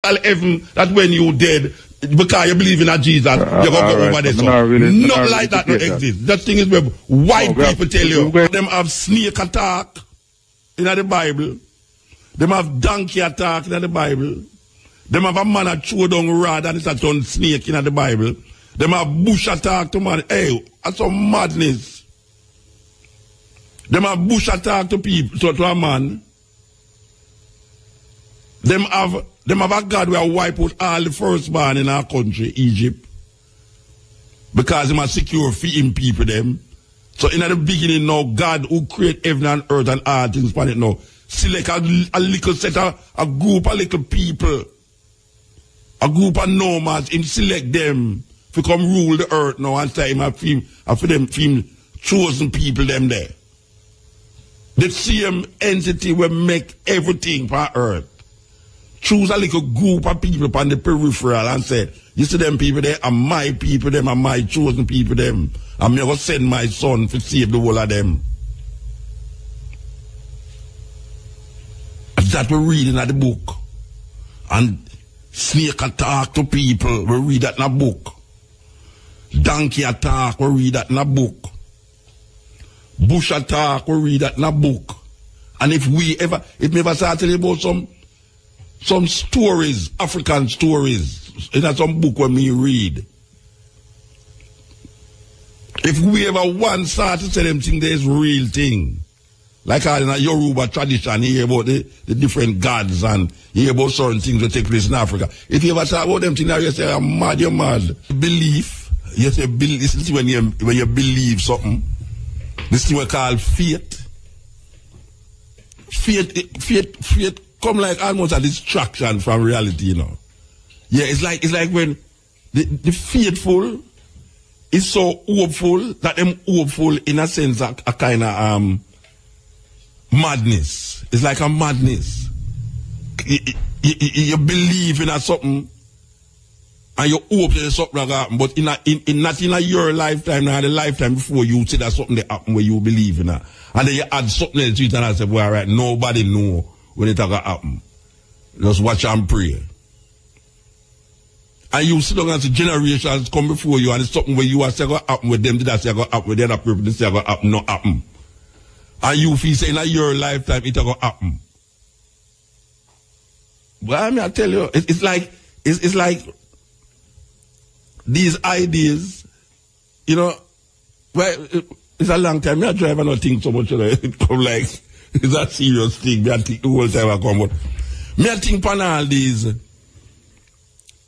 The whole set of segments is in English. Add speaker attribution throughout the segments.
Speaker 1: physical heaven that when you dead, because you believe in a Jesus, you're going to go over there. So. Not like that don't exist. That thing is where white people tell you. Them have snake attack in the Bible. Them have donkey attack in the Bible. Them have a man that throw down rod and it's a ton snake in the Bible. Them have bush attack to man. Hey, that's some madness. Them have bush attack to people, to a man. Them have a God who wipe out all the firstborn in our country, Egypt. Because him a secure feeding people them. So in the beginning now, God who create heaven and earth and all things upon it now, select a little set a group of little people. A group of nomads, him select them to come rule the earth now and say him for them chosen people them there. The same entity will make everything for earth. Choose a little group of people on the peripheral and say, you see them people there are my people, them are my chosen people, them. I'm never send my son to save the whole of them. That we're reading at the book. And snake attack to people, we read that in a book. Donkey attack, we read that in a book. Bush attack, we read that in a book. And if we ever start telling about some stories, African stories, in some book when we read. If we ever once start to say them things, there's real thing. Like in a Yoruba tradition, you hear about the different gods and you hear about certain things that take place in Africa. If you ever talk about them things, you say, I'm mad, you're mad. Belief, you say, this is when you believe something. This thing we call faith. Faith come like almost a distraction from reality, you know. Yeah, it's like when the faithful is so hopeful that them hopeful in a sense a kind of madness. It's like a madness. You believe in a something and you hope that something like that happen, but not in your lifetime, not the lifetime before you see that something that happen where you believe in that. And then you add something else to it and I say, well, all right, nobody know when it gonna happen. Just watch and pray. And you sit down and see generations come before you and it's something where you are saying gonna happen with them, did I say gonna happen with the other people, they say gonna happen, not happen. And you feel saying in your lifetime it gonna happen. But I mean, I tell you, it's like these ideas, you know, well, it's a long time. I drive and not think so much, you know, it come like, it's a serious thing. I think the whole time I come, but I think upon all these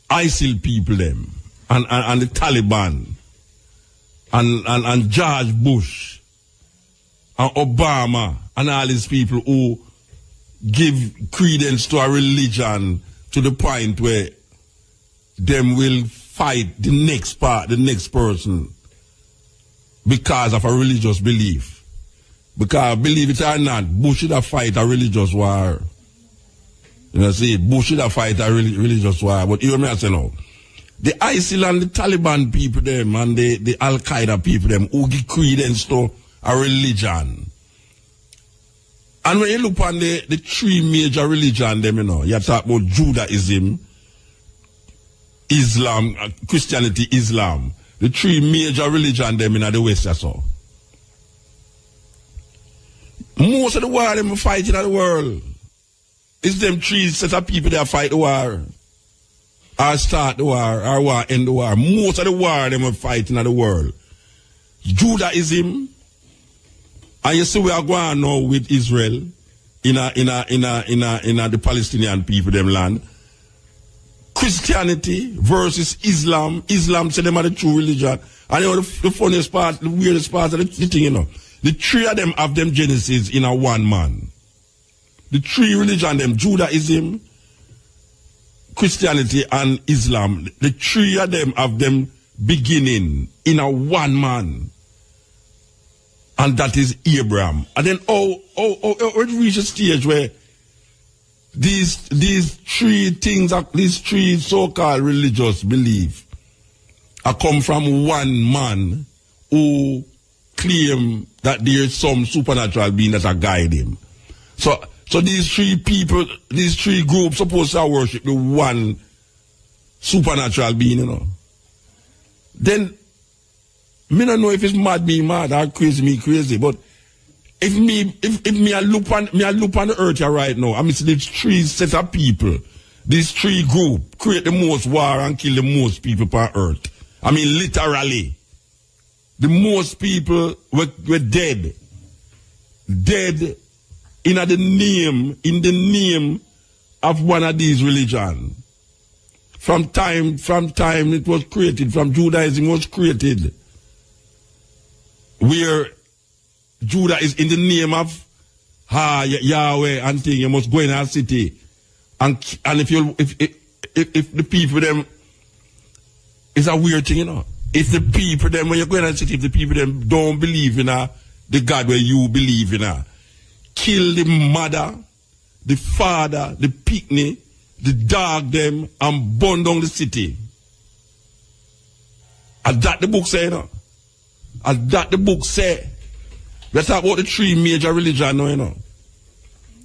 Speaker 1: ISIL people them, and the Taliban, and George Bush, and Obama, and all these people who give credence to a religion to the point where them will fight the next person because of a religious belief. Because believe it or not, Bush should have fight a religious war. You know, see, Bush should have fight a religious war. But you know what I say now? The ISIL and the Taliban people them and the Al-Qaeda people them who give credence to a religion. And when you look on the three major religions them, you know, you talk about Judaism, Islam, Christianity, Islam. The three major religions them in the West, that's all. Most of the war them fighting in the world. It's them three set of people that fight the war. Or start the war, or war end the war. Most of the war them fighting in the world. Judaism, and you see we are going now with Israel in the Palestinian people them land. Christianity versus Islam. Islam say them are the true religion. And you know the funniest part, the weirdest part of the thing, you know. The three of them have them genesis in a one man. The three religion them, Judaism, Christianity and Islam, the three of them have them beginning in a one man. And that is Abraham. And then it reach a stage where these three things, these three so-called religious beliefs are come from one man who claim that there is some supernatural being that are guide him. So So these three people, these three groups supposed to worship the one supernatural being, you know. Then, me don't know if it's mad me mad or crazy me crazy, but if me I look on the earth here right now, I mean see these three set of people, these three groups create the most war and kill the most people on earth. I mean literally. The most people were dead. Dead in the name of one of these religions. From time it was created, from Judaism was created. Where Judah is in the name of Yahweh and thing, you must go in our city. And if the people them, it's a weird thing, you know. If the people them, when you go in our city, if the people them don't believe in the God where you believe in kill the mother, the father, the picnic, the dog them, and burn down the city. And that the book say, you know. And that the book say. Let's talk about the three major religions now, you know.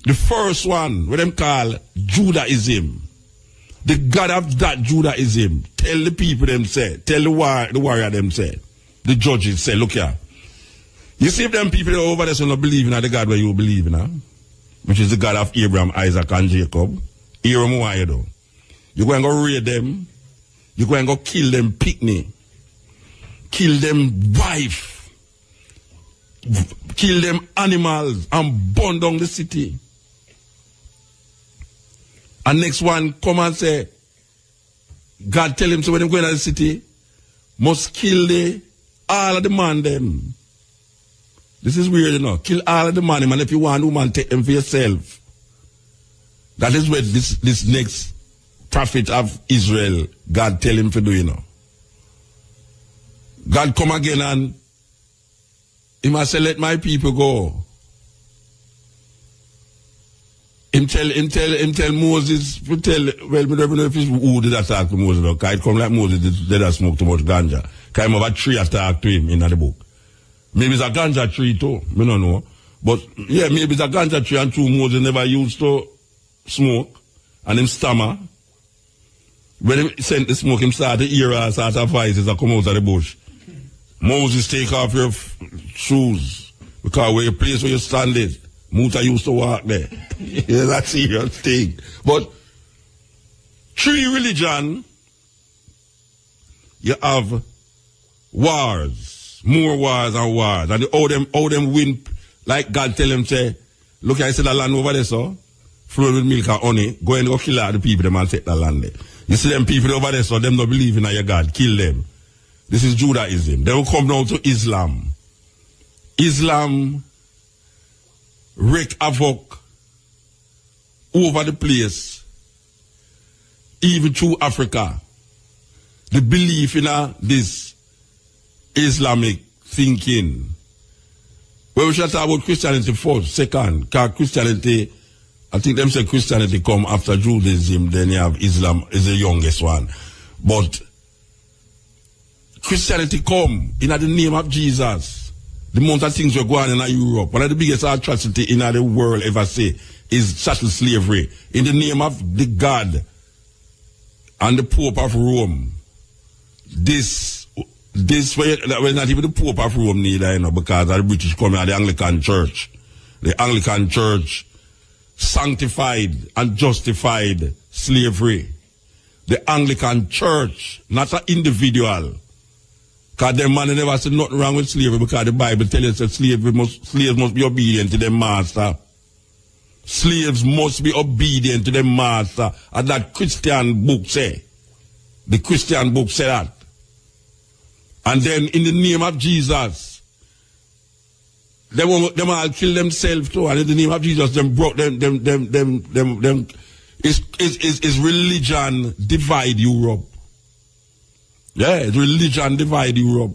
Speaker 1: The first one, what them call Judaism. The God of that Judaism. Tell the people them say. Tell the warrior them say. The judges say, look here. You see if them people over there so not believe in the God where you believe in, which is the God of Abraham, Isaac, and Jacob. Here what you do. You're going to go raid them. You're going to go kill them picnic. Kill them wife. Kill them animals and burn down the city. And next one come and say, God tell him so when they go into the city, must kill all of the man them. This is weird, you know. Kill all of the man, and if you want woman, take them for yourself. That is what this next prophet of Israel, God tell him to do, you know. God come again and he must say, let my people go. Him tell Moses, well, we don't know if it's who did attack to Moses, because it come like Moses did smoke too much ganja. Because him have a tree attack to him in the book. Maybe it's a ganja tree too, I don't know. But yeah, maybe it's a ganja tree and two Moses never used to smoke. And him stammer. When he sent the smoke, him start to hear a sort of voices that come out of the bush. Moses, take off your shoes. Because where your place where you stand it, Muta used to walk there. Yeah, that's a serious thing. But three religion, you have wars, more wars and wars. And all them win, like God tell them, say, look, I said the land over there, so, flowing with milk and honey, go and go kill all the people, them and take the land there. You see them people over there, so them don't believe in your God, kill them. This is Judaism. They will come down to Islam. Islam wreak havoc over the place, even through Africa. The belief in this Islamic thinking. Well, we shall talk about Christianity first, second, because Christianity, I think them say Christianity come after Judaism, then you have Islam is the youngest one. But Christianity come in the name of Jesus. The amount of things we're going on in Europe, one of the biggest atrocity in the world ever say is chattel slavery. In the name of the God and the Pope of Rome. This way, well, not even the Pope of Rome neither, you know, because the British come out, the Anglican Church. The Anglican Church sanctified and justified slavery. The Anglican Church, not an individual. Because them man never said nothing wrong with slavery, because the Bible tells us that slaves must be obedient to their master. Slaves must be obedient to their master. And that Christian book say. The Christian book say that. And then in the name of Jesus, them all kill themselves too. And in the name of Jesus, them broke them is religion divide Europe. Yeah, it's religion divide Europe.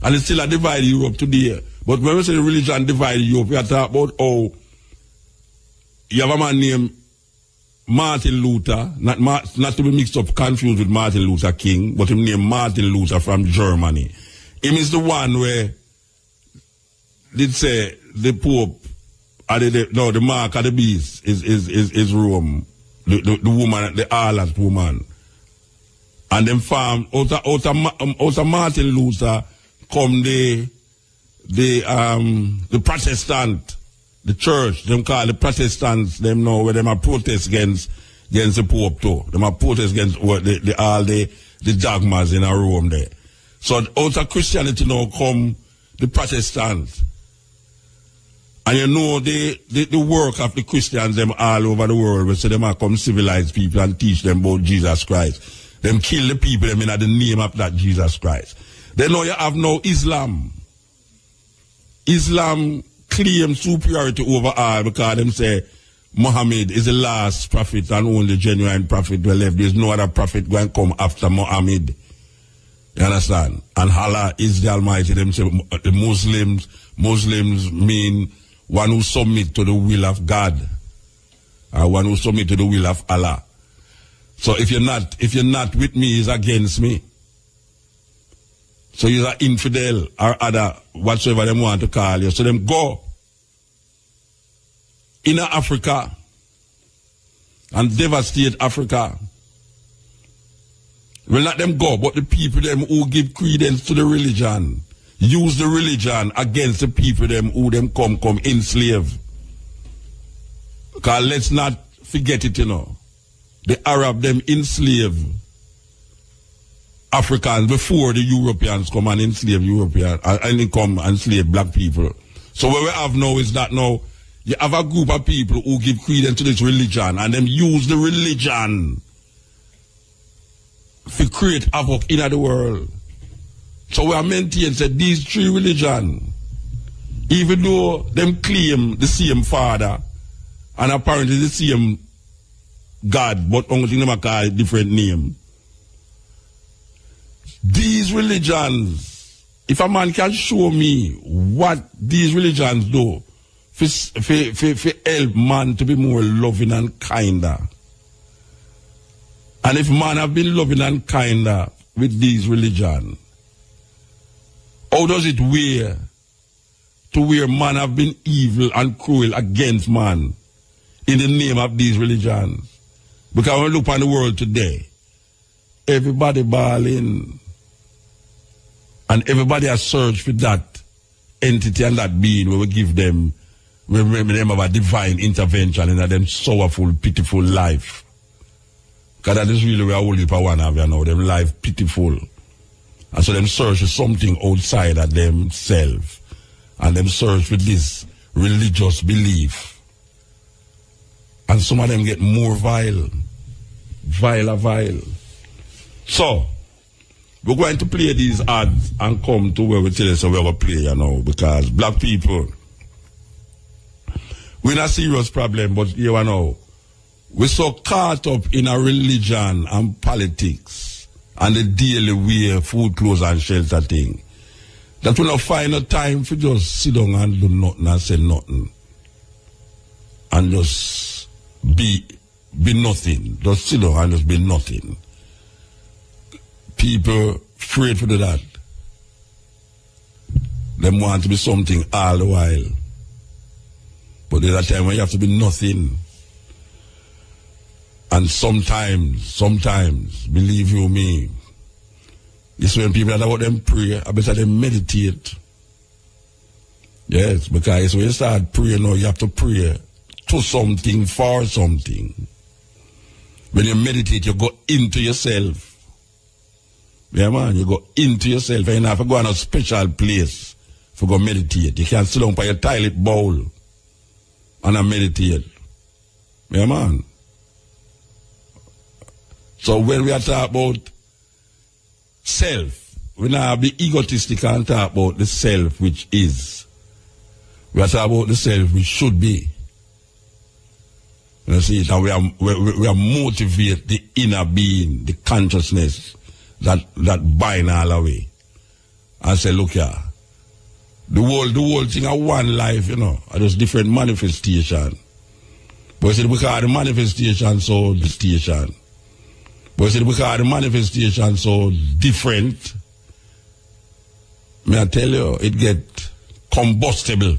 Speaker 1: And it's still a divide Europe today. But when we say religion divide Europe, we are talking about how you have a man named Martin Luther, not to be mixed up, confused with Martin Luther King, but him named Martin Luther from Germany. Him is the one where did say the Pope the mark of the beast is Rome. The woman, the harlot woman. And them farm out of Martin Luther come the Protestant, the church, them call the Protestants, them know where them are protest against the Pope too. Them are protest against all the dogmas in our Rome there. So out of Christianity now come the Protestants. And you know the work of the Christians them all over the world, where so them are come civilize people and teach them about Jesus Christ. Them kill the people them in the name of that Jesus Christ. Then now you have now Islam. Islam claims superiority over all because them say Muhammad is the last prophet and only genuine prophet we left. There's no other prophet going to come after Muhammad. You understand? And Allah is the Almighty. Them say the Muslims mean one who submit to the will of God, or one who submit to the will of Allah. So if you're not with me, is against me. So you're an infidel or other whatsoever them want to call you. So them go in Africa and devastate Africa. Well, let them go, but the people them who give credence to the religion, use the religion against the people them who them come enslave. Because let's not forget it, you know. The Arab them enslave Africans before the Europeans come and enslave Europeans and they come and enslave black people. So what we have now is that now you have a group of people who give credence to this religion and them use the religion to create havoc in the world. So we are maintaining that these three religions, even though them claim the same father and apparently the same God, but only thing them call it different name. These religions, if a man can show me what these religions do for help man to be more loving and kinder, and if man have been loving and kinder with these religions, how does it wear to where man have been evil and cruel against man in the name of these religions? Because when we look on the world today, everybody bawling and everybody has searched for that entity and that being where we give them, we remember them of a divine intervention in them sorrowful, pitiful life. Because that is really where all people want to have, you know, them life pitiful. And so them search for something outside of themselves. And them search for this religious belief. And some of them get more vile. Vile. So, we're going to play these ads and come to where we tell us where we play, you know, because black people, we're in a serious problem, but you know, we're so caught up in a religion and politics and the daily wear, food, clothes, and shelter thing that we don't find no time for just sit down and do nothing and say nothing. And just be nothing. Just sit down and just be nothing. People afraid to do that. Them want to be something all the while. But there's a time when you have to be nothing. And sometimes, believe you me, it's when people that about them pray, I better them meditate. Yes, because when you start praying now, you have to pray to something, for something. When you meditate, you go into yourself. Yeah, man, you go into yourself. And you have to go on a special place for go meditate. You can't sit down by your toilet bowl and meditate. Yeah, man. So when we are talking about self, we now be egotistic and talk about the self which is. We are talking about the self which should be. You see, and we are motivate the inner being, the consciousness that bind all away. And say, look here, the whole thing are one life, you know, and there's different manifestation. But you see, because the manifestation so the station. But you see, because the manifestation so different, may I tell you, it get combustible.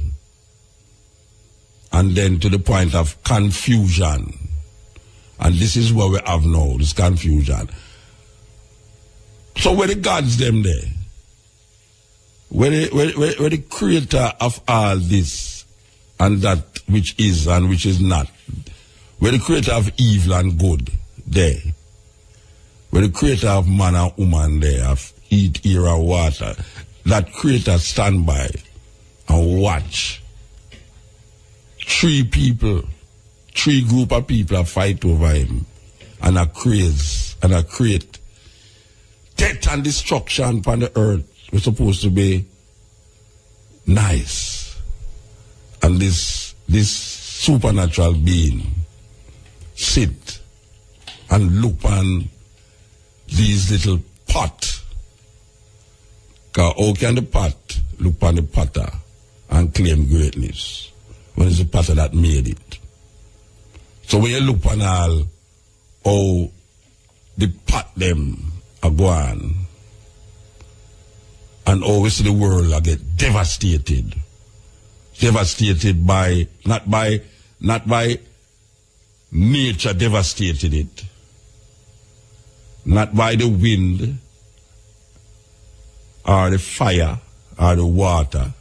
Speaker 1: and then to the point of confusion. And this is what we have now, this confusion. So where the gods them there? Where the creator of all this and that which is and which is not? Where the creator of evil and good there? Where the creator of man and woman there, of heat, air and water? That creator stand by and watch. Three group of people fight over him and create death and destruction upon the earth. We're supposed to be nice. And this supernatural being sit and look on these little pot. Because how can the pot look on the potter and claim greatness when it's the potter that made it? So when you look on all how the pot them are going, and always the world I get devastated by not by nature devastated it, not by the wind or the fire or the water,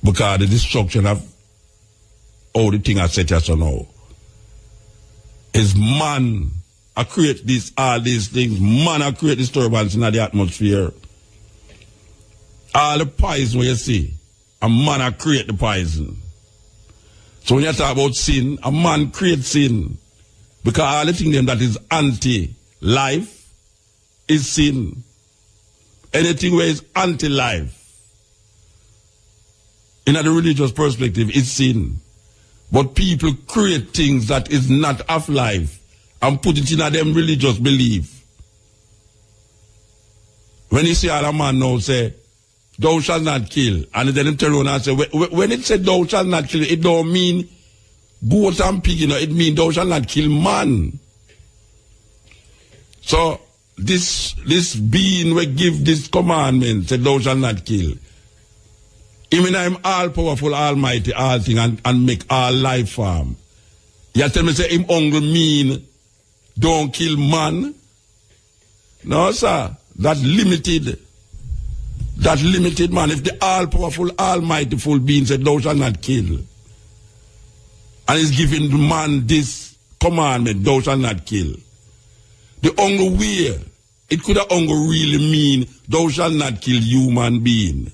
Speaker 1: because the destruction of all the thing I said just now is man. I create all these things. Man, I create disturbance in the atmosphere. All the poison you see, a man I create the poison. So when you talk about sin, a man creates sin. Because all the things that is anti-life is sin. Anything where is anti-life, in a religious perspective, is sin. But people create things that is not of life and put it in a them religious belief. When you see all a man now say, thou shalt not kill, and then him turn around and say, when it said thou shalt not kill, it don't mean goat and pig, it means thou shalt not kill man. So this being will give this commandment, say thou shalt not kill. Even I'm all powerful, almighty, all thing, and make all life form. You tell me say him only mean don't kill man? No, sir. That limited man. If the all-powerful, almighty full being said, thou shalt not kill, and is giving the man this commandment, thou shalt not kill, the only way it could have only really mean, thou shalt not kill human being,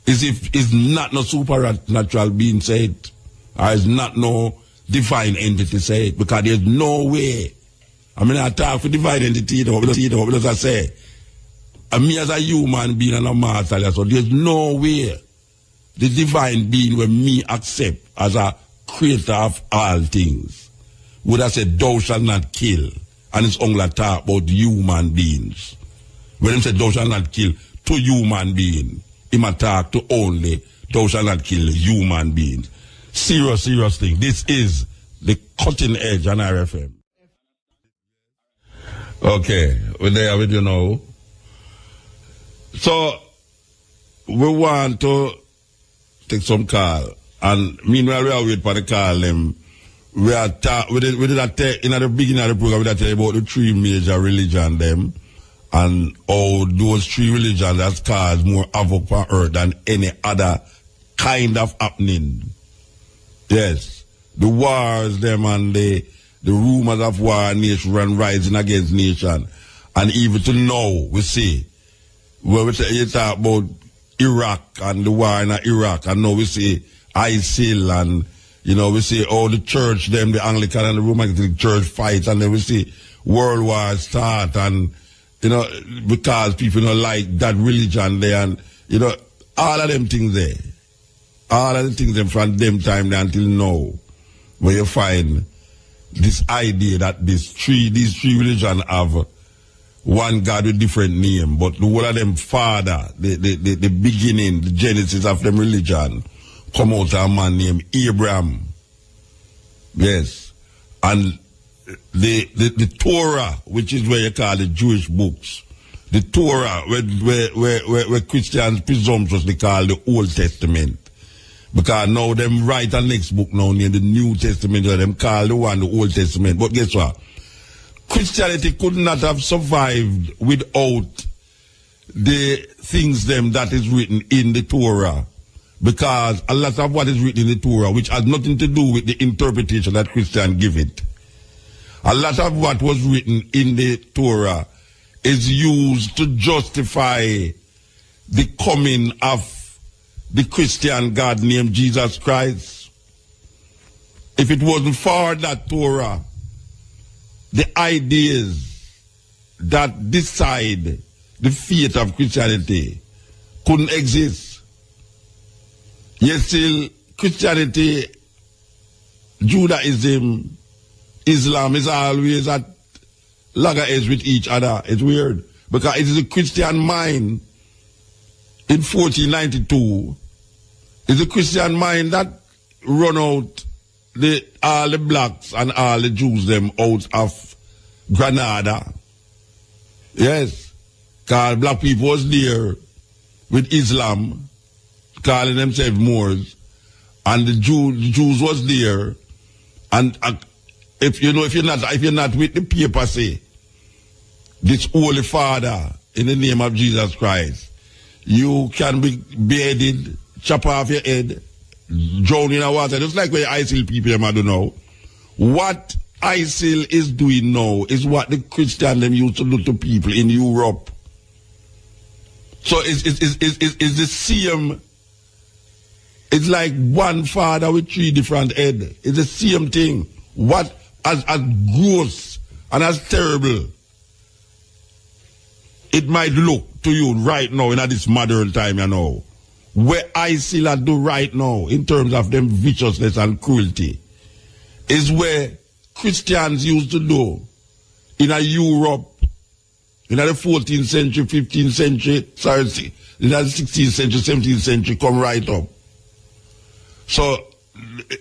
Speaker 1: is if it's not no supernatural being said, or it's not no divine entity say it, because there's no way. I mean, I talk for divine entity, because I say, me as a human being and a master, so there's no way the divine being will me accept as a creator of all things would have said, thou shalt not kill, and it's only talk about human beings. When he said, thou shalt not kill to human being, he might talk to only, thou shalt not kill human beings. Serious thing. This is the cutting edge on RFM. Okay, we're there with you now. So, we want to take some call. And meanwhile, we are waiting for the call. We are in the beginning of the program, we are talking about the three major religions, them, and how those three religions has caused more havoc on earth than any other kind of happening. Yes, the wars, them, and the rumors of war, nation rising against nation. And even to now, we see, where you talk about Iraq and the war in Iraq, and now we see ISIL, and, we see all the church, them, the Anglican and the Roman Catholic Church fight, and then we see World War start, and, because people don't like that religion there, and, all of them things there. All of the things from them time there until now, where you find this idea that these three religions have one God with different name, but the whole of them father, the beginning, the genesis of them religion, come out of a man named Abraham. Yes. And the Torah, which is where you call the Jewish books, the Torah, where Christians presumptuously call the Old Testament, Because now them write a next book now in the New Testament, or them call the one the Old Testament. But guess what? Christianity could not have survived without the things them that is written in the Torah. Because a lot of what is written in the Torah, which has nothing to do with the interpretation that Christians give it. A lot of what was written in the Torah is used to justify the coming of the Christian God named Jesus Christ. If it wasn't for that Torah, the ideas that decide the fate of Christianity couldn't exist. Yet still, Christianity, Judaism, Islam is always at loggerheads with each other. It's weird. Because it is a Christian mind in 1492. It's a Christian mind that run out all the blacks and all the Jews them out of Granada. Yes. Because black people was there with Islam, calling themselves Moors, and the Jews was there, and if you're not with the paper, say this Holy Father in the name of Jesus Christ, you can be beheaded, chop off your head, drown in the water, just like what ISIL people them do now. What ISIL is doing now is what the Christian them used to do to people in Europe. So it's the same. It's like one father with three different heads. It's the same thing. What as gross and as terrible it might look to you right now in this modern time, you know, where ISIL do right now in terms of them viciousness and cruelty is where Christians used to do in Europe in the 14th century, 15th century, sorry, in the 16th century, 17th century, come right up. So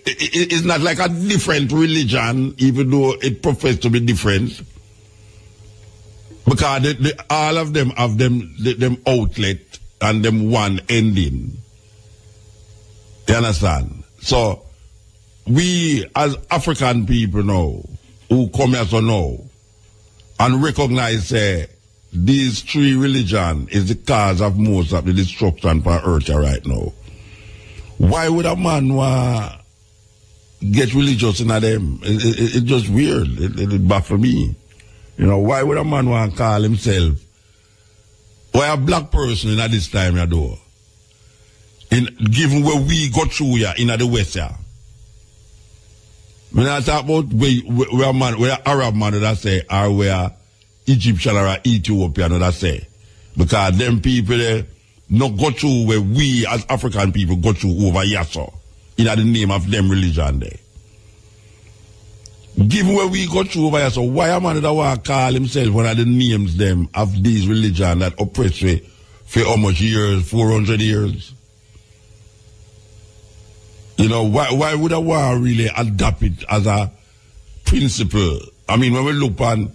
Speaker 1: it's not like a different religion, even though it professes to be different. Because all of them have them outlet and them one ending. You understand? So we as African people now, who come here so now, and recognize these three religions is the cause of most of the destruction for earth right now. Why would a man get religious in them? It's just weird. It baffles me. You know, why would a man want to call himself, why a black person in this time, you know, given where we go through here in the West here? When I talk about where Arab man that say, or where Egyptian or Ethiopian that say, because them people not go through where we as African people go through over here, so in the name of them religion there. Given where we go through over here, so why a man that want to call himself one of the names them of these religion that oppress we for how much years? 400 years? You know, why would I want to really adopt it as a principle? I mean, when we look on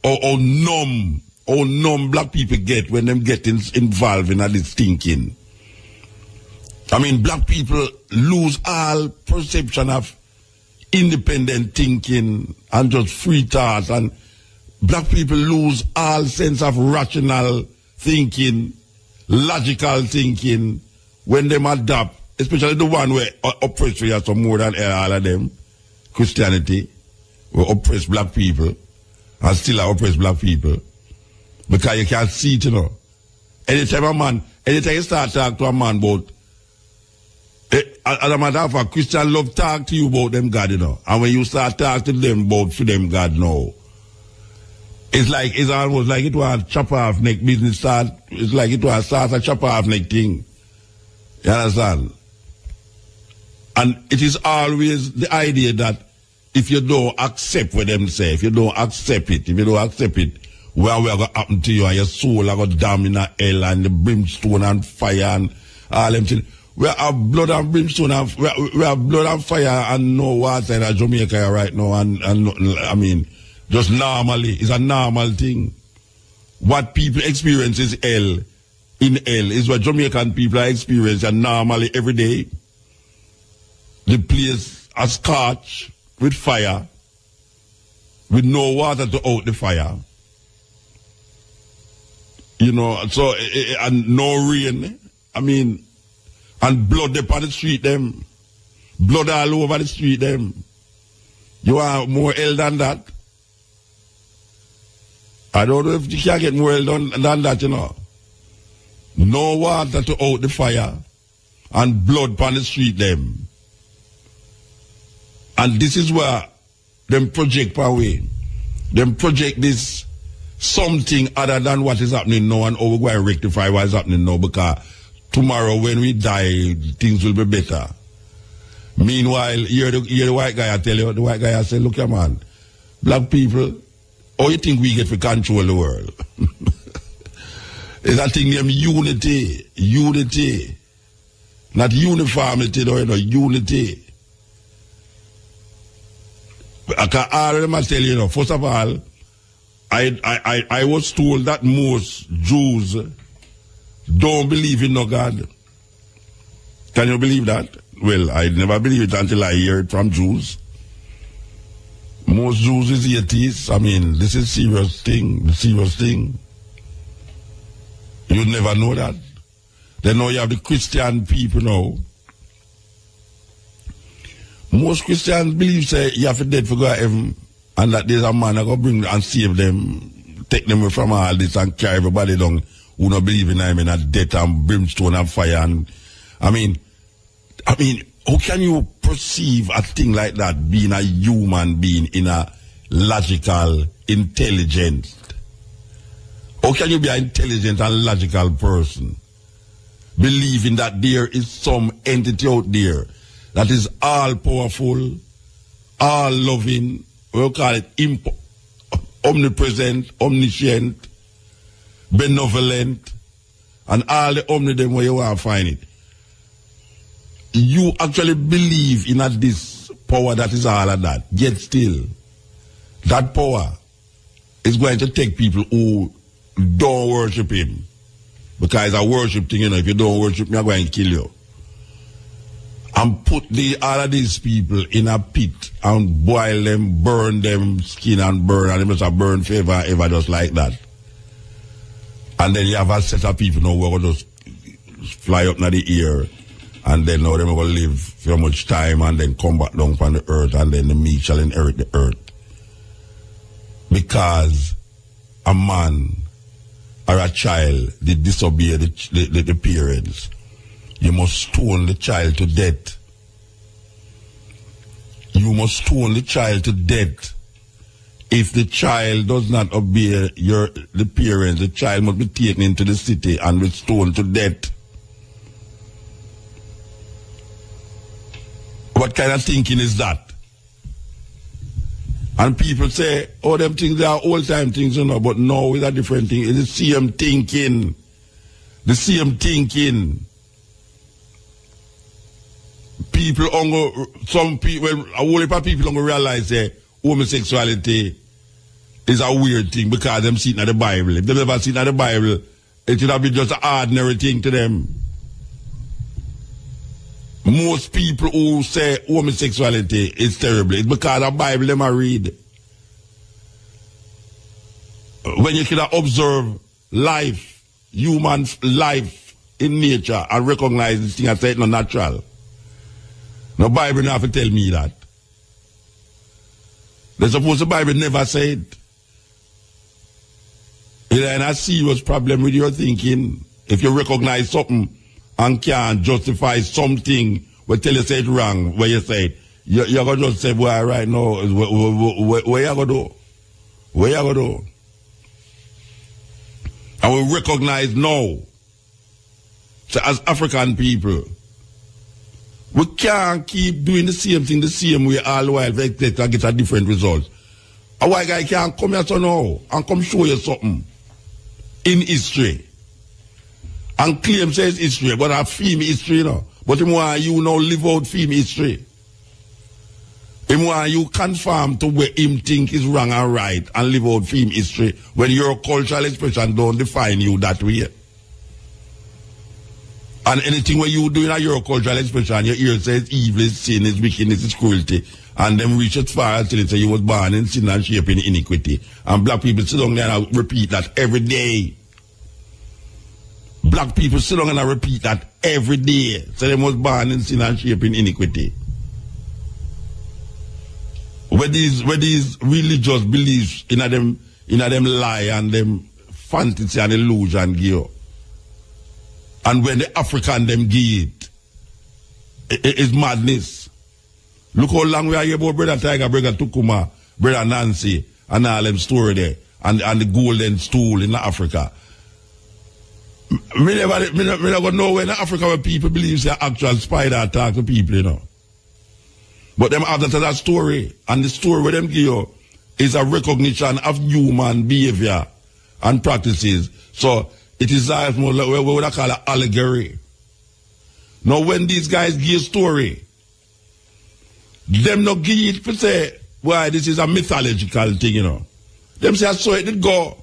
Speaker 1: how numb black people get when them get involved in this thinking. I mean, black people lose all perception of independent thinking and just free thought, and black people lose all sense of rational thinking, logical thinking when them adopt, especially the one where oppressed we are some more than all of them. Christianity will oppress black people and still oppress black people. Because you can't see it, you know. Anytime you start talking to a man about, as a matter of fact, Christian love talk to you about them God, you know. And when you start talking to them about for them God now, it's almost like it was a chop off neck business start. It's like it was a chop off neck thing. You understand? And it is always the idea that if you don't accept what them say, if you don't accept it, where going to happen to you and your soul are going to damn in hell and the brimstone and fire and all them things. We have blood and brimstone and we have blood and fire and no water in Jamaica right now and I mean, just normally, it's a normal thing. What people experience is hell in hell is what Jamaican people are experiencing normally every day. The place is scorched with fire, with no water to out the fire. You know, so, and no rain. I mean, and blood upon the street them. Blood all over the street them. You want more hell than that? I don't know if you can get more hell than that, you know. No water to out the fire and blood upon the street them. And this is where them project away. Them project this something other than what is happening now, and how we're going to rectify what is happening now, because tomorrow when we die, things will be better. Meanwhile, you're the white guy, I tell you, the white guy I say, look here man, black people, how you think we get to control the world? It's a thing named unity. Unity. Not uniformity, though, you know, unity. I can already tell you, first of all, I was told that most Jews don't believe in no God. Can you believe that? Well, I never believed it until I hear it from Jews. Most Jews is atheists. I mean, this is serious thing. You never know that. Then now you have the Christian people now. Most Christians believe say you have to dead for go to heaven, and that there's a man that go bring and save them, take them away from all this and carry everybody down who don't believe in him in a death and brimstone and fire. And I mean, how can you perceive a thing like that being a human being in a logical, intelligent? How can you be an intelligent and logical person? Believing that there is some entity out there that is all powerful, all loving, we'll call it omnipresent, omniscient, benevolent, and all the omni them where you want to find it. You actually believe in this power that is all of that, yet still, that power is going to take people who don't worship him. Because it's a worship thing, you know, if you don't worship me, I'm going to kill you. And put all of these people in a pit and boil them, burn them, skin and burn, and they must have burn forever, ever just like that. And then you have a set of people now who are going to just fly up in the air, and then now they're going to live for much time and then come back down from the earth, and then the meat shall inherit the earth. Because a man or a child did disobey the parents, you must stone the child to death. You must stone the child to death. If the child does not obey the parents, the child must be taken into the city and be stoned to death. What kind of thinking is that? And people say, oh, them things, they are old-time things, you know, but no, it's a different thing. It's the same thinking. The same thinking. People, some people, a whole heap of people don't realize that homosexuality is a weird thing because them see it in the Bible. If they never see it in the Bible, it should have been just an ordinary thing to them. Most people who say homosexuality is terrible, it's because the Bible them I read. When you can observe life, human life in nature, and recognize this thing and say it's not natural. The Bible don't have to tell me that. They suppose the Bible never said. It's a serious problem with your thinking. If you recognize something and can't justify something, we tell you say it wrong, where you say it, you're going to just say, well, right now, where you going to do? Where you going to do? And we recognize now, so as African people, we can't keep doing the same thing the same way all the while to get a different result. A white guy can't come here so now and come show you something in history and claim says history, but a film history, you know. But him want you now live out film history. Him want you conform to where him think is wrong and right and live out film history when your cultural expression don't define you that way. And anything where you do in your cultural expression, your ear says evil is sin, is wickedness, is cruelty. And them reach as far as till say you was born in sin and shape in iniquity. And black people sit down there and repeat that every day. Black people sit down and repeat that every day. So they was born in sin and shape in iniquity. Where these religious beliefs in them lie and them fantasy and illusion give you. And when the African them give it's madness. Look how long we are here about Brother Tiger, Brother Tukuma, Brother Nancy, and all them story there, and the golden stool in Africa. Me never know when Africa where people believe say actual spider attack to people, you know. But them have that story, and the story where them give you is a recognition of human behavior and practices. So it is more like what would I call an allegory. Now when these guys give a story, them not give it to say, why this is a mythological thing, you know. Them say, I saw it did go.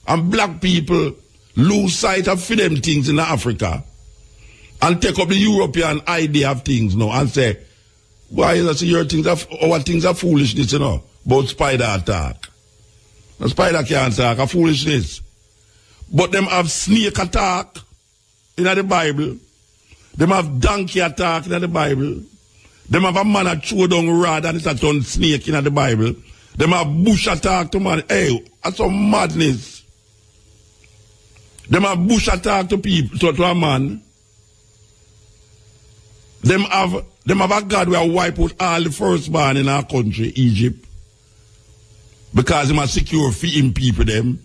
Speaker 1: And black people lose sight of them things in Africa and take up the European idea of things now and say, why is that your things our things are foolishness, you know, about spider attack. The spider can't attack, a foolishness. But them have snake attack in the Bible. Them have donkey attack in the Bible. Them have a man a throw down rod and it's a ton snake in the Bible. Them have bush attack to man. Hey, that's some madness. Them have bush attack to people, to a man. Them have a God who wipe out all the firstborn in our country, Egypt. Because him a secure feeding people them.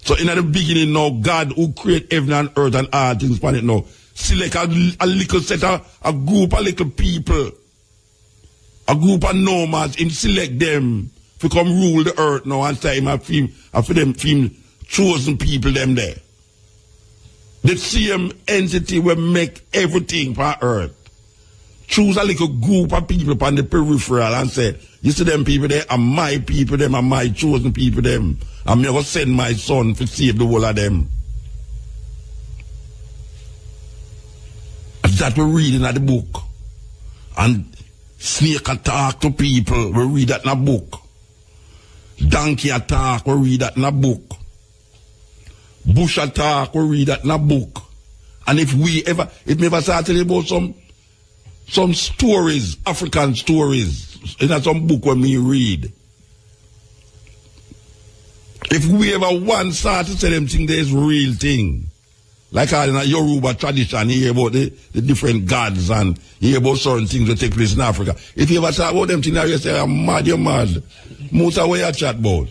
Speaker 1: So in the beginning now, God who create heaven and earth and all things upon it now, select a little set of a group of little people, a group of nomads, him select them to come rule the earth now and say him for them chosen people them there. The same entity will make everything for earth. Choose a little group of people upon the peripheral and say, you see them people there are my people, them are my chosen people, them. I'm never send my son to save the whole of them. That we're reading at the book. And snake attack to people, we read that in a book. Donkey attack, we read that in a book. Bush attack, we read that in a book. And if we ever start telling about some stories, African stories, in some book when we read. If we ever once start to say them things, there's real thing. Like in a Yoruba tradition, you hear about the different gods and you hear about certain things that take place in Africa. If you ever talk about them things, you say, I'm mad, you're mad. Muta, where you chat about?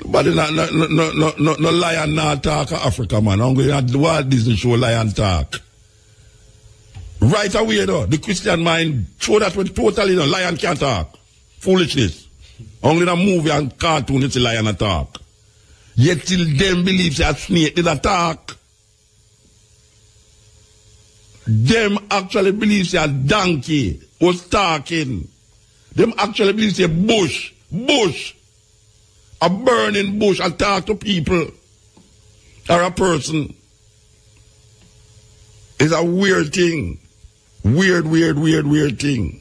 Speaker 1: But no lion not talk of Africa, man. I'm going to the Walt Disney show lion talk. Right away, though, the Christian mind show that when totally, lion can't talk. Foolishness. Only in a movie and cartoon, it's a lion attack. Yet till them believe that snake did attack. Them actually believe that donkey was talking. Them actually believe that bush, a burning bush attack to people or a person. It's a weird thing. Weird thing.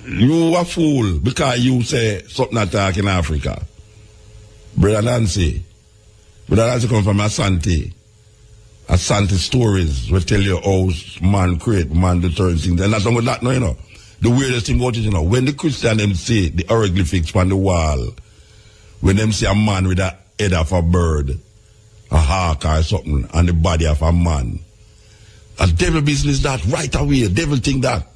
Speaker 1: You a fool because you say something attack in Africa. Brother Nancy come from Asante. Asante stories will tell you how man create, man do certain things. And that's not that, no, you know. The weirdest thing about it, you know, when the Christian them say the hieroglyphics on the wall, when them see a man with a head of a bird, a hawk or something, and the body of a man, a devil business that right away, devil think that.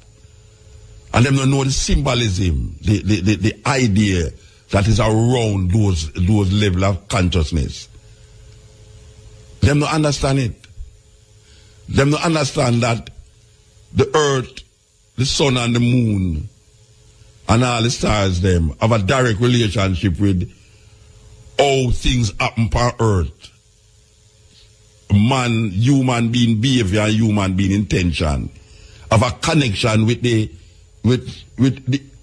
Speaker 1: And them don't know the symbolism, the idea that is around those level of consciousness. Them don't understand it. Them don't understand that the earth, the sun and the moon, and all the stars them have a direct relationship with how things happen on earth. Man, human being behavior and human being intention have a connection with the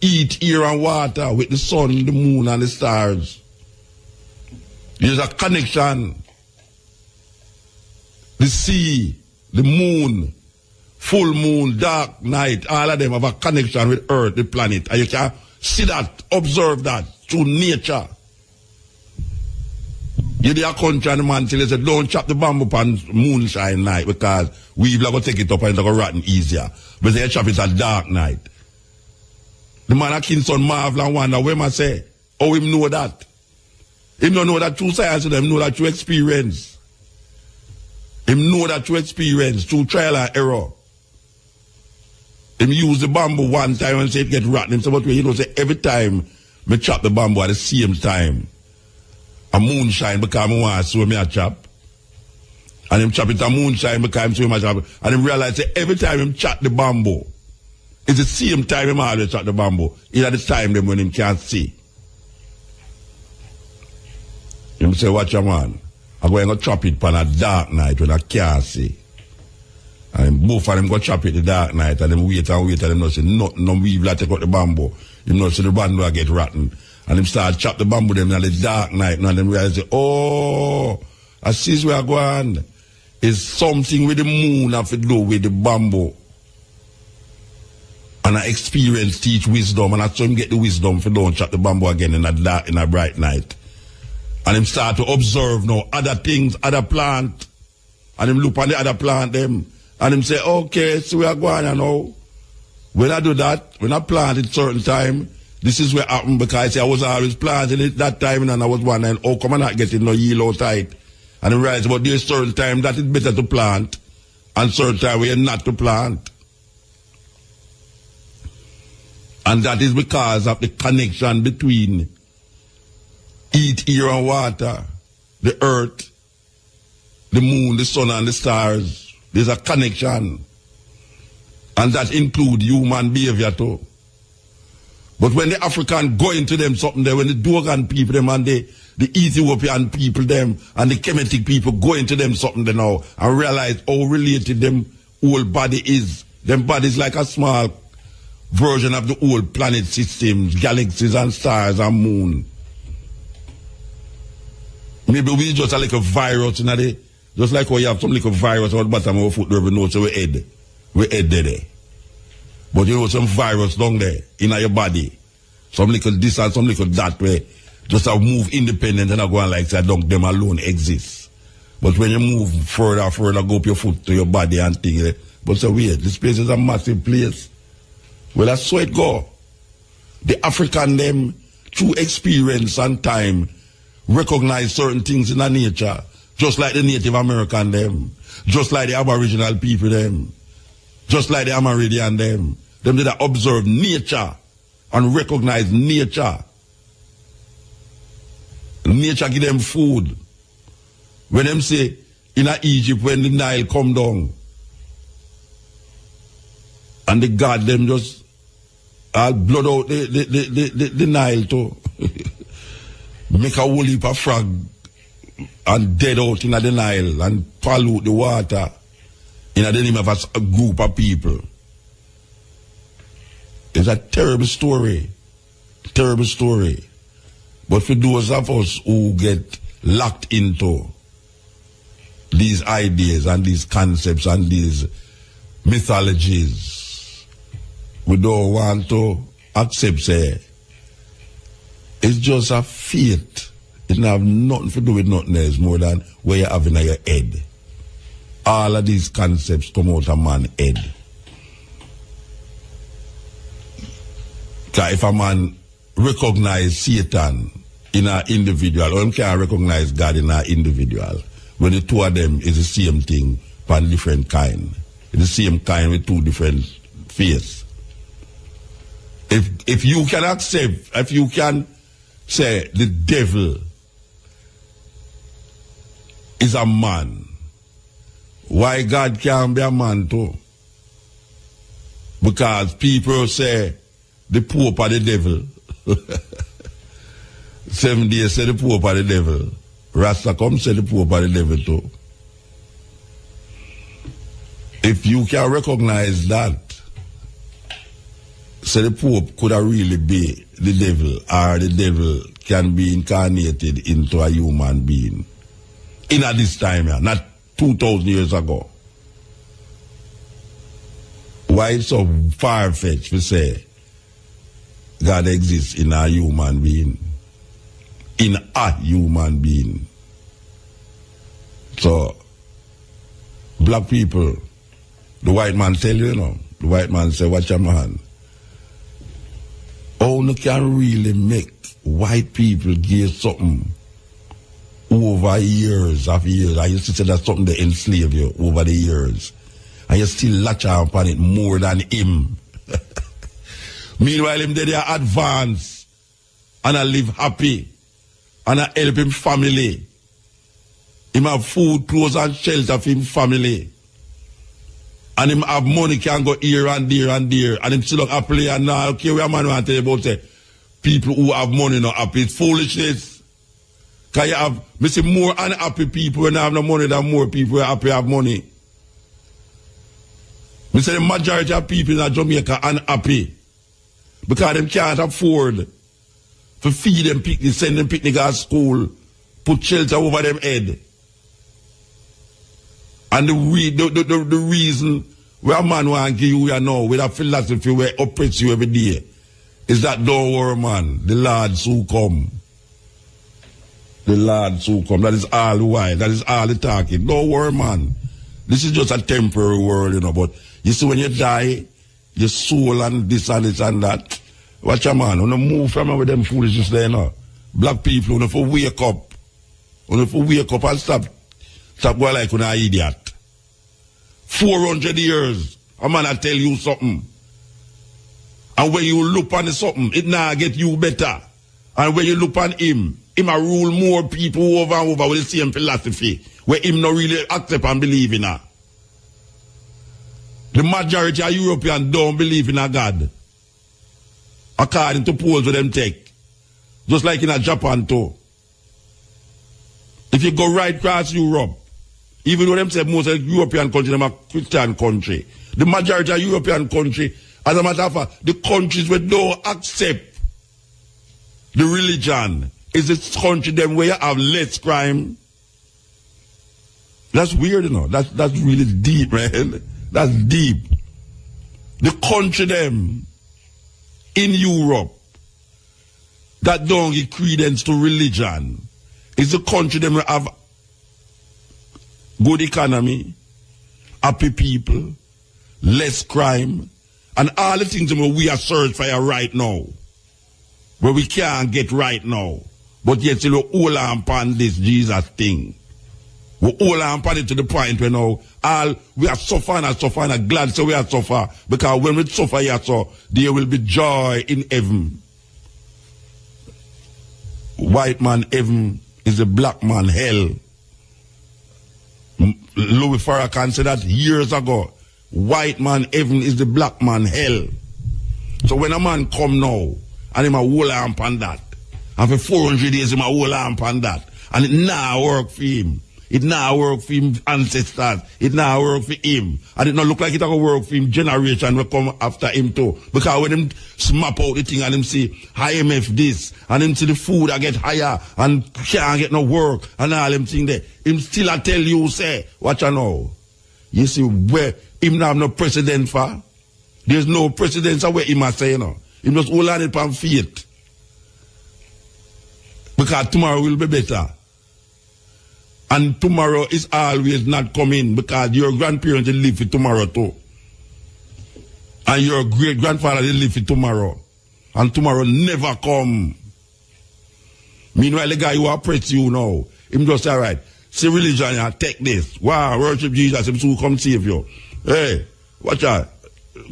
Speaker 1: heat, air and water, with the sun, the moon and the stars. There's a connection. the sea, the moon, full moon, dark night, all of them have a connection with Earth, the planet. And you can see that, observe that through nature. You do a country and the man tell you, say, don't chop the bamboo on moonshine night because we've got to take it up and it's going to rotten easier. But they chop it at dark night. The man at Kingston marvel and wonder, where I say, how him know that? Him don't know that through science, him know that through experience. Him know that through experience, through trial and error. Him use the bamboo one time and say it get rotten. Him say, but you know, say every time me chop the bamboo at the same time, a moonshine because I want to so me a chop. And him chop it a moonshine because him so me a chop. And him realize that every time him chop the bamboo, it's the same time him always chop the bamboo. It's at the time them when him can't see. Him say, watch your man. I'm going to chop it on a dark night when I can't see. And both of them go chop it the dark night and them wait and them not say nothing, no weave like take out the bamboo. Him not say the bamboo get rotten. And him start chop the bamboo them in the dark night and then realize, oh, I see where I go on. It's something with the moon have to do with the bamboo. And I experience teach wisdom and I saw him get the wisdom for don't chop the bamboo again in a bright night. And him start to observe now other things, other plant. And him look on the other plant them. And him say, okay, so we are going on now. When I do that, when I plant it certain time, this is where happened because I was always planting it that time and I was wondering, oh, come on, not getting no yield outside. And I realized about there's certain time that it's better to plant and certain time where not to plant. And that is because of the connection between heat, air and water, the earth, the moon, the sun and the stars. There's a connection. And that includes human behavior too. But when the African go into them something there, when the Dogon people them and the Ethiopian people them and the Kemetic people go into them something there now and realize how related them whole body is. Them bodies like a small version of the whole planet systems, galaxies and stars and moon. Maybe we just a little virus in the, just like how you have some little virus on the bottom of our foot, we know so we head there. But you know some virus down there in your body. Some little this and some little that way. Just a move independent and I go on like say don't them alone exist. But when you move further, go up your foot to your body and things. But so weird, this place is a massive place. Well, that's so it go. The African them, through experience and time, recognize certain things in the nature. Just like the Native American them. Just like the Aboriginal people them. Just like the Amerindian them. Them did observe nature and recognize nature. Nature give them food. When them say, in Egypt when the Nile come down, and the God them just all blood out the Nile too. Make a whole heap of frog and dead out in the Nile and pollute the water in the name of a group of people. It's a terrible story. Terrible story. But for those of us who get locked into these ideas and these concepts and these mythologies, we don't want to accept, say, it's just a fate. It don't have nothing to do with nothing else more than what you have in your head. All of these concepts come out of man's head. Because if a man recognize Satan in an individual, or him can't recognize God in an individual, when the two of them is the same thing, but different kind. It's the same kind with two different faces. If you can accept, if you can say the devil is a man, why God can't be a man too? Because people say the Pope are the devil. 7 days say the Pope are the devil. Rasta come say the Pope are the devil too. If you can recognize that, say the Pope could really be the devil, or the devil can be incarnated into a human being. In at this time, yeah, not 2,000 years ago. Why it's so far-fetched to say God exists in a human being? In a human being. So, black people, the white man tell you, the white man say, watch your man. How you can really make white people give something over years after years? I used to say that's something they enslave you over the years. And you still latch upon it more than him. Meanwhile, him they are advanced and I live happy and I help him family. Him have food, clothes and shelter for him family. And him have money can go here and there and there. And him still look happily and now okay, we a man want to tell you about say, people who have money not happy. It's foolishness. Because you have, me see more unhappy people when they have no money than more people who are happy have money. Me say the majority of people in Jamaica unhappy. Because them can't afford to feed them picnic, send them picnic at school, put shelter over them head. And the reason where a man want to give you now with a philosophy where oppress you every day is that don't worry, man, the Lord's who come. The Lord's who come. That is all the while. That is all the talking. Don't worry, man. This is just a temporary world, but you see when you die, your soul and this and this and that. Watch a man, when you move from with them foolishness there, Black people, when you wake up. When you wake up and stop going like an idiot. 400 years, a man will tell you something. And when you look on something, it now get you better. And when you look on him will rule more people over and over with the same philosophy, where him not really accept and believe in her. The majority of Europeans don't believe in a God. According to polls with them take. Just like in a Japan too. If you go right across Europe, even though them say most of the European countries are Christian country, the majority of European country, as a matter of fact, the countries where don't accept the religion is the country them where you have less crime. That's weird, That's really deep, man. That's deep. The country them in Europe that don't give credence to religion is the country them where have good economy, happy people, less crime, and all the things that we are searching for right now, where we can't get right now, but yet still we hold on upon this Jesus thing. We hold on upon it to the point where now we are suffering and glad so we are suffer, because when we suffer here, so there will be joy in heaven. White man heaven is a black man hell. Louis Farrakhan said that years ago. White man heaven is the black man hell. So when a man come now, and him a hold on upon that, and for 400 days him a hold on upon that, and it now work for him. It now work for him ancestors. It now work for him. And it not look like it will work for him generation will come after him too. Because when him smap out the thing and him see IMF this, and him see the food I get higher, and can't get no work, and all them thing there, him still I tell you, say, watch you know. You see where him not have no precedent for? There's no precedence where him a say, Him just hold on it on faith. Because tomorrow will be better. And tomorrow is always not coming because your grandparents will live for tomorrow too. And your great-grandfather will live for tomorrow. And tomorrow never come. Meanwhile, the guy who oppress you now, him just say, all right, see religion, take this. Wow, worship Jesus, him soon come save you. Hey, watch out.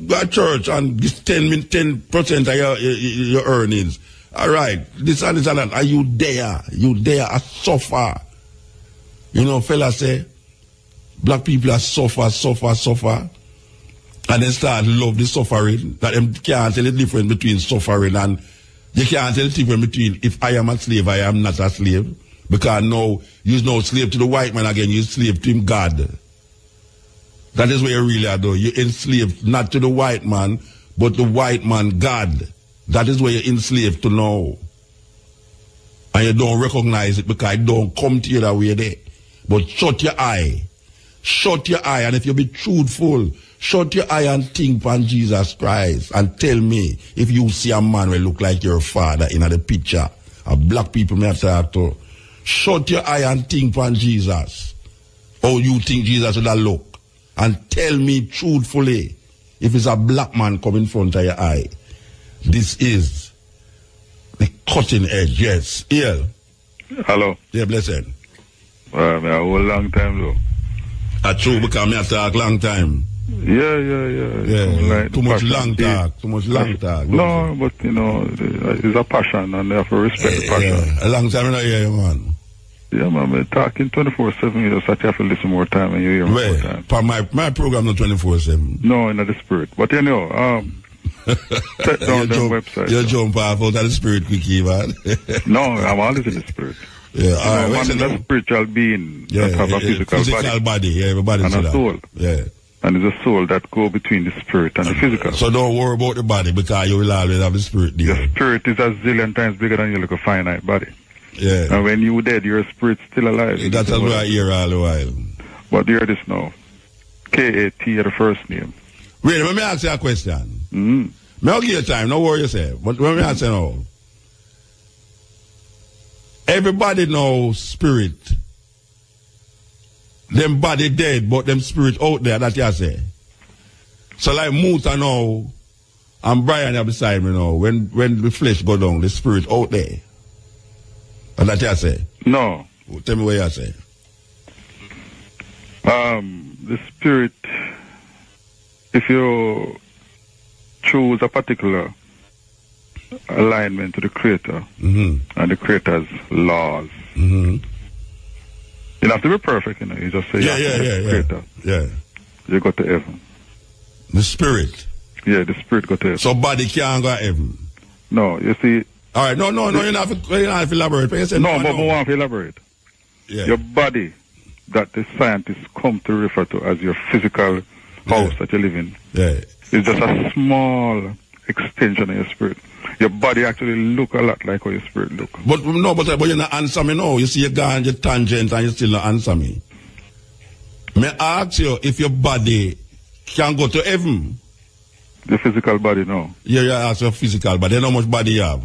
Speaker 1: Go to church and this 10% of your earnings. All right, this and this and that. Are you there? You there? I suffer. Fellas say, black people are suffer. And then start love the suffering. That them can't tell the difference between suffering and you can't tell the difference between if I am a slave, I am not a slave. Because now, you're no slave to the white man again, you're slave to him God. That is what you really are doing. You're enslaved not to the white man, but the white man God. That is where you're enslaved to now. And you don't recognize it because it don't come to you that way there. But shut your eye shut your eye, and if you be truthful, shut your eye and think on Jesus Christ and tell me if you see a man will look like your father in the picture. A black people may have talk to. Shut your eye and think on Jesus. How you think Jesus would look. And tell me truthfully if it's a black man come in front of your eye. This is the cutting edge, yes. Yeah.
Speaker 2: Hello.
Speaker 1: Yeah, blessed.
Speaker 2: A whole long time though.
Speaker 1: True, because I talk long time.
Speaker 2: Yeah.
Speaker 1: Like too much long talk.
Speaker 2: No, but you know, it's a passion and you have to respect the passion.
Speaker 1: Yeah. A long time I hear you, man.
Speaker 2: Yeah, man, I'm talking 24/7, you just have to listen more time and you hear more time.
Speaker 1: But my program not 24/7.
Speaker 2: No, in the spirit. But you know, set down the website.
Speaker 1: You jump off out of the spirit quickly, man.
Speaker 2: No, I'm always in the spirit.
Speaker 1: Yeah, all right.
Speaker 2: Man is a spiritual being that have a physical body.
Speaker 1: Yeah, everybody
Speaker 2: and a soul.
Speaker 1: Yeah.
Speaker 2: And it's a soul that go between the spirit and the physical.
Speaker 1: So don't worry about the body because you will always have the spirit there.
Speaker 2: The spirit is a zillion times bigger than your little finite body.
Speaker 1: Yeah.
Speaker 2: And when you dead, your spirit's still alive.
Speaker 1: That's what I hear all the while.
Speaker 2: But hear this now. K-A-T are the first name.
Speaker 1: Wait, let me ask you a question.
Speaker 2: Mm-hmm.
Speaker 1: I'll give you time, no worry yourself. But let me ask you now. Everybody knows spirit. Them body dead, but them spirit out there, that you say. So like Muta now, and Brian are beside me now, when the flesh go down, the spirit out there. And that you say?
Speaker 2: No.
Speaker 1: Tell me what you say.
Speaker 2: The spirit, if you choose a particular alignment to the Creator and the Creator's laws, you don't have to be perfect, you know. You just say, Creator.
Speaker 1: Yeah.
Speaker 2: You go to heaven.
Speaker 1: The spirit?
Speaker 2: Yeah, the spirit go to heaven.
Speaker 1: So body can't go to heaven?
Speaker 2: No, you see.
Speaker 1: All right, no, you're not to elaborate. But
Speaker 2: I want to elaborate.
Speaker 1: Yeah.
Speaker 2: Your body that the scientists come to refer to as your physical house that you live in is just a small extension of your spirit. Your body actually look a lot like how your spirit look.
Speaker 1: But you're not answer me now. You see you gone your tangent and you still not answer me. May I ask you if your body can go to heaven?
Speaker 2: The physical body, no.
Speaker 1: Yeah, you ask your physical body. How much body you have?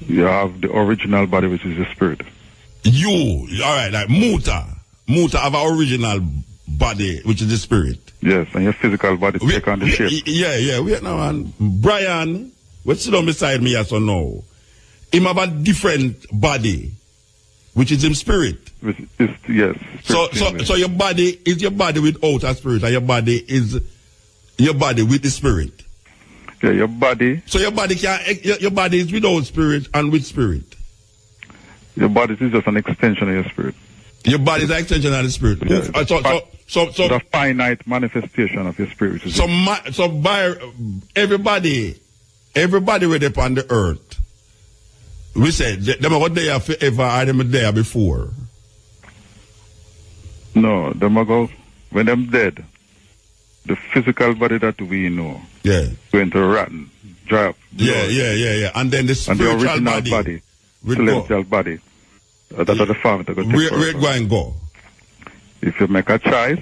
Speaker 2: You have the original body, which is the spirit.
Speaker 1: You, all right, like Muta have an original body, which is the spirit.
Speaker 2: Yes, and your physical body take on the shape.
Speaker 1: Yeah. Wait now, man. Brian, what's sit down beside me as so now? Him have a different body, which is his spirit.
Speaker 2: Yes.
Speaker 1: So your body is your body without a spirit, and your body is your body with the spirit.
Speaker 2: Yeah, your body.
Speaker 1: So your body is without spirit and with spirit.
Speaker 2: Your body is just an extension of your spirit.
Speaker 1: Your body is an extension of the spirit.
Speaker 2: Yeah, so the finite manifestation of your spirit.
Speaker 1: By everybody with upon the earth, we said them are there forever or them are there before.
Speaker 2: No, them are go when them dead. The physical body that we know, going to rotten, dry up.
Speaker 1: Yeah. And then the spiritual
Speaker 2: and the original body celestial body. That are the farm that go take
Speaker 1: where it go and go?
Speaker 2: If you make a choice,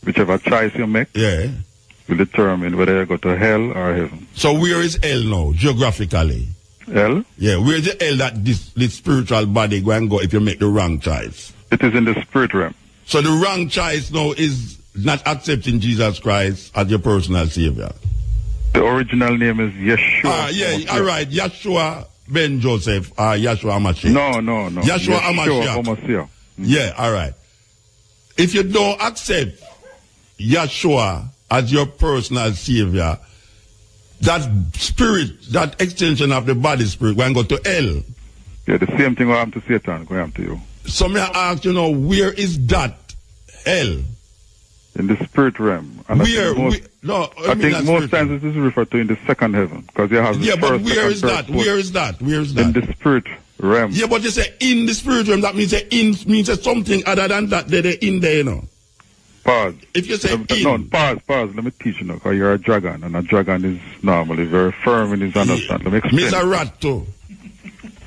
Speaker 2: whichever choice you make, will determine whether you go to hell or heaven.
Speaker 1: So where is hell now, geographically?
Speaker 2: Hell?
Speaker 1: Yeah, where is the hell that this spiritual body go and go if you make the wrong choice?
Speaker 2: It is in the spirit realm. So
Speaker 1: the wrong choice now is not accepting Jesus Christ as your personal savior.
Speaker 2: The original name is Yeshua.
Speaker 1: All right, Yeshua Ben Joseph, Yeshua Hamashiach.
Speaker 2: No.
Speaker 1: Yeshua Hamashiach. Yeah, all right. If you don't accept Yeshua as your personal savior, that spirit, that extension of the body spirit, going to go to hell.
Speaker 2: Yeah, the same thing will happen to Satan, going happen to you.
Speaker 1: So may I ask, where is that hell?
Speaker 2: In the spirit realm. And
Speaker 1: where?
Speaker 2: I think most times it is referred to in the second heaven. Because you have the
Speaker 1: but where is that? Where is that?
Speaker 2: In the spirit realm.
Speaker 1: Yeah, but you say in the spirit realm, that means means something other than that. They're in there,
Speaker 2: Pause.
Speaker 1: If you say
Speaker 2: pause. Let me teach you, because you're a dragon, and a dragon is normally very firm in his understanding. Let me explain.
Speaker 1: Me's a rat too.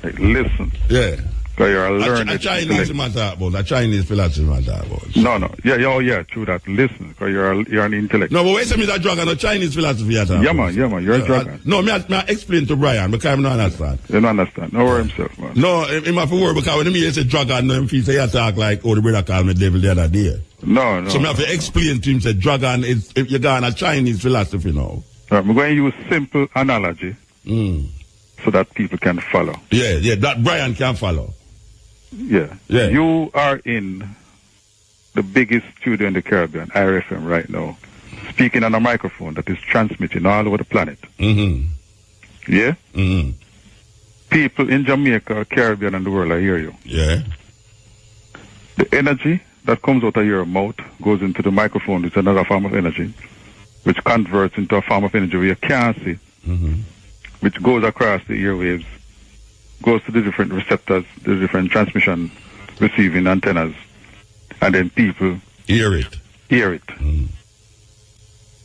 Speaker 2: Listen.
Speaker 1: Yeah.
Speaker 2: Because you're a learned.
Speaker 1: A Chinese matter about. A Chinese philosophy matter about.
Speaker 2: No. Yeah, true that. Listen, because you're an intellect.
Speaker 1: No, but wait a minute, dragon, a Chinese philosophy at all.
Speaker 2: Yeah, man, you're a dragon.
Speaker 1: No, me explain to Brian, because I don't understand.
Speaker 2: You don't understand. No worry himself, man.
Speaker 1: No, him have to worry, because when he say dragon, him feel say he talk like, the brother called me devil the other day.
Speaker 2: No.
Speaker 1: So me have to explain to him, say dragon is, if you got a Chinese philosophy now.
Speaker 2: Right, I'm going to use simple analogy so that people can follow.
Speaker 1: Yeah, that Brian can follow.
Speaker 2: Yeah. You are in the biggest studio in the Caribbean, IRFM, right now, speaking on a microphone that is transmitting all over the planet. Yeah? People in Jamaica, Caribbean, and the world, I hear you.
Speaker 1: Yeah.
Speaker 2: The energy that comes out of your mouth goes into the microphone. It's another form of energy, which converts into a form of energy where you can't see, which goes across the airwaves, goes to the different receptors, the different transmission receiving antennas, and then people
Speaker 1: hear it.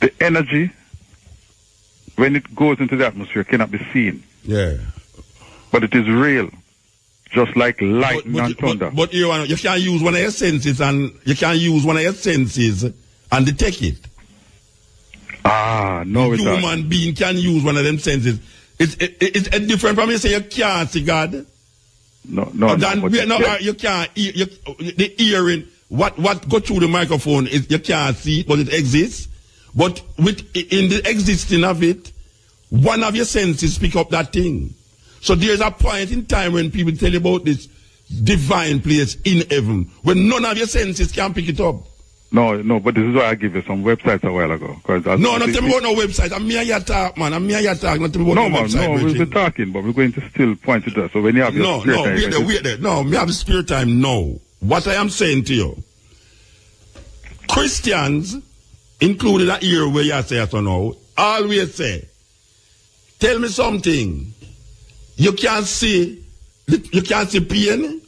Speaker 2: The energy, when it goes into the atmosphere, cannot be seen.
Speaker 1: Yeah.
Speaker 2: But it is real, just like lightning and thunder.
Speaker 1: But you can't use one of your senses and detect it.
Speaker 2: No, it's not.
Speaker 1: Human being can use one of them senses. It's different from you say you can't see God.
Speaker 2: No.
Speaker 1: You can't hear. The hearing, what go through the microphone is you can't see, but it exists. But in the existing of it, one of your senses pick up that thing. So there's a point in time when people tell you about this divine place in heaven, when none of your senses can pick it up.
Speaker 2: No, but this is why I give you some websites a while ago.
Speaker 1: No, not about no website. I'm here talk, man. Not about no website.
Speaker 2: No, we'll be talking, but we're going to still point to that. So when you have your spare time...
Speaker 1: wait there. No, me have spare time now. What I am saying to you, Christians, including that year where you say so now, always say, tell me something. You can't see pain?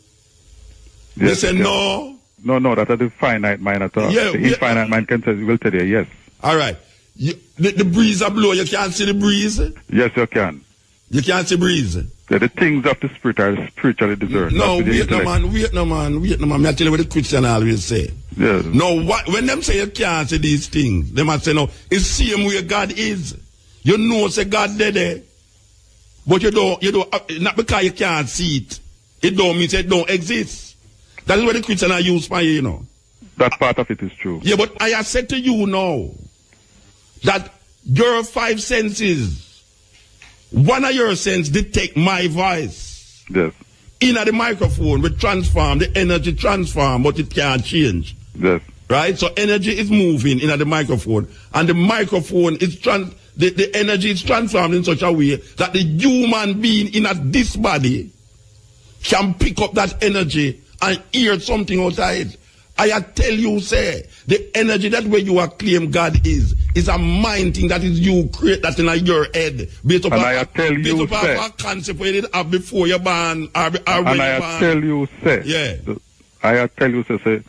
Speaker 2: Yes,
Speaker 1: they say no.
Speaker 2: No, that is the finite mind at all.
Speaker 1: Yeah,
Speaker 2: the infinite mind will tell you yes.
Speaker 1: All right. The breeze a blow, you can't see the breeze?
Speaker 2: Yes, you can.
Speaker 1: You can't see breeze?
Speaker 2: Yeah, the things of the spirit are spiritually discerned.
Speaker 1: No, wait no man. Me I tell you what the Christian always say.
Speaker 2: Yes.
Speaker 1: No, when them say you can't see these things, they must say no, it's same way God is. You know say God there. But you don't, not because you can't see it. It don't mean it don't exist. That is what the Christian are used for, you know.
Speaker 2: That part of it is true.
Speaker 1: Yeah, but I have said to you now that your five senses, one of your senses detect my voice.
Speaker 2: Yes.
Speaker 1: In the microphone, we transform, the energy transform, but it can't change.
Speaker 2: Yes.
Speaker 1: Right? So energy is moving in the microphone, and the microphone is the energy is transformed in such a way that the human being in this body can pick up that energy and hear something outside. I tell you, say, the energy that way you are claim God is a mind thing that is you create that in your head. Based upon a concept where you have before you born or when you born.
Speaker 2: And I tell you, say,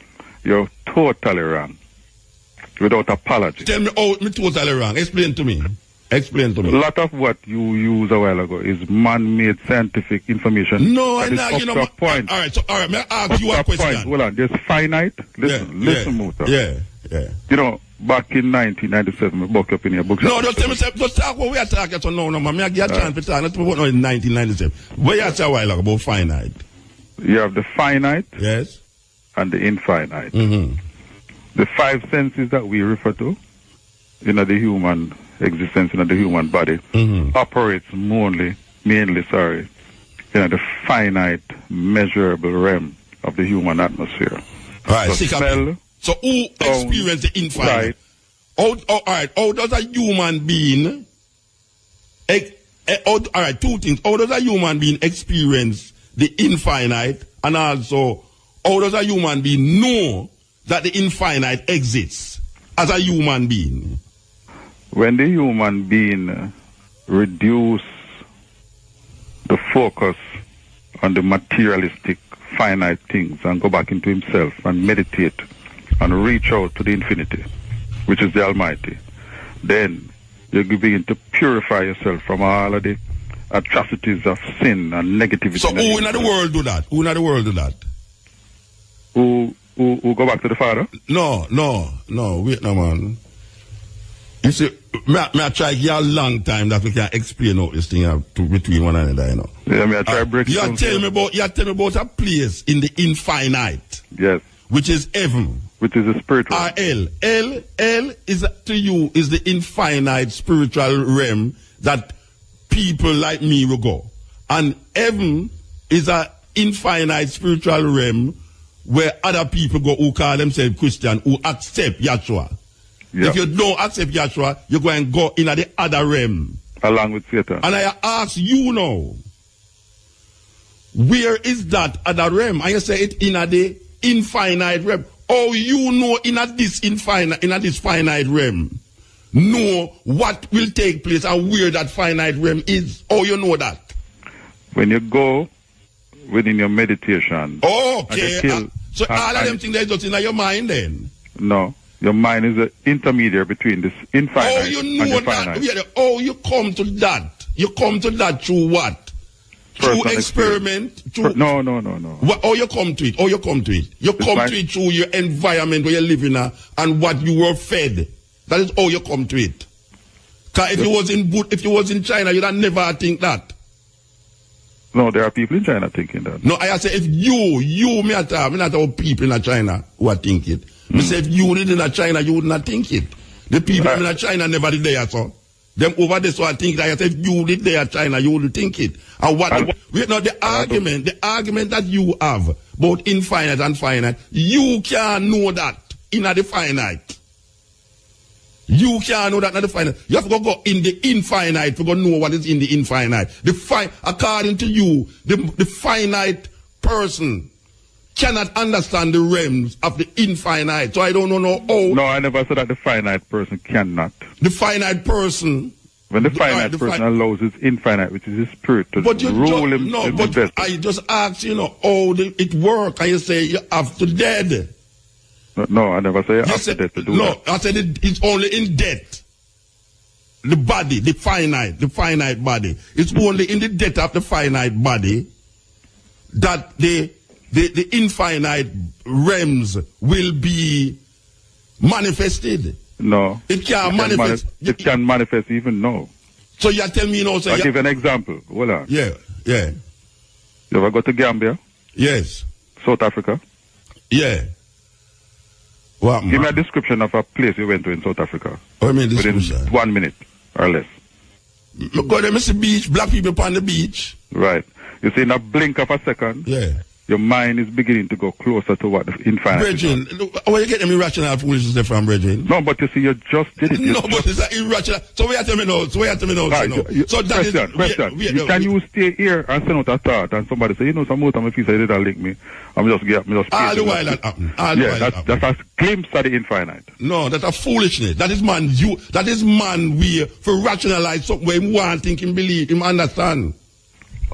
Speaker 2: you're totally wrong. Without apology.
Speaker 1: Tell me how me totally wrong. Explain to me. A
Speaker 2: lot of what you used a while ago is man-made scientific information.
Speaker 1: No, I'm not.
Speaker 2: You know, point.
Speaker 1: All right, may I ask you a question?
Speaker 2: Hold on, there's finite. Listen, Muta.
Speaker 1: Yeah.
Speaker 2: You know, back in 1997, we book up in your book.
Speaker 1: No, just talk what we are talking about. No, man. I get a chance to talk. Let's move on in 1997. What you say a while ago about finite?
Speaker 2: You have the finite.
Speaker 1: Yes.
Speaker 2: And the infinite. The five senses that we refer to in the human existence in the human body operates mainly in the finite, measurable realm of the human atmosphere.
Speaker 1: All right,
Speaker 2: so smell.
Speaker 1: So who experience the infinite? All right, how does a human being? All right, two things. How does a human being experience the infinite, and also how does a human being know that the infinite exists as a human being?
Speaker 2: When the human being reduce the focus on the materialistic, finite things and go back into himself and meditate and reach out to the infinity, which is the Almighty, then you begin to purify yourself from all of the atrocities of sin and negativity.
Speaker 1: So who in the world do that? Who in the world do that?
Speaker 2: Who go back to the Father?
Speaker 1: No, wait no man. You see, I try to give a long time that we can explain all this thing between one another, you know.
Speaker 2: Yeah, I try to break it down.
Speaker 1: You tell me about a place in the infinite.
Speaker 2: Yes.
Speaker 1: Which is heaven.
Speaker 2: Which is a spiritual.
Speaker 1: L is to you is the infinite spiritual realm that people like me will go. And heaven is an infinite spiritual realm where other people go who call themselves Christian, who accept Yahshua. Yep. If you don't accept Yahshua, you're going to go in the other realm.
Speaker 2: Along with Satan.
Speaker 1: And I ask you now, where is that other realm? And you say it in the infinite realm. Oh, you know in this finite realm, know what will take place and where that finite realm is. Oh, you know that.
Speaker 2: When you go within your meditation.
Speaker 1: Okay. So all of them things that just in your mind then?
Speaker 2: No. Your mind is an intermediary between this infinite and the finite.
Speaker 1: Oh, you come to that. You come to that through what? Through experiment?
Speaker 2: No.
Speaker 1: You come to it. You come to it through your environment where you live in and what you were fed. That is how you come to it. Because if you was in China, you'd never think that.
Speaker 2: No, there are people in China thinking that.
Speaker 1: No, I say if me not about people in China who are thinking it. I say if you live in China, you would not think it. The people in China never did there, so. Them over there, so I think that if you live there in China, you would think it. And the argument that you have, both infinite and finite, you can't know that in the finite. You can't know that in the finite. You have to go in the infinite to go know what is in the infinite. According to you, the finite person cannot understand the realms of the infinite. So I don't know how.
Speaker 2: No, I never said that the finite person cannot.
Speaker 1: The finite person.
Speaker 2: When the finite person allows his infinite, which is his spirit, to rule him.
Speaker 1: No, but I just asked, how it works. And you say you have to dead.
Speaker 2: No, I never say you have to dead to do that.
Speaker 1: No, I said it's only in death. The body, the finite body. It's only in the death of the finite body that the infinite realms will be manifested.
Speaker 2: No.
Speaker 1: It can't manifest.
Speaker 2: It can manifest even now.
Speaker 1: So you tell me
Speaker 2: I'll give you an example. Hold on.
Speaker 1: Yeah.
Speaker 2: You ever go to Gambia?
Speaker 1: Yes.
Speaker 2: South Africa?
Speaker 1: Yeah. What,
Speaker 2: give me a description of a place you went to in South Africa.
Speaker 1: What do you mean description?
Speaker 2: Within 1 minute or less.
Speaker 1: Go there, Mr. Beach, black people upon the beach.
Speaker 2: Right. You see, in a blink of a second, your mind is beginning to go closer to what the infinite
Speaker 1: Brethren, where you get them irrational foolishness from, Brethren?
Speaker 2: No, but you see, you just did it.
Speaker 1: But it's irrational. So where you tell me now?
Speaker 2: Right.
Speaker 1: So that
Speaker 2: question. Can you stay here and send out a thought and somebody say, some more time if you say they don't link me, I'm just
Speaker 1: all the while that happen.
Speaker 2: That's a glimpse of the infinite.
Speaker 1: No, that's a foolishness. That is man we for rationalize something where him want, think him believe, him understand.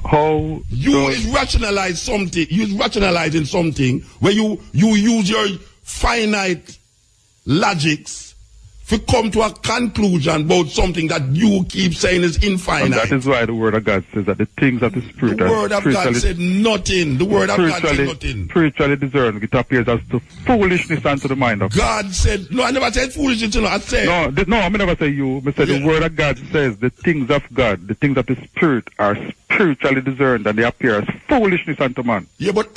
Speaker 2: How
Speaker 1: you is rationalize something. You is rationalizing something where you use your finite logics to come to a conclusion about something that you keep saying is infinite.
Speaker 2: And that is why the Word of God says that the things of the Spirit
Speaker 1: the Word of God said nothing. The Word of God said nothing.
Speaker 2: Spiritually discerned, it appears as to foolishness unto the mind of
Speaker 1: God said, no, I never said foolishness, I said.
Speaker 2: No, I never say you. I said the Word of God says the things of God, the things of the Spirit are spiritually discerned and they appear as foolishness unto man.
Speaker 1: Yeah, but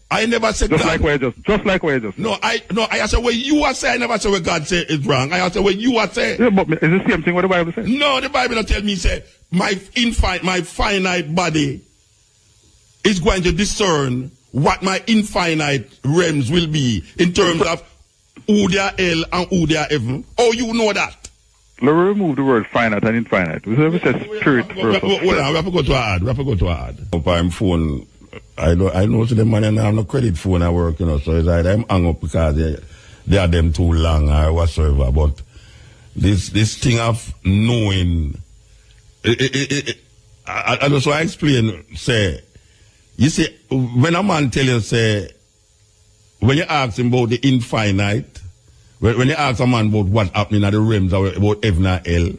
Speaker 1: I never said
Speaker 2: just like where you just
Speaker 1: No, I said what you are saying. I never said what God said is wrong. I said what you are saying.
Speaker 2: Yeah, but it's the same thing what the Bible says.
Speaker 1: No, the Bible don't tell me say my finite body is going to discern what my infinite realms will be in terms of who they are hell and who they are heaven. Oh, you know that.
Speaker 2: Let me remove the word finite and infinite. We say spirit first.
Speaker 1: Hold on, we have to go to hard. I'm phone. I know to the man and I have no credit phone I work, so it's either I'm hung up because they are them too long or whatsoever. But this thing of knowing, I just want to explain, say, you see, when a man tell you, say, when you ask him about the infinite, when you ask a man about what happening at the realms about heaven and hell,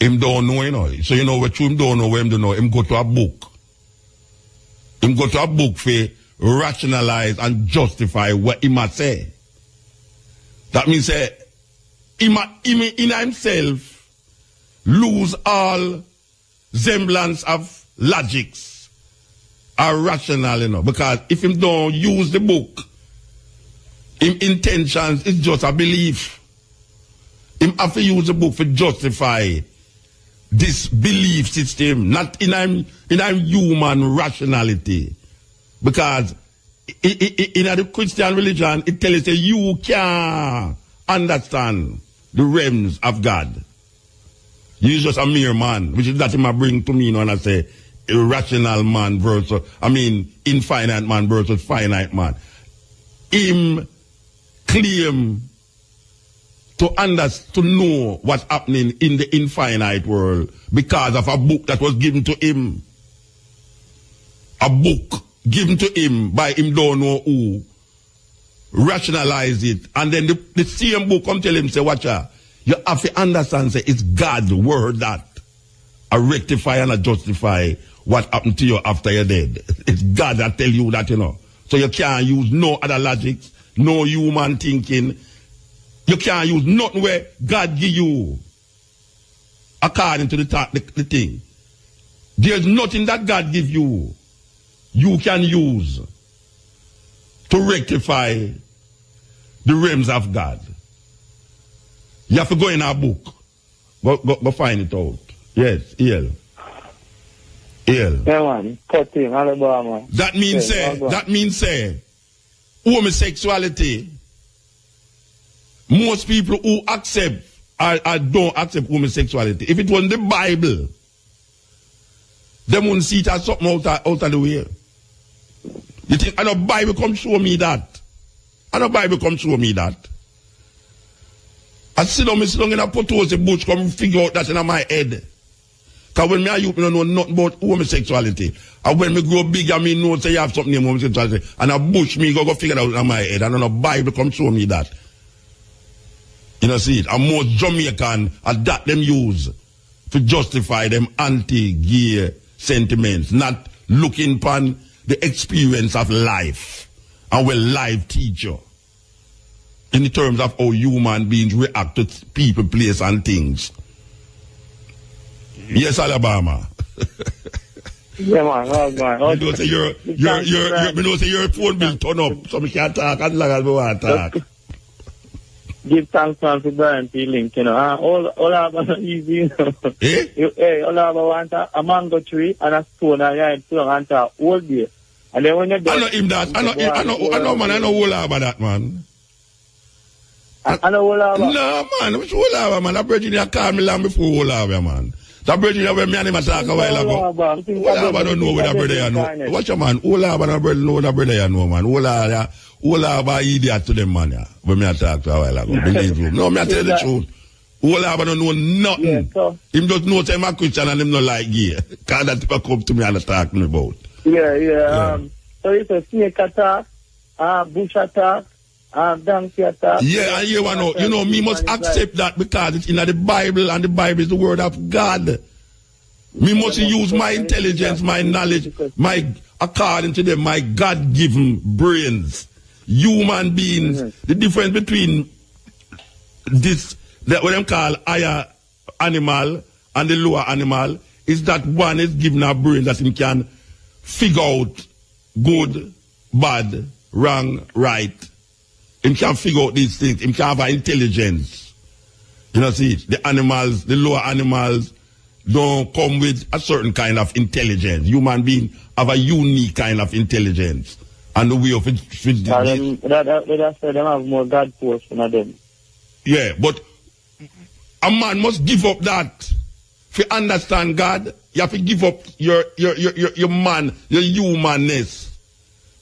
Speaker 1: Him don't know, you know. So you know what him don't know, what him don't know. Him go to a book. Him go to a book for rationalize and justify what he must say. That means say, him in himself lose all semblance of logics or rational, you know. Because if him don't use the book, him intentions is just a belief. Him have to use the book to justify this belief system, not in a human rationality. Because in the Christian religion, it tells you you can't understand the realms of God. You're just a mere man, which is that him bring to me, you know, when I say irrational man versus, infinite man versus finite man. Him claim to know what's happening in the infinite world because of a book that was given to him. A book given to him by him don't know who. Rationalize it. And then the same book come tell him, say, watch out. You have to understand, say, it's God's word that rectify and justify what happened to you after you're dead. It's God that tell you that, you know. So you can't use no other logics, no human thinking. You can't use nothing where God give you according to the thing. There's nothing that God give you can use to rectify the realms of God. You have to go in our book. Go find it out. Yes, EL.
Speaker 3: Yeah, man. 13, Alabama.
Speaker 1: That means say, homosexuality, most people who accept or don't accept homosexuality, if it was in the Bible, they wouldn't see it as something out of the way. You think, and the Bible come show me that? And the Bible come show me that? I sit down in a potose bush, come figure out that in my head. Because when me and you don't know nothing about homosexuality. And when me grow big, I know say you have something in homosexuality. And a bush me go figure it out in my head. And then the Bible come show me that. You know, see it. And most Jamaican that them use to justify them anti-gay sentiments, not looking upon the experience of life and what life teach you in the terms of how human beings react to people, place, and things. Yes, Alabama.
Speaker 3: Yeah, man. Oh, man.
Speaker 1: You know, say your phone bill turn up, so we can't talk as long as we want to talk.
Speaker 3: Give thanks, man, for Brian P. Link, you know. All I have easy, you know.
Speaker 1: Eh?
Speaker 3: All I want a mango tree and a stone and yeah, it's long and a whole day. And then when you do
Speaker 1: I know him that. I know, man. I know all about that, man.
Speaker 3: I know all about.
Speaker 1: No, man. Which all about, man? That virgin you called me long before all about, man. That virgin when me and him talk a while ago. All about don't know what that brother you know. Watch your man. All about that brother know what that brother you know, man. All about idiot to them, man. Yeah. When me talk to a while ago. Believe you. No, me I tell the truth. All about don't know nothing.
Speaker 3: Yeah, so.
Speaker 1: Him just know say I'm a Christian and him not like gay. Because that people come to me and talk to me about.
Speaker 3: Yeah. So it's a snake attack, bush attack, donkey attack.
Speaker 1: Yeah, and you know, me must accept that because it's in the Bible and the Bible is the word of God. Me must use my intelligence, my knowledge, according to them, my God-given brains. Human beings, the difference between what them call higher animal and the lower animal is that one is given a brain that he can figure out good, bad, wrong, right. He can figure out these things. He can have an intelligence. You know, see, the animals, the lower animals, don't come with a certain kind of intelligence. Human beings have a unique kind of intelligence. And the way of it.
Speaker 3: Them have more God force than them.
Speaker 1: Yeah, but a man must give up that. If you understand God, you have to give up your man, your humanness.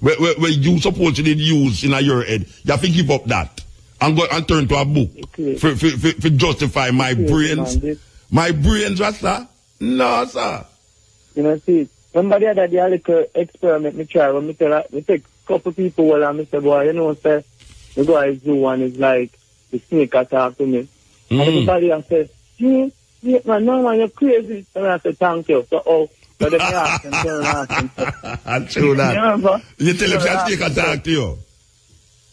Speaker 1: Where you supposed to use in your head. You have to give up that. And go and turn to a book. Okay. For justify my brains. My brains, Rasta? No, sir.
Speaker 3: You know, see, remember the other day, little experiment me try when me take a couple people and me say, boy, you know, say, the guy is do one is like, the snake attack to me. And everybody has said, you Yeah, man, no, man, you're crazy. And I said, thank you. So, so then you ask him,
Speaker 1: True that.
Speaker 3: Yeah,
Speaker 1: you tell them to take a talk to you.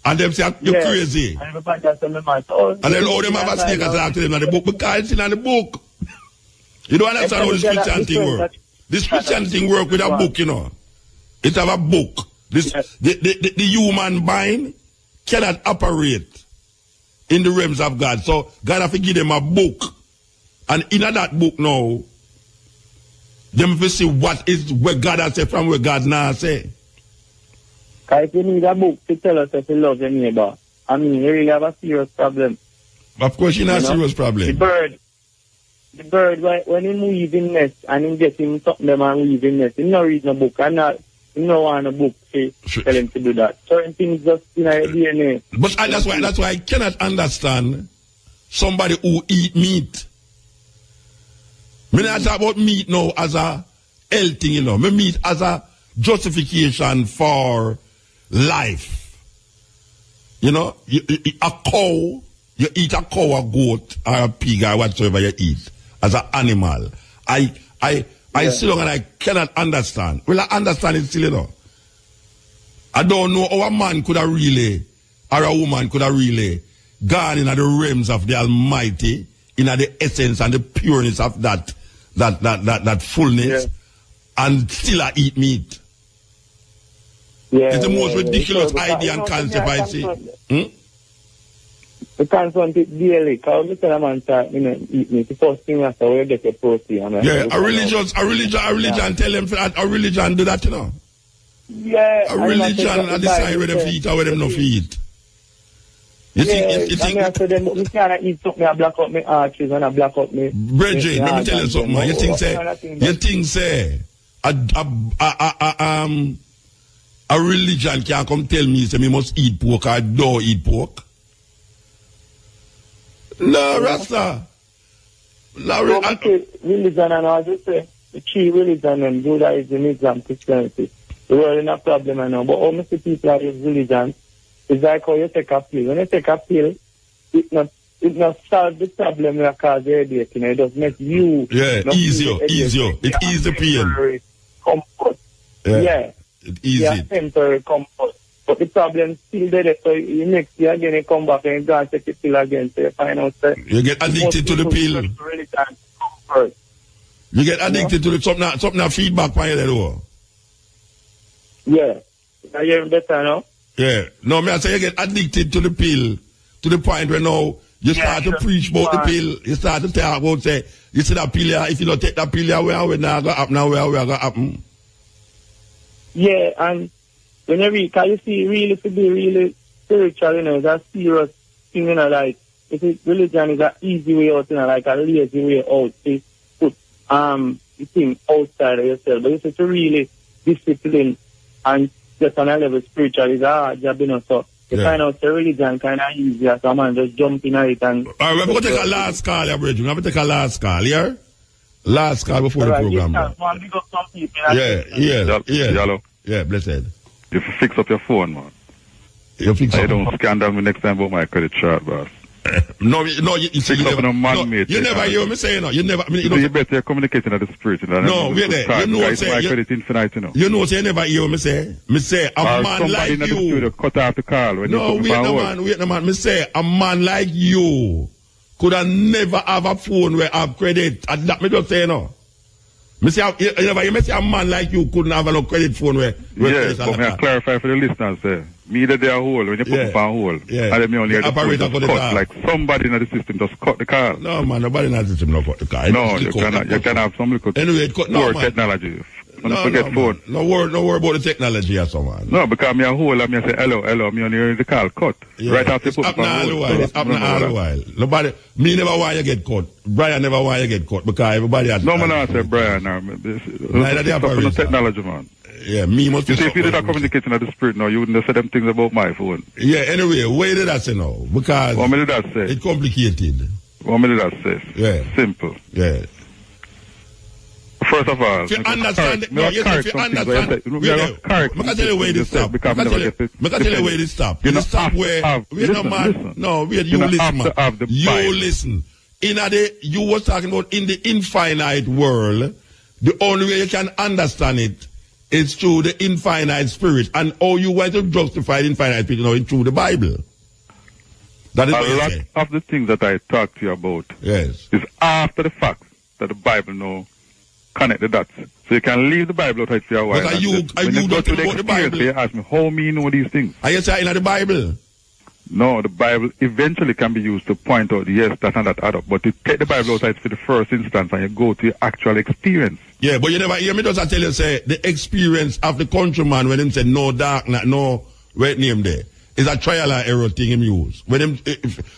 Speaker 1: And them say, you're crazy.
Speaker 3: And everybody just tell me, man, and
Speaker 1: then all them have a snake attack to them in the book because it's in the book. You don't understand how this Christian thing works. This Christian thing work with a book, you know. It have a book. The human mind cannot operate in the realms of God. So God have to give them a book. And in that book now, them will see what is where God has said from where God now say.
Speaker 3: Because if you need a book to tell us if you love your neighbor, I mean, you really have a serious problem.
Speaker 1: Of course, you know a serious problem.
Speaker 3: The bird, when he move in nest and he get him something them and weave in nest, he no read no book and he no want a book to tell him to do that. Certain things just in our DNA.
Speaker 1: But that's why I cannot understand somebody who eat meat. Me not talk about meat now as a health thing, you know. Me meat as a justification for life. You know, a cow, you eat a cow, a goat, or a pig, or whatsoever you eat as an animal. I still and I cannot understand. Well, I understand it still, you know. I don't know how a man could have really, or a woman could have really gone in the realms of the Almighty, in the essence and the pureness of that fullness, and still I eat meat. It's the most ridiculous idea and concept I see.
Speaker 3: We confront it daily, because we tell a man to eat meat. The first thing after we get a protein.
Speaker 1: A religion tell them that a religion do that, you know.
Speaker 3: Yeah.
Speaker 1: A religion decide where them eat or where them not eat. You think
Speaker 3: I said them, we cannot eat something I black up my arches and I black up my...
Speaker 1: Bridget, let me tell you something, man. You think say a religion can't come tell me say me must eat pork or don't eat pork? No, Rasta. No,
Speaker 3: religion and as you say, the key religion and Judaism, Islam, Christianity. The world is not a problem I know, but all many people are use religion. It's like how you take a pill. When you take a pill, it not solve the problem that cause your headache. You know, it just make you...
Speaker 1: Yeah, easier. It eases the pain.
Speaker 3: Comfort. Yeah.
Speaker 1: It eases it.
Speaker 3: Temporary comfort. But the problem still there. So you next year again, you come back and you go and take the pill again. So you find out that...
Speaker 1: You get addicted to the pill. You get addicted to something feedback by you.
Speaker 3: Yeah. Are you better now?
Speaker 1: Yeah. No, I say you get addicted to the pill to the point where now you start to preach about the pill. You start to talk about, say, you see that pill here, if you don't take that pill here, where now go happen, now where going to happen? Yeah,
Speaker 3: and when you read, can you see really to be really spiritual, you know, it's a serious thing, you know, like, if it, religion is an easy way out, you know, like a lazy way out to put the thing outside of yourself. But if it's really discipline and just on a level spiritual is a hard job, you know, so you find out the religion kind of easier, so man just jump in it and...
Speaker 1: All right, we're going to take a last call, yeah, Bridget. We're going to take a last call, yeah? Last call before the program.
Speaker 2: Hello.
Speaker 1: Yeah, blessed.
Speaker 2: You fix up your phone, man.
Speaker 1: You fix up.
Speaker 2: I don't scandal me next time about my credit chart, boss.
Speaker 1: No, you see, you never hear me say, no. You never. I mean,
Speaker 2: you better communicating at the spirit. You know,
Speaker 1: no, we're there. You know, say,
Speaker 2: my credit infinite, you know.
Speaker 1: You know, say, you never hear me say. Me say, a man like you.
Speaker 2: The studio cut off the call when
Speaker 1: no, wait no man. Me say, a man like you could have never have a phone where have credit. And that me just say, no. Me say, you say a man like you couldn't have a credit phone where
Speaker 2: yes, but me clarify for the listeners there. Me that they are whole, when you put up on hold, and then me only the phone just cut, like somebody in the system just cut the car.
Speaker 1: No man, nobody in the system not cut the car.
Speaker 2: No, you can have some little technology. Phone.
Speaker 1: No worry about the technology or someone.
Speaker 2: No, because me a hold and me say hello, me only hear the call cut.
Speaker 1: Yeah,
Speaker 2: right after
Speaker 1: it's happening all the while. Nobody, me never want you get cut. Brian never want you get cut because everybody has...
Speaker 2: No, man, I say Brian now.
Speaker 1: Neither the operator.
Speaker 2: Technology, man.
Speaker 1: Yeah, me must be...
Speaker 2: You see, if you did not communicating at the spirit now, you wouldn't have said them things about my phone.
Speaker 1: Yeah, anyway, where did I say now? Because...
Speaker 2: What did that say?
Speaker 1: It's complicated.
Speaker 2: What did that say?
Speaker 1: Yeah.
Speaker 2: Simple.
Speaker 1: Yeah.
Speaker 2: First of all,
Speaker 1: if you understand, no, yes, if you understand, I can tell you where this stop. I can tell you where this stop. You stop where, wait no man, no, wait, you listen man. You listen. you was talking about in the infinite world, the only way you can understand it is through the infinite spirit. And how you want to justify the infinite spirit, it's through the Bible. That is what you say.
Speaker 2: A lot of the things that I talk to you about
Speaker 1: is
Speaker 2: after the fact that the Bible now connect the dots. So you can leave the Bible outside for a while.
Speaker 1: But are you
Speaker 2: go
Speaker 1: not about the Bible?
Speaker 2: You ask me, how me know these things?
Speaker 1: Are you saying in the Bible?
Speaker 2: No, the Bible eventually can be used to point out, yes, that and that add up. But you take the Bible outside for the first instance and you go to your actual experience.
Speaker 1: Yeah, but you never hear me just tell you, say, the experience of the countryman when him say no dark, no red name there. It's a trial and error thing him use. When him,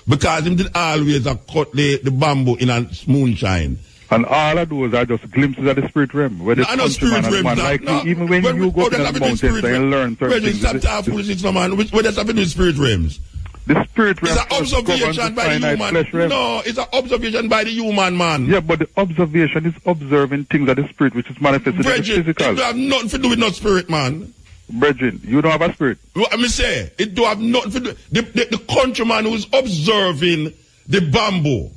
Speaker 1: because him did always cut the bamboo in a moonshine.
Speaker 2: And all of those are just glimpses of the spirit realm. Where the
Speaker 1: spirit realm.
Speaker 2: Even when you go to the mountains and learn certain things.
Speaker 1: Stop talking foolishness, no man. What does have to do with spirit realms?
Speaker 2: The spirit realm
Speaker 1: is an observation by the human. No, it's an observation by the human man.
Speaker 2: Yeah, but the observation is observing things of the spirit which is manifested in the physical.
Speaker 1: It don't have nothing to do with no spirit, man.
Speaker 2: Brethren, you don't have a spirit.
Speaker 1: What me say? It don't have nothing to do. The countryman who is observing the bamboo,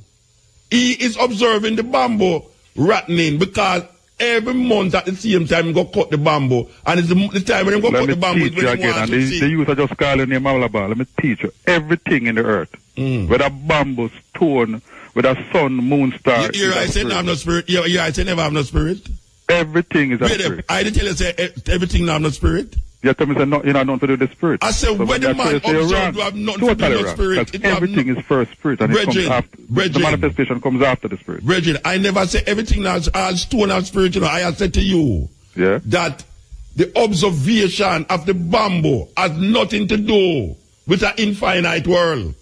Speaker 1: he is observing the bamboo rotting because every month at the same time he go cut the bamboo, and it's the time when he go cut the bamboo.
Speaker 2: Let me teach you again, and the youth are just calling him Malaba. Let me teach you everything in the earth, whether bamboo, stone, whether sun, moon, star.
Speaker 1: You hear I say have no spirit. You hear I say never have no spirit.
Speaker 2: Everything is a spirit.
Speaker 1: I did tell you say everything now have no spirit.
Speaker 2: You tell me say no, you know nothing to do with the spirit.
Speaker 1: I said when the man observed you have nothing to do with the spirit.
Speaker 2: Everything is first spirit, and it comes after. The manifestation comes after the spirit.
Speaker 1: Brethren, I never say everything now is all stone and spirit. You know, I have said to you that the observation of the bamboo has nothing to do with an infinite world.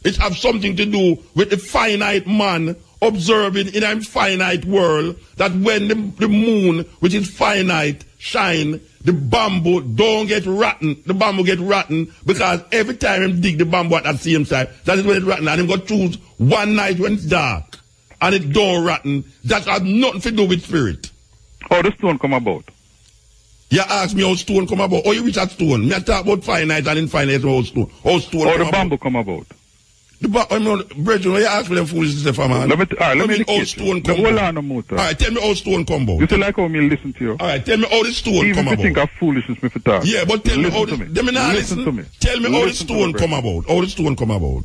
Speaker 1: It has something to do with the finite man observing in an finite world that when the moon, which is finite, shine, the bamboo don't get rotten. The bamboo get rotten because every time him dig the bamboo at that same time, that is when it's rotten. And him go choose one night when it's dark and it don't rotten. That has nothing to do with spirit.
Speaker 2: How the stone come about?
Speaker 1: You ask me how stone come about. How you reach that stone? Me I talk about finite and infinite how stone. How stone
Speaker 2: how the bamboo come about?
Speaker 1: Brethren, you ask me them foolishness, man.
Speaker 2: Let me
Speaker 1: how stone come about.
Speaker 2: Hold on a muta.
Speaker 1: Alright, tell me how stone come about.
Speaker 2: You feel like how me listen to you?
Speaker 1: Alright, tell me how the stone come about.
Speaker 2: Even if you think of foolishness, me for talk.
Speaker 1: Yeah, but tell me how
Speaker 2: to me.
Speaker 1: Listen to me. Tell me how the stone come about. How the stone come about.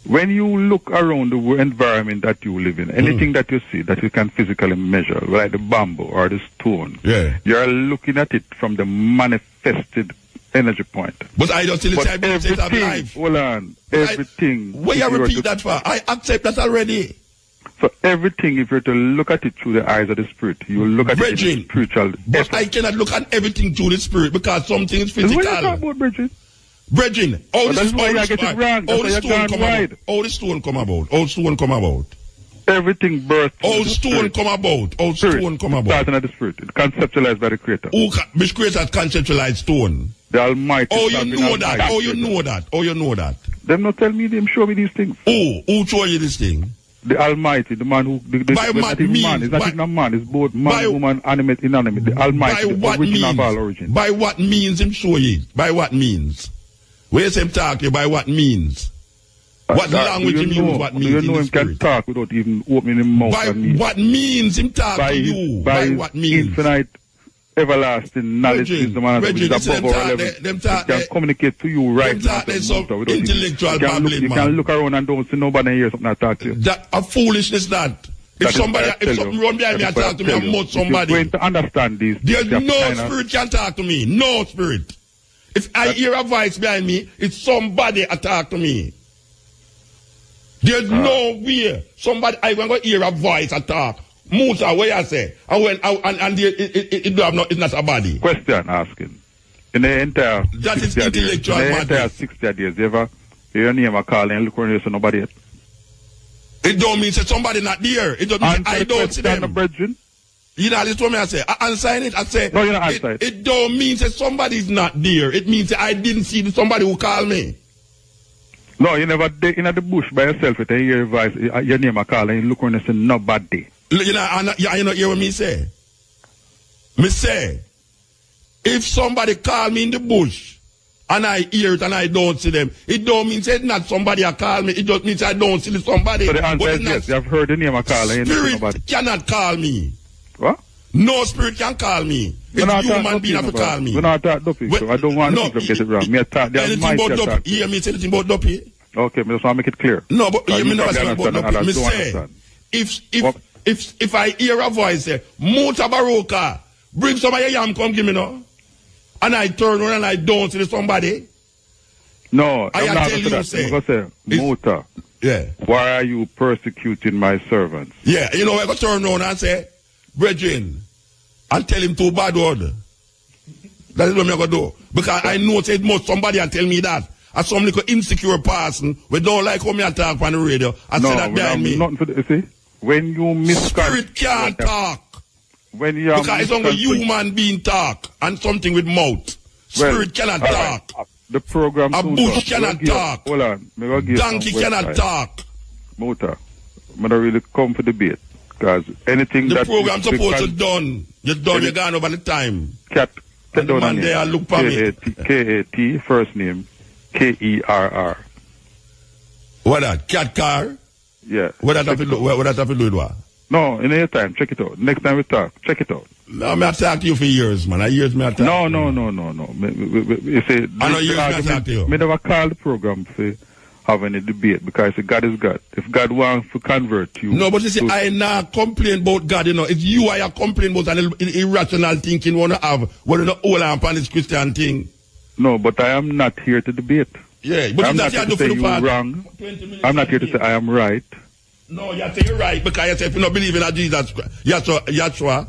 Speaker 2: When you look around the environment that you live in, anything that you see that you can physically measure, like the bamboo or the stone, you're looking at it from the manifested energy point.
Speaker 1: But I don't still say everything of life.
Speaker 2: Hold on. Everything.
Speaker 1: Why you repeat that for? I accept that already.
Speaker 2: So everything, if you're to look at it through the eyes of the spirit, you will look at it in the spiritual.
Speaker 1: But I cannot look at everything through the spirit because something is physical.
Speaker 2: What are you talking about, Bridget?
Speaker 1: Brethren,
Speaker 2: all the
Speaker 1: stone come about. All stone come about.
Speaker 2: Everything birth.
Speaker 1: All stone come about. All stone come about.
Speaker 2: Starting at the spirit. It's conceptualized by the Creator.
Speaker 1: Which Creator conceptualized stone?
Speaker 2: The Almighty.
Speaker 1: Oh, you know that. Oh, you know that. Oh, you know that.
Speaker 2: Them not tell me. Them show me these things.
Speaker 1: Who show you this thing?
Speaker 2: The Almighty, the man who.
Speaker 1: By what means?
Speaker 2: Man. It's not even a man. It's both man, woman, animate, inanimate. The Almighty, the origin of all origin.
Speaker 1: By what means him show you? By what means? Where is him talking? By what means? What language him use? What means?
Speaker 2: Do you know him can talk without even opening his mouth?
Speaker 1: By what means him talk to you? By what means?
Speaker 2: Infinite, everlasting knowledge is the man that is above our level. He can communicate to you right now.
Speaker 1: Intellectual babbling,
Speaker 2: man. You can look around and don't see nobody hear something I talk to you.
Speaker 1: That a foolishness that. If something run behind me and talk to me, I must somebody.
Speaker 2: You're going to understand this.
Speaker 1: There's no spirit can talk to me. No spirit. If I hear a voice behind me, it's somebody attack to me. There's no way somebody I going to hear a voice attack. Muta, what you say? And when it's not a body.
Speaker 2: Question asking. In the entire
Speaker 1: that is intellectual days, in the
Speaker 2: entire 60 days, you ever hear your name a calling and look around you see nobody yet?
Speaker 1: It don't mean say somebody not there. It don't mean I don't see them.
Speaker 2: Brethren.
Speaker 1: You know, this is what I say. I answer it. I say,
Speaker 2: no, you're not answering it.
Speaker 1: It don't mean that somebody's not there. It means that I didn't see somebody who called me.
Speaker 2: No, you never did in the bush by yourself. You hear your voice, your name a call, and you look around and say, nobody.
Speaker 1: You know, you know, hear what me say? Me say, if somebody call me in the bush, and I hear it and I don't see them, it don't mean it's not somebody I call me. It just means I don't see somebody.
Speaker 2: So the answer is yes. You have heard the name I call.
Speaker 1: Spirit cannot call me.
Speaker 2: What?
Speaker 1: No spirit can call me. It's human being have to call me.
Speaker 2: We're not talking Duppy, so I don't want people to get it wrong.
Speaker 1: Anything about Duppy? You hear me say anything about Duppy?
Speaker 2: Okay, I just want to make it clear.
Speaker 1: No, but you me never say about Duppy. Me say, if I hear a voice say, Mutabaruka, bring some of your yam, come give me now. And I turn around and I don't see somebody.
Speaker 2: No,
Speaker 1: I
Speaker 2: I'm not
Speaker 1: tell you, say,
Speaker 2: Muta,
Speaker 1: yeah.
Speaker 2: Why are you persecuting my servants?
Speaker 1: Yeah, you know, I go turn around and say, brethren, and tell him too bad word. That is what I'm going to do. Because I know it must somebody and tell me that. As some little insecure person, we don't like how me talk on the radio, I say that behind me.
Speaker 2: Nothing for the, you see, when you
Speaker 1: Spirit can't talk.
Speaker 2: When you
Speaker 1: because it's only human being talk and something with mouth. Spirit cannot talk.
Speaker 2: Right. The program
Speaker 1: a bush cannot talk.
Speaker 2: Hold on.
Speaker 1: Donkey cannot talk.
Speaker 2: Muta, I'm not really come for debate. Because anything
Speaker 1: the
Speaker 2: that...
Speaker 1: The program supposed to done. You're done, you're gone over the time.
Speaker 2: Cat.
Speaker 1: And the man there look for me.
Speaker 2: K-A-T, first name, K-E-R-R.
Speaker 1: What that? Cat car?
Speaker 2: Yeah.
Speaker 1: What that have to do with what?
Speaker 2: No, in any time, check it out. Next time we talk, check it out.
Speaker 1: No, I talk to you for years, man. Years me I talk.
Speaker 2: No. You see,
Speaker 1: I know years me I talk to you.
Speaker 2: Me never call the program for have any debate because God is God. If God wants to convert you...
Speaker 1: No, but you see, I not complain about God, you know. It's you I complain about an irrational thinking want to have when you know all upon this Christian thing.
Speaker 2: No, but I am not here to debate.
Speaker 1: Yeah, but
Speaker 2: I'm not here to say you're wrong. I'm not here to say I am right.
Speaker 1: No, you say you're right because you say if you don't believe in Jesus, Yahshua,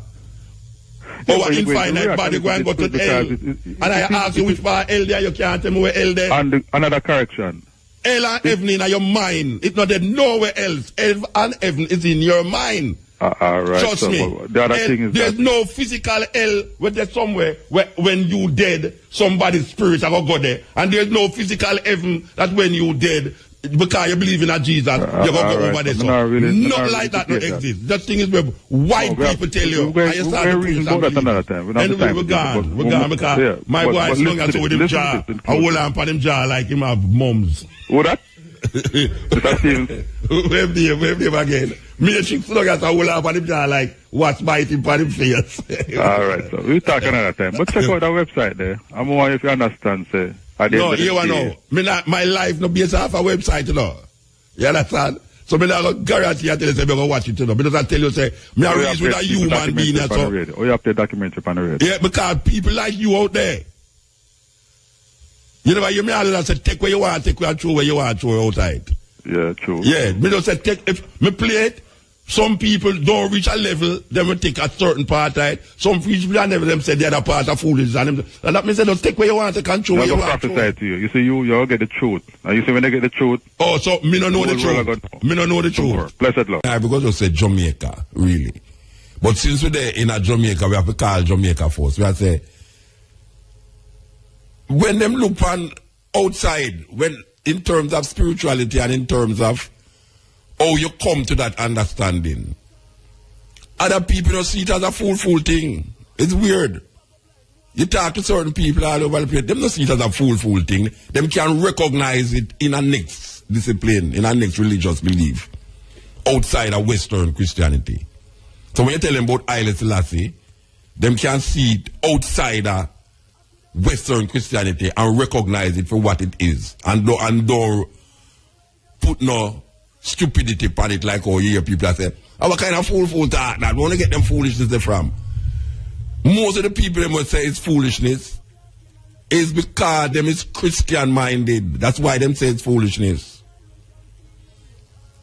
Speaker 1: our infinite body go and go to hell. And I ask you which part hell there, you can't tell me where hell there.
Speaker 2: And another correction.
Speaker 1: Hell and heaven in your mind. It's not there nowhere else. Hell and heaven is in your mind.
Speaker 2: All right.
Speaker 1: Trust me.
Speaker 2: The other thing is
Speaker 1: there's no physical hell where there's somewhere where when you dead, somebody's spirit will go there. And there's no physical heaven that when you dead, because you believe in a Jesus, you're going to go over there. So not like that no exist. That thing is where white people tell you.
Speaker 2: We're reading about that another time.
Speaker 1: Anyway, we're gone because my boy is long as with him jaw. I hold on for him jaw like him have mums.
Speaker 2: What that?
Speaker 1: Wave him again. Me and Chick Slug as I hold on for him jaw like what's biting for him face.
Speaker 2: Alright, so we'll talk another time. But check out the website there. I'm wondering if you understand, say.
Speaker 1: No, you know, my life no based off a website, you know. You understand? So me not guarantee I tell you say me go watch it, you know. Because I tell you say me are raised with a human being so.
Speaker 2: Oh, you have to documentary on the radio.
Speaker 1: Yeah, because people like you out there. You know, you me always say take where you want, take where you throw where you want, throw outside.
Speaker 2: Yeah, true.
Speaker 1: Yeah, me just say take if me play it. Some people don't reach a level, they will take a certain part right. Some people and them say the other part are foolish. And that means they don't take where you want to control where you want to.
Speaker 2: To you. You see, you get the truth. And you see when they get the truth.
Speaker 1: Oh, so me don't know the truth. Me don't know the truth.
Speaker 2: Blessed Lord.
Speaker 1: Because you say Jamaica, really. But since we're there in a Jamaica, we have to call Jamaica first. We have to say, when them look on outside, when in terms of spirituality and in terms of how you come to that understanding. Other people don't see it as a fool thing. It's weird. You talk to certain people all over the place, them don't see it as a fool thing. Them can recognize it in a next discipline, in a next religious belief, outside of Western Christianity. So when you tell them about Haile Selassie, them can see it outside of Western Christianity and recognize it for what it is. And don't put no stupidity upon it like how you hear people say, oh, what kind of fool talk that? We want to get them foolishness from. Most of the people that must say it's foolishness is because them is Christian minded. That's why them say it's foolishness.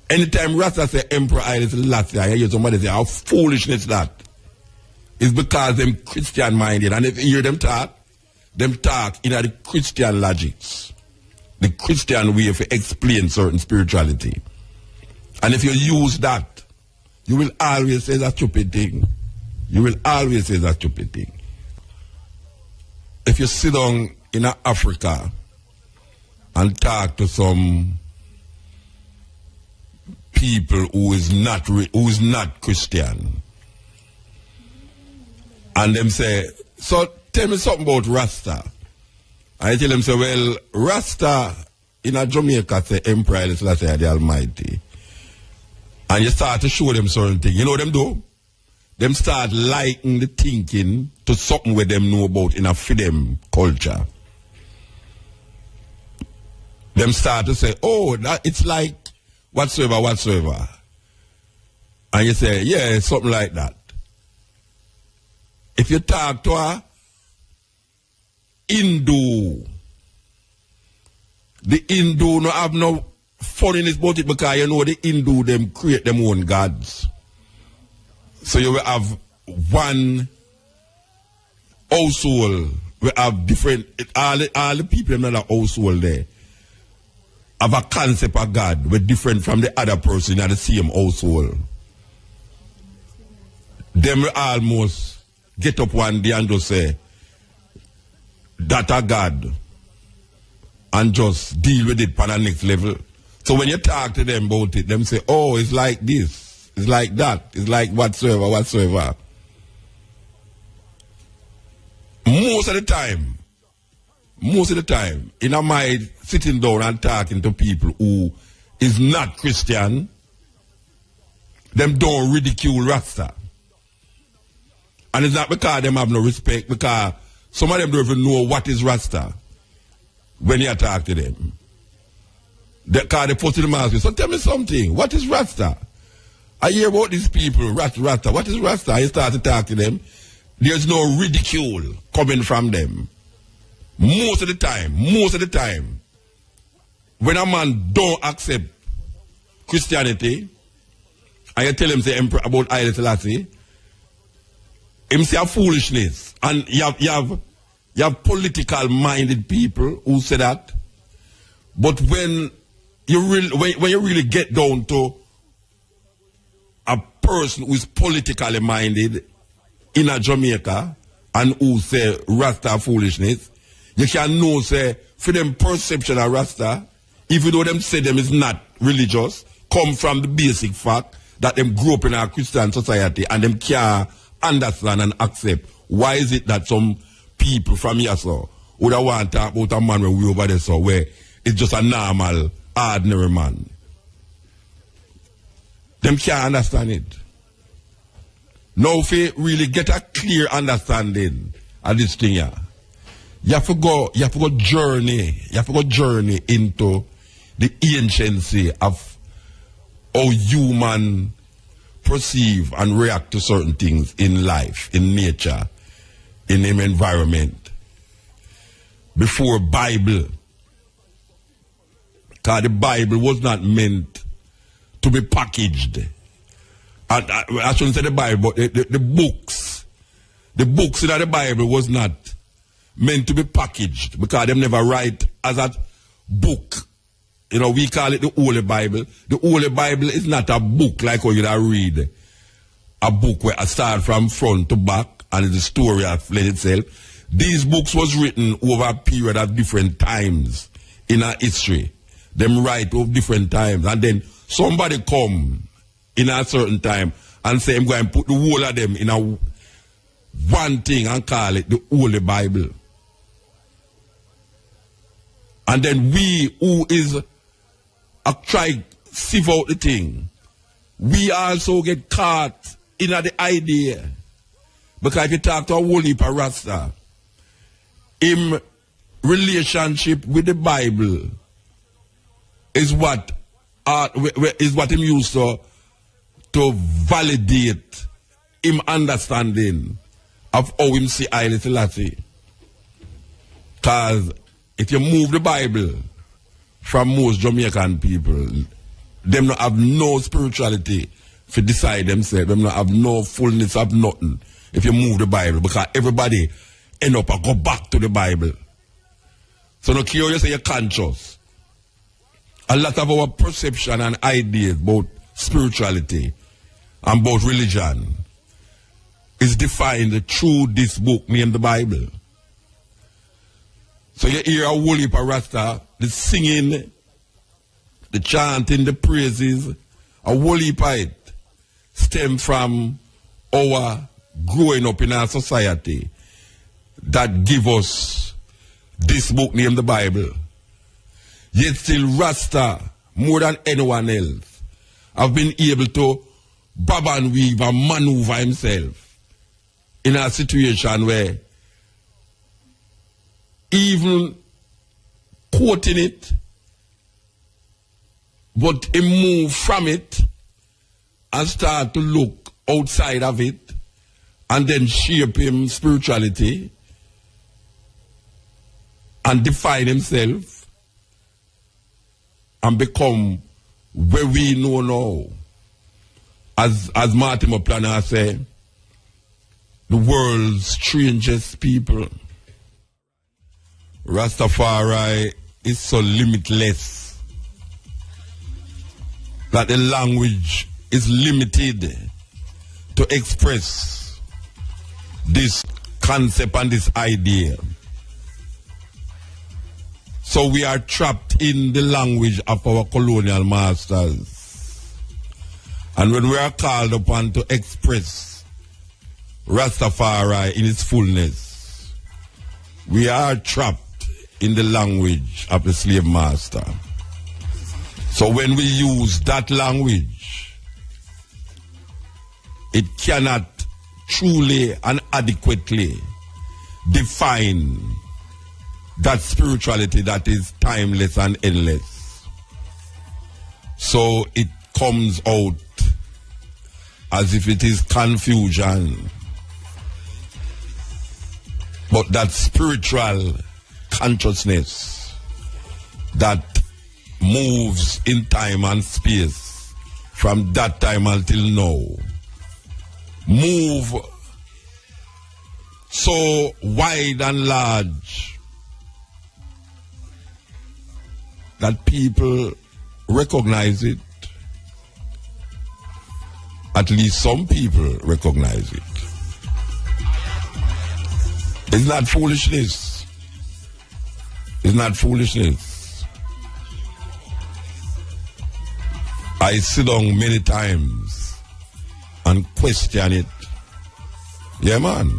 Speaker 1: Anytime Rasta say Emperor Haile Selassie, I hear somebody say how foolishness that. It's because them Christian minded. And if you hear them talk in the Christian logics. The Christian way to explain certain spirituality. And if you use that, you will always say that stupid thing. You will always say that stupid thing. If you sit down in Africa and talk to some people who is not Christian, and them say, so tell me something about Rasta. I tell them, say, well, Rasta in a Jamaica say Emperor Haile Selassie the Almighty. And you start to show them certain things. You know what them do? Them start liking the thinking to something where them know about in a freedom culture. Them start to say, oh, that it's like whatsoever. And you say, yeah, something like that. If you talk to a Hindu, the Hindu no have no funniness about it because you know the Hindu them create them own gods. So you will have one household. We have different, all the people in that household there have a concept of God with different from the other person in the same household. Them will almost get up one day and just say, that a God, and just deal with it on the next level. So when you talk to them about it, them say, oh, it's like this, it's like that, it's like whatsoever. Most of the time, in a mind sitting down and talking to people who is not Christian, them don't ridicule Rasta. And it's not because them have no respect, because some of them don't even know what is Rasta when you talk to them. Because they put in the mask, so tell me something, what is Rasta? I hear about these people, Rasta, what is Rasta? I start to talk to them. There's no ridicule coming from them. Most of the time, when a man don't accept Christianity, and you tell him say about Haile Selassie, him say a foolishness. And you have political minded people who say that. But when you really get down to a person who is politically minded in a Jamaica and who say Rasta foolishness, you can know say for them perception of Rasta, even though them say them is not religious, come from the basic fact that them grew up in a Christian society and them can't understand and accept why is it that some people from here so would want to talk about a man when we over there so where it's just a normal, ordinary man. Them can't understand it. Now if you really get a clear understanding of this thing here, you have to go journey into the anciency of how human perceive and react to certain things in life, in nature, in the environment. Before Bible. Because the Bible was not meant to be packaged. And I shouldn't say the Bible, but the books. The books in the Bible was not meant to be packaged because them never write as a book. You know, we call it the Holy Bible. The Holy Bible is not a book like how you read. A book where I start from front to back and the story has fled itself. These books was written over a period of different times in our history. Them write over different times. And then somebody come in a certain time and say, I'm going to put the whole of them in a one thing and call it the Holy Bible. And then we who is try sieve out the thing, we also get caught in the idea. Because if you talk to a whole heap of Rasta, in relationship with the Bible is what him used to validate him understanding of how him see Haile Selassie. Because if you move the Bible from most Jamaican people, them not have no spirituality to decide themselves. Them not have no fullness of nothing if you move the Bible, because everybody end up and go back to the Bible. So no care you say you're conscious. A lot of our perception and ideas about spirituality and about religion is defined through this book named the Bible. So you hear a whole heap of Rasta, the singing, the chanting, the praises, a whole heap of it stem from our growing up in our society that give us this book named the Bible. Yet still Rasta, more than anyone else, have been able to bob and weave and maneuver himself in a situation where even quoting it, but he move from it and start to look outside of it and then shape him spirituality and define himself and become where we know now. As Martin Planner said, the world's strangest people. Rastafari is so limitless that the language is limited to express this concept and this idea. So we are trapped in the language of our colonial masters. And when we are called upon to express Rastafari in its fullness, we are trapped in the language of the slave master. So when we use that language, it cannot truly and adequately define that spirituality that is timeless and endless. So it comes out as if it is confusion. But that spiritual consciousness that moves in time and space from that time until now, move so wide and large that people recognize it. At least some people recognize it. It's not foolishness. It's not foolishness. I sit down many times and question it. Yeah, man.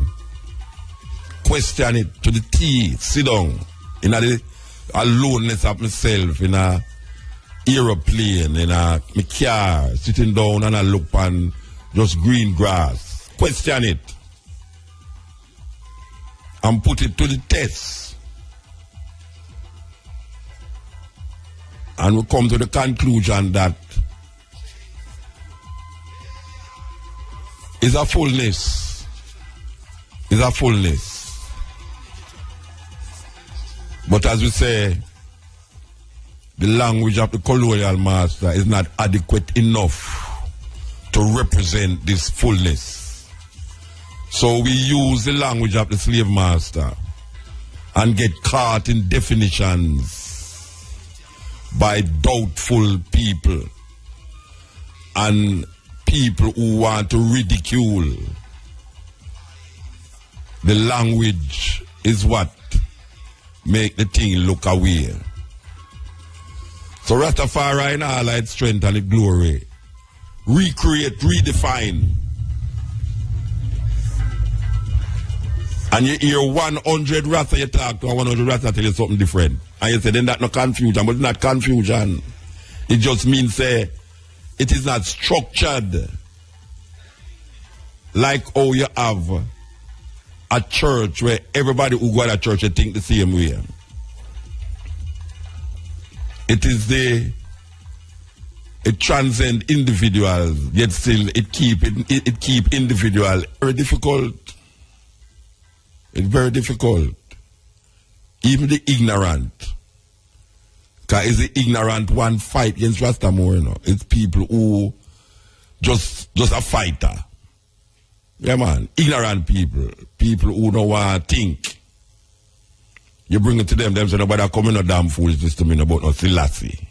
Speaker 1: Question it to the teeth. Sit down in the aloneness of myself in a aeroplane, in a my car, sitting down and I look on just green grass. Question it. And put it to the test. And we come to the conclusion that is a fullness. Is a fullness. But as we say, the language of the colonial master is not adequate enough to represent this fullness. So we use the language of the slave master and get caught in definitions by doubtful people and people who want to ridicule. The language is what make the thing look away. So Rastafari in all its strength and its glory, recreate, redefine. And you hear 100 Rasta, you talk to 100 Rasta tell you something different. And you say, then that's not confusion, but it's not confusion. It just means it is not structured like how you have a church where everybody who go to church they think the same way. It transcends individuals, yet still it keep individual very difficult. It's very difficult. Even the ignorant. Because it's the ignorant one fight against Rastamore, you know. It's people who just a fighter. Yeah, man. Ignorant people. People who don't want to think. You bring it to them say nobody coming no damn foolishness to me about no Selassie.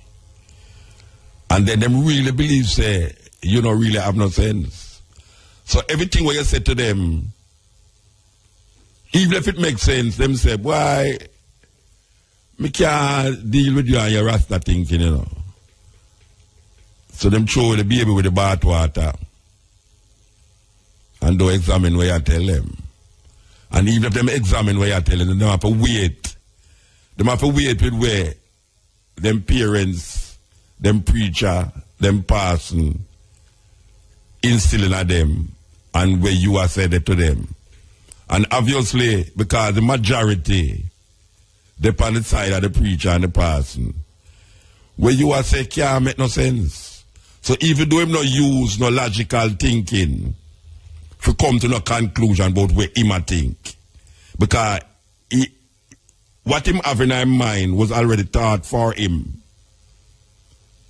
Speaker 1: And then them really believe, say, you don't really have no sense. So everything what you say to them, even if it makes sense, them say, boy, me can't deal with you and your Rasta thinking, you know. So them throw the baby with the bath water and don't examine what you tell them. And even if them examine what you tell them, they don't have to wait Them have to wait with where them parents, them preacher, them person instilling at them and where you are said it to them. And obviously, because the majority, they're on the side of the preacher and the person, where you are say can't make no sense. So even though him no use no logical thinking, to come to no conclusion about where him a think. Because what him have in his mind was already taught for him.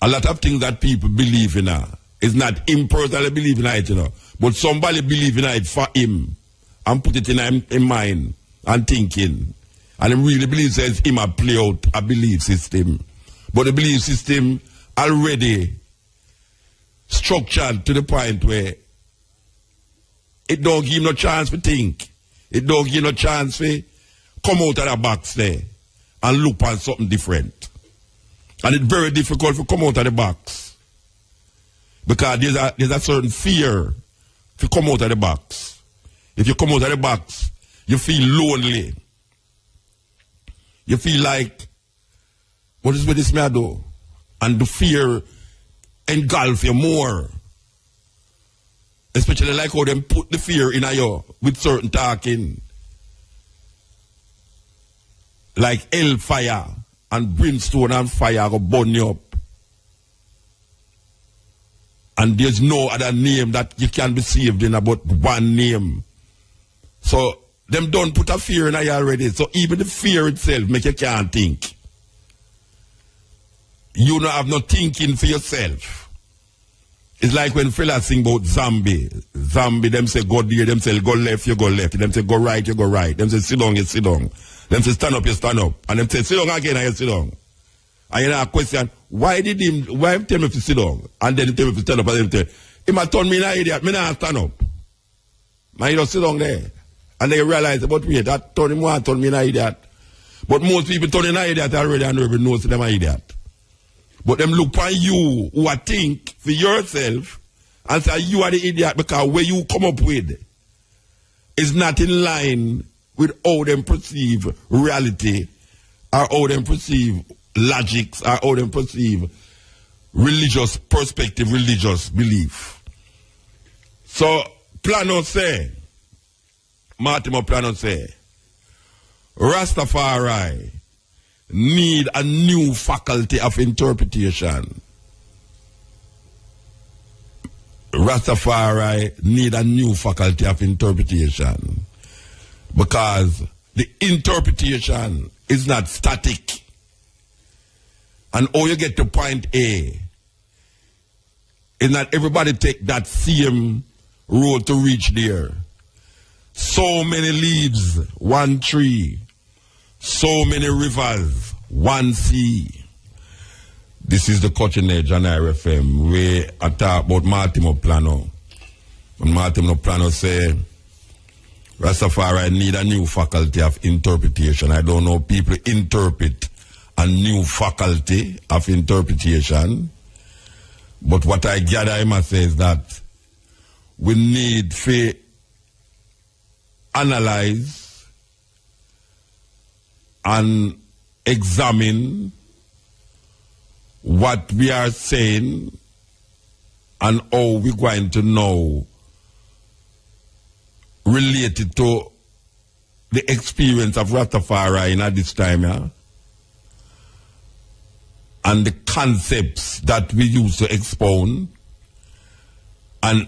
Speaker 1: A lot of things that people believe in is not him personally believing in it, you know, but somebody believing in it for him and put it in his mind and thinking. And he really believes that him a play out a belief system. But the belief system already structured to the point where it don't give him no chance to think. It don't give him no chance to come out of the box there and look at something different. And it's very difficult to come out of the box. Because there's a certain fear to come out of the box. If you come out of the box, you feel lonely. You feel like, what is with this man do? And the fear engulf you more. Especially like how them put the fear in you with certain talking. Like hellfire and brimstone and fire go burn you up. And there's no other name that you can be saved in about one name. So them don't put a fear in you already. So even the fear itself make you can't think. You don't have no thinking for yourself. It's like when fellas sing about zombie. Zombie, them say go there, them say go left, you go left. Them say go right, you go right. Them say sit down, you sit down. Them say stand up, you stand up. And them say sit down again, and you sit down. And you know a question, why him tell me to sit down? And then he tell me to stand up, and then tell him a turn me an idiot, me not stand up. Man, you just sit down there. And they realize about me, that turn him one, turn me an idiot. But most people turn an idiot already and nobody knows them an idiot. But them look for you who are think for yourself and say you are the idiot because where you come up with is not in line with how them perceive reality or how them perceive logics or how them perceive religious perspective, religious belief. So Plano say, Martimo Plano say, Rastafari need a new faculty of interpretation. Rastafari need a new faculty of interpretation. Because the interpretation is not static. And how you get to point A is not everybody take that same road to reach there. So many leaves, one tree. So many rivers, one sea. This is the Cutting Edge on RFM. We are talking about Martimo Plano. And Martimo Plano say, Rastafari need a new faculty of interpretation. I don't know, people interpret a new faculty of interpretation. But what I gather him say is that we need to analyze and examine what we are saying and how we're going to know related to the experience of Rastafari at this time, yeah? And the concepts that we use to expound and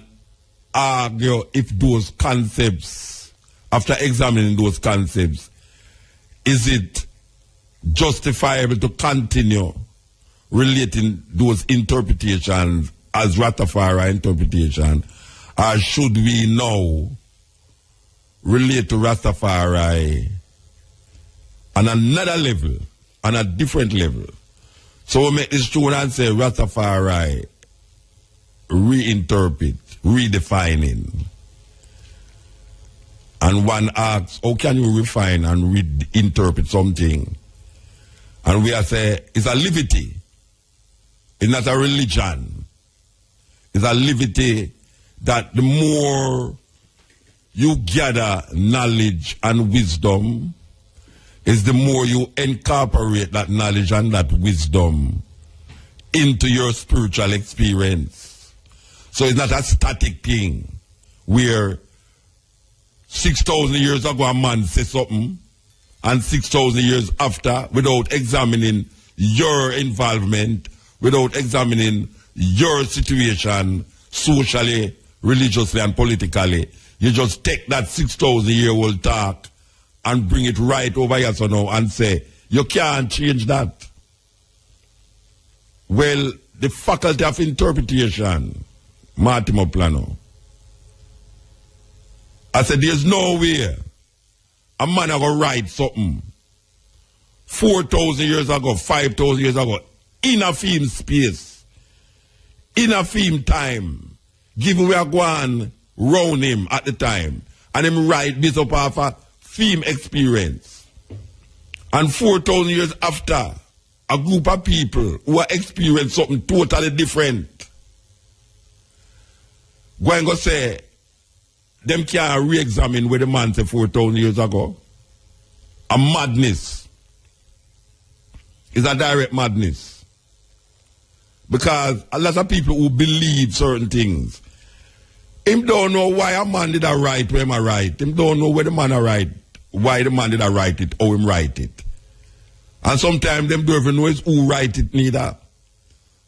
Speaker 1: argue if those concepts, after examining those concepts, is it justifiable to continue relating those interpretations as Rastafari interpretation, or should we now relate to Rastafari on another level, on a different level? So we make this tune and say Rastafari reinterpret, redefining. And one asks, how can you refine and reinterpret something? And we are saying, it's a liberty. It's not a religion. It's a liberty that the more you gather knowledge and wisdom, is the more you incorporate that knowledge and that wisdom into your spiritual experience. So it's not a static thing where 6,000 years ago a man says something and 6,000 years after, without examining your involvement, without examining your situation socially, religiously and politically, you just take that 6,000-year-old talk and bring it right over here so now and say, you can't change that. Well, the faculty of interpretation, Martimo Plano, I said, there's no way a man ever write something 4,000 years ago, 5,000 years ago, in a film space, in a film time, given we are going round him at the time, and him write this up of a film experience. And 4,000 years after, a group of people who are experiencing something totally different, going to say, them can't re-examine what the man said 4,000 years ago. A madness. It's a direct madness. Because a lot of people who believe certain things, him don't know why a man did a write where him a write. Him don't know where the man a write, why the man did a write it, how him write it. And sometimes them don't even know it's who write it neither.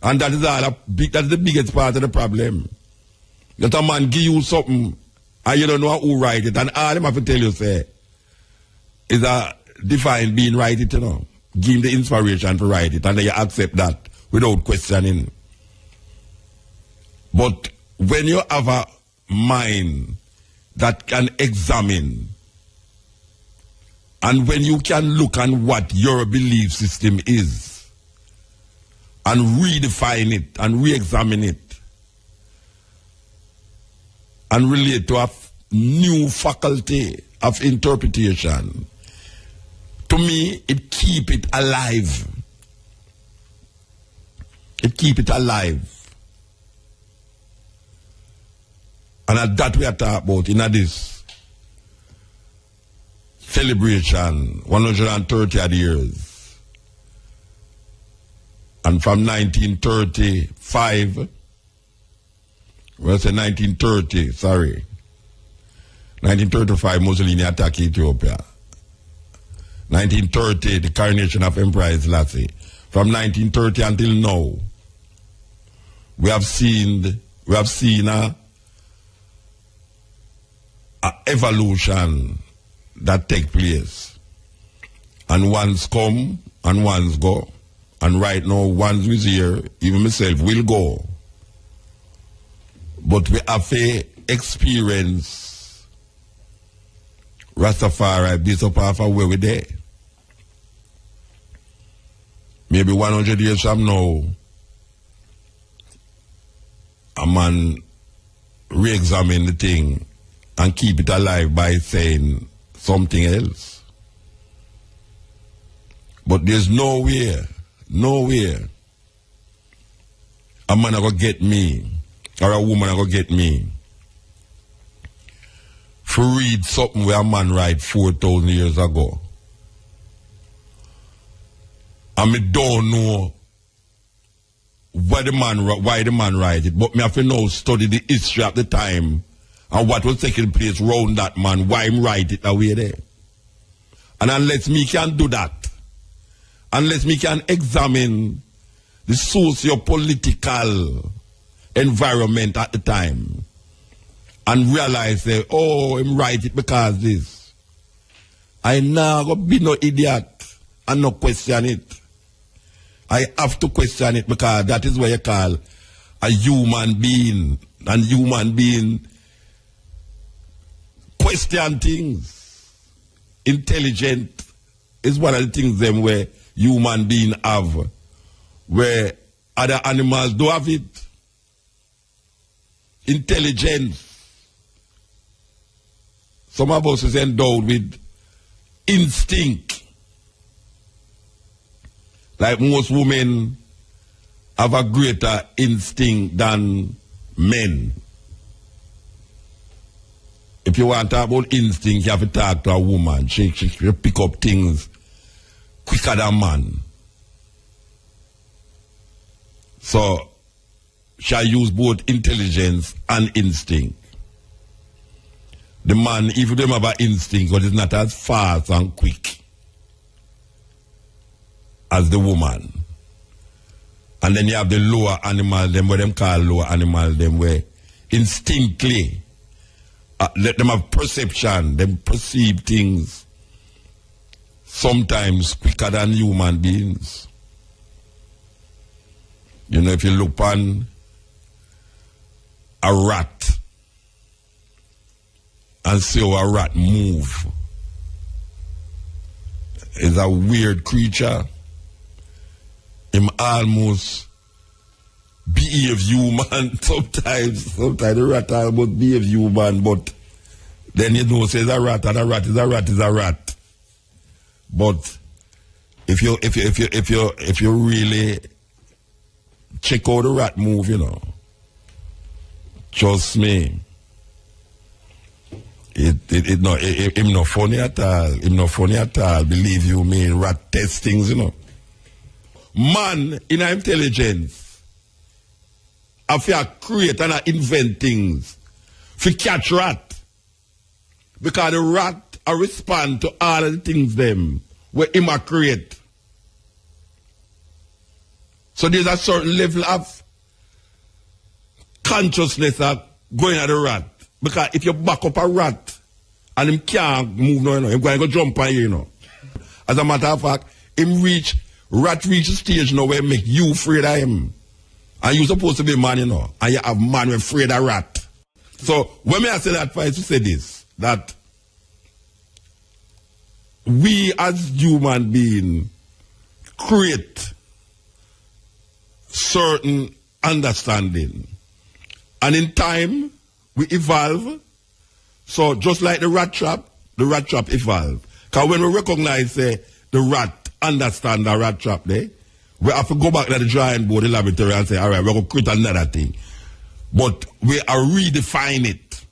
Speaker 1: And that is that's the biggest part of the problem. That a man give you something and you don't know who write it. And all them have to tell you, say, is a divine being write it, you know. Give him the inspiration to write it. And then you accept that without questioning. But when you have a mind that can examine, and when you can look at what your belief system is, and redefine it, and re-examine it, and relate to a new faculty of interpretation, to me, it keep it alive. It keep it alive. And at that we are talking about in this celebration, 130 odd years. And from 1935, well, say 1930, sorry. 1935, Mussolini attacked Ethiopia. 1930, the coronation of Emperor Selassie. From 1930 until now, we have seen a evolution that take place. And one's come and one's go. And right now, one's is here, even myself will go. But we have to experience Rastafari, Bishop of where we're there. Maybe 100 years from now, a man re-examine the thing and keep it alive by saying something else. But there's nowhere a man gonna get me or a woman gonna get me to read something where a man write 4,000 years ago. And me don't know why the man write it, but me have to now study the history of the time and what was taking place around that man, why him write it that way there. And unless me can do that, unless me can examine the socio-political environment at the time and realize that, oh, him write it because this, I now go be no idiot and no question it. I have to question it because that is what you call a human being. And human being question things. Intelligent is one of the things them where human beings have, where other animals do have it. Intelligence. Some of us is endowed with instinct. Like most women have a greater instinct than men. If you want to talk about instinct, you have to talk to a woman. She pick up things quicker than man. So, shall use both intelligence and instinct. The man, even them have an instinct, but it's not as fast and quick as the woman. And then you have the lower animal, them what them call lower animal, them where instinctively, let them have perception, them perceive things sometimes quicker than human beings. You know, if you look on a rat and see how a rat move, it's a weird creature. Him almost behave human sometimes. Sometimes the rat almost behave human, but then you know, says a rat, and a rat is a rat is a rat. But if you really check out the rat move, you know, trust me, him not funny at all. Him not funny at all. Believe you me, rat testings, you know. Man in our intelligence, if you create and invent things, if you catch rat, because the rat respond to all of the things them where him a create. So there's a certain level of consciousness that going at the rat. Because if you back up a rat and him can't move no, you know, him going to jump on you, you know. As a matter of fact, rat reach a stage now where make you afraid of him. And you supposed to be man, you know, and you have man who afraid of rat. So when I say that, I to say this, that we as human beings create certain understanding. And in time, we evolve. So just like the rat trap evolved. Because when we recognize the rat understand the rat trap there, we have to go back to the drawing board, the laboratory, and say, all right, we're going to create another thing. But we are redefine it.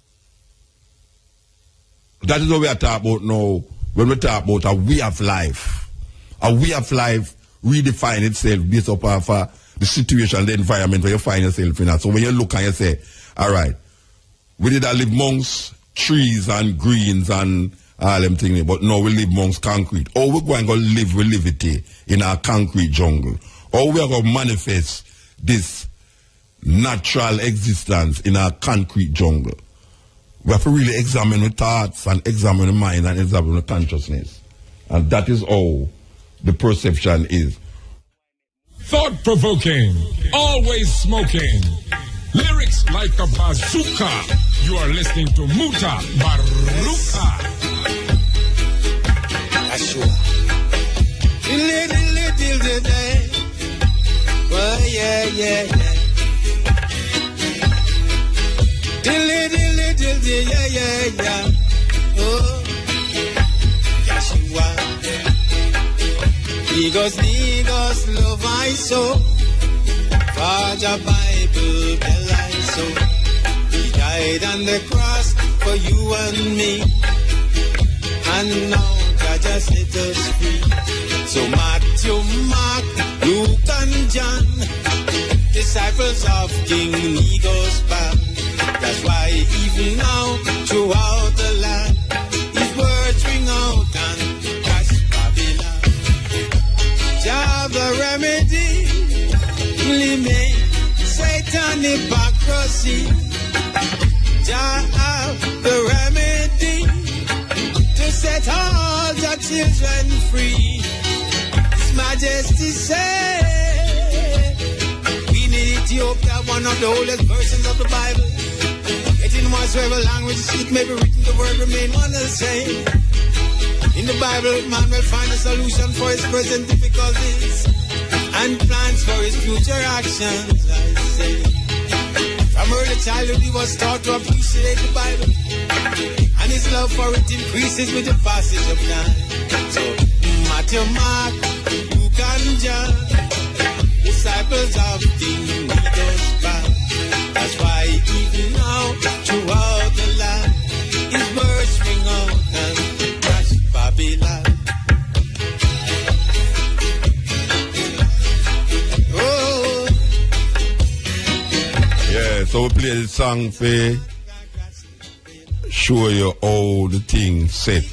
Speaker 1: That is what we are talking about now when we talk about a way of life. A way of life redefine itself based upon the situation, the environment where you find yourself in. So when you look and you say, all right, we did live amongst trees and greens and all them things, but now we live amongst concrete. Or we're going to live relativity in our concrete jungle. Or we are going to manifest this natural existence in our concrete jungle. We have to really examine the thoughts and examine the mind and examine the consciousness. And that is how the perception is.
Speaker 4: Thought-provoking, always smoking. Lyrics like a bazooka. You are listening to Mutabaruka.
Speaker 5: Ashua. Well, yeah. Yeah. Oh, Yeshua. Niggas, love I so. For the Bible, tell I so. He died on the cross for you and me. And now God just set us free. So Matthew, Mark, Luke and John, disciples of King Nego's band. That's why even now, throughout the land, his words ring out and crash Babylon. Jah the remedy, eliminate Satan hypocrisy. Jah have the remedy to set all the children free. His Majesty said, we need Ethiopia, one of the oldest versions of the Bible. In whatsoever language it may be written, the word remain one the same. In the Bible, man will find a solution for his present difficulties and plans for his future actions, I say. From early childhood, he was taught to appreciate the Bible, and his love for it increases with the passage of time. So, Matthew, Mark, Luke, and John, disciples of King Nego's band. That's why even now, throughout the land, his words ring out and crash Babylon.
Speaker 1: So we play the song for show you how the thing set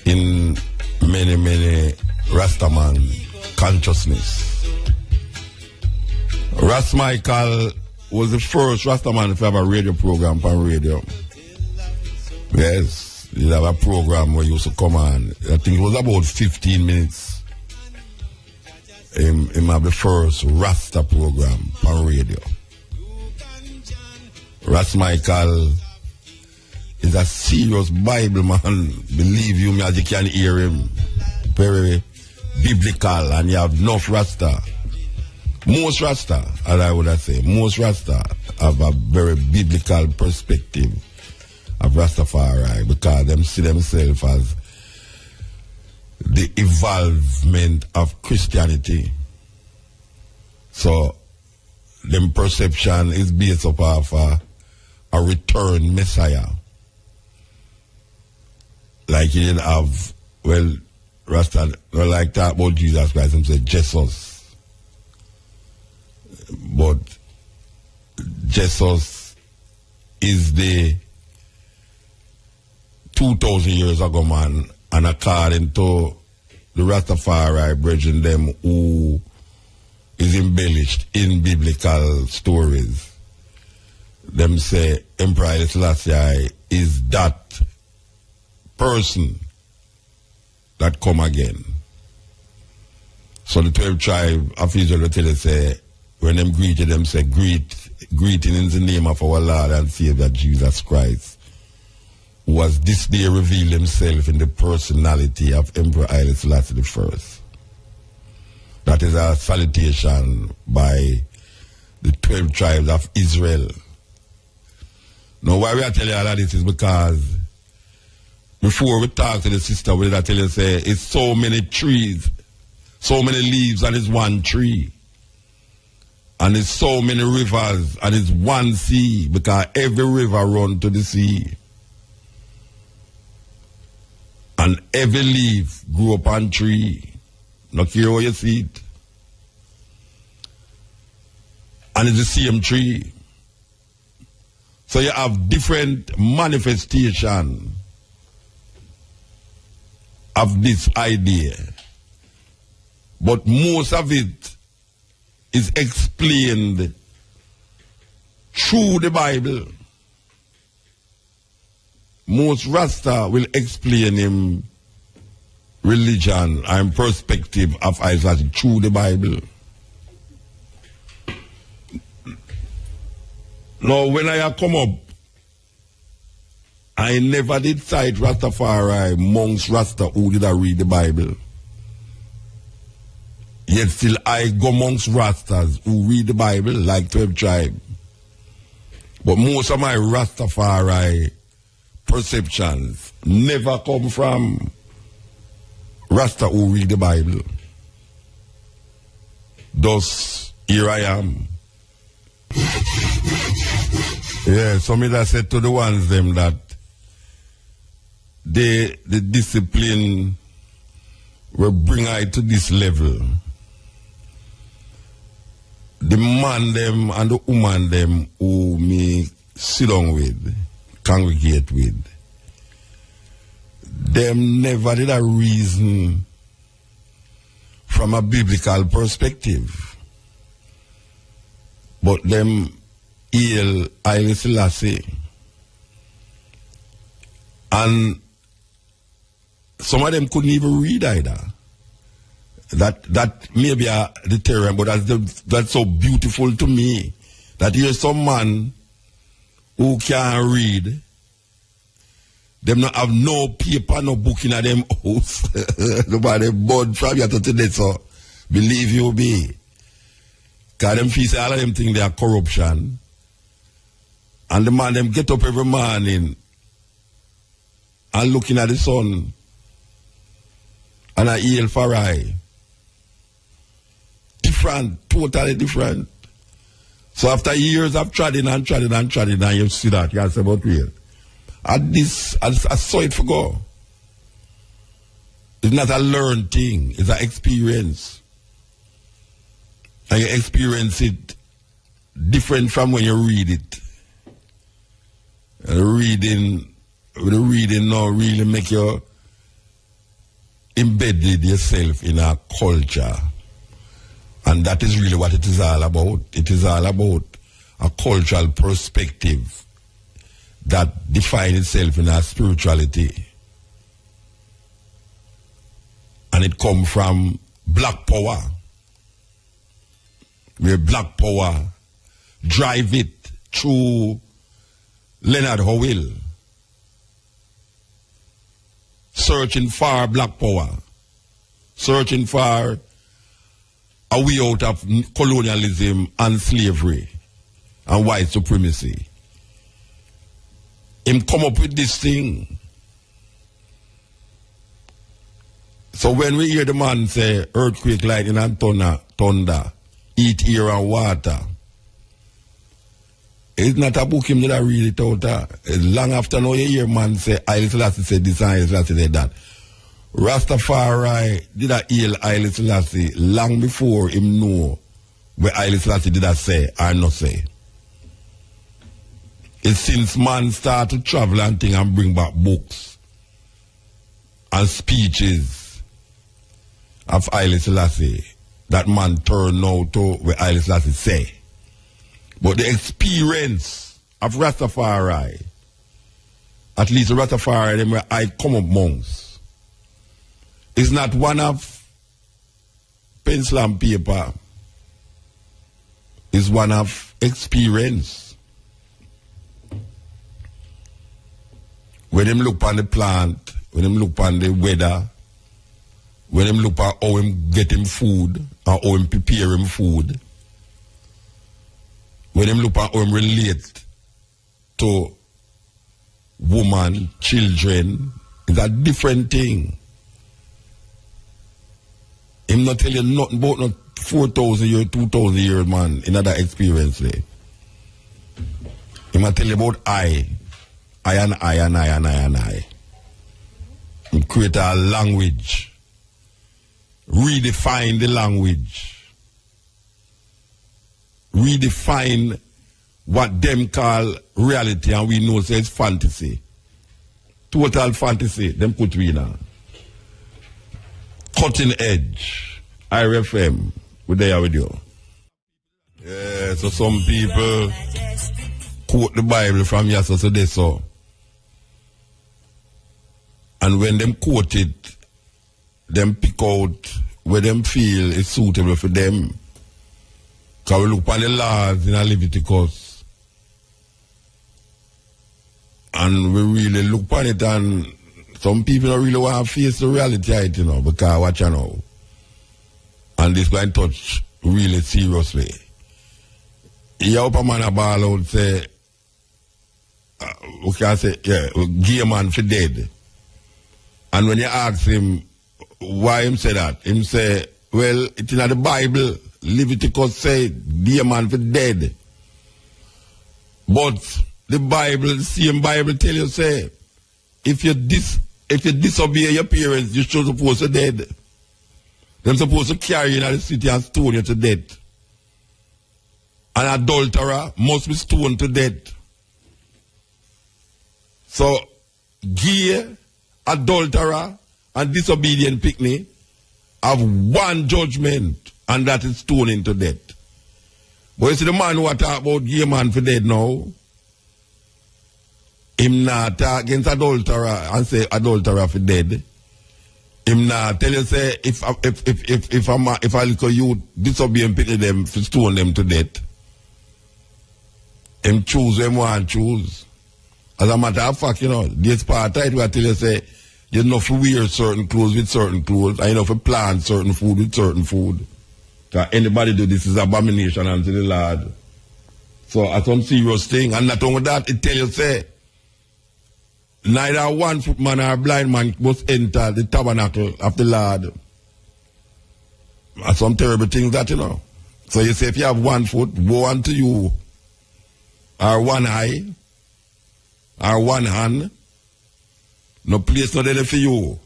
Speaker 1: in many Rastaman consciousness. Ras Michael was the first Rastaman to have a radio program on radio. Yes, he have a program where he used to come on. I think it was about 15 minutes. He have the first Rasta program on radio. Ras Michael is a serious Bible man. Believe you me, as you can hear him. Very biblical, and you have enough Rasta. Most Rasta, as I would say, most Rasta have a very biblical perspective of Rastafari, because them see themselves as the evolvement of Christianity. So, them perception is based upon a return Messiah. Like he didn't have, well, Rasta, well, like that about Jesus Christ, him say Jesus. But Jesus is the 2,000 years ago man, and according to the Rastafari brethren them who is embellished in biblical stories, them say Emperor Haile Selassie is that person that come again. So the 12 tribe of Israel tell us, say, when them greeted them, say, greeting in the name of our Lord and Savior Jesus Christ, who has this day revealed himself in the personality of Emperor Haile Selassie I. That is a salutation by the 12 tribes of Israel. Now, why we are telling you all of this is because before we talk to the sister, we tell you, say, it's so many trees, so many leaves, and it's one tree. And it's so many rivers, and it's one sea, because every river runs to the sea. And every leaf grew up on tree. Not care how you see it. And it's the same tree. So you have different manifestation of this idea. But most of it is explained through the Bible. Most Rasta will explain him religion and perspective of Isaac through the Bible. Now, when I come up, I never did cite Rastafari amongst Rasta who did I read the Bible. Yet still I go amongst Rastas who read the Bible like 12 tribe. But most of my Rastafari perceptions never come from Rasta who read the Bible. Thus, here I am. Yeah, so me that said to the ones them that the discipline will bring I to this level. The man them and the woman them who me sit down with, congregate with, them never did a reason from a biblical perspective. But them hail Haile Selassie. And some of them couldn't even read either. That may be a deterrent, but that's so beautiful to me. That here's some man who can't read. Them not have no paper, no book in them house. Nobody born from here to today, so believe you me. Because them feel say all of them think they are corruption. And the man them get up every morning and looking at the sun and I hail for I. Different, totally different. So after years of treading and you see that, you say, but wait. At this, I saw it for go. It's not a learned thing, it's an experience. And you experience it different from when you read it. The reading now really make you embedded yourself in a culture. And that is really what it is all about. It is all about a cultural perspective that defines itself in our spirituality. And it comes from black power, where black power drive it through Leonard Howell, searching for black power, searching for a way out of colonialism and slavery and white supremacy. Him come up with this thing. So when we hear the man say earthquake, lightning and thunder, eat, air and water, it's not a book him that I read it out. Long after now you hear man say Haile Selassie said this and Haile Selassie said that. Rastafari did a hail Haile Selassie long before him know what Haile Selassie did a say or not say. It's since man start to travel and thing and bring back books and speeches of Haile Selassie that man turn now to what Haile Selassie say. But the experience of Rastafari, at least the Rastafari them where I come up monks, is not one of pencil and paper. It's one of experience. When them look on the plant, when them look on the weather, when them look at how him get him food, or how him prepare him food, when them look at how him relate to woman, children, it's a different thing. Him not tell you nothing about no 4,000 years, 2,000 years man in other experience there. Him not tell you about I and I and I and I and I. Him create a language. Redefine the language. Redefine what them call reality and we know says fantasy. Total fantasy, them put we now. Cutting edge. IRFM, we're there with you. Yeah, so some people quote the Bible from yesterday so. And when them quote it, them pick out where them feel is suitable for them. Because we look upon the laws in Leviticus. And we really look upon it and some people don't really want to face the reality of it, you know, because watch you know. And this going to touch really seriously. You have a man a ball out say, we can say, yeah, gay man for dead. And when you ask him why him say that, him say, well, it's in the Bible, Leviticus say, gay man for dead. But the Bible, the same Bible tell you say, if you disobey your parents, you're supposed to dead. They're supposed to carry you in the city and stone you to death. An adulterer must be stoned to death. So, gay, adulterer, and disobedient picnic have one judgment, and that is stoning to death. But you see the man who talk about gay man for dead now, him not talk against adulterer and say adulterer for dead. Him not tell you say if I look at you disobey and pity them for stone them to death. Him choose them one choose. As a matter of fact, you know, this part right where I tell you say you know for wear certain clothes with certain clothes, and you know for plant certain food with certain food. Because anybody do this is abomination unto the Lord. So that's some serious thing. And not only that, it tell you say neither a 1 foot man or a blind man must enter the tabernacle of the Lord. That's some terrible things that, you know. So you say if you have 1 foot, woe unto you. Or one eye. Or one hand. No place not there for you.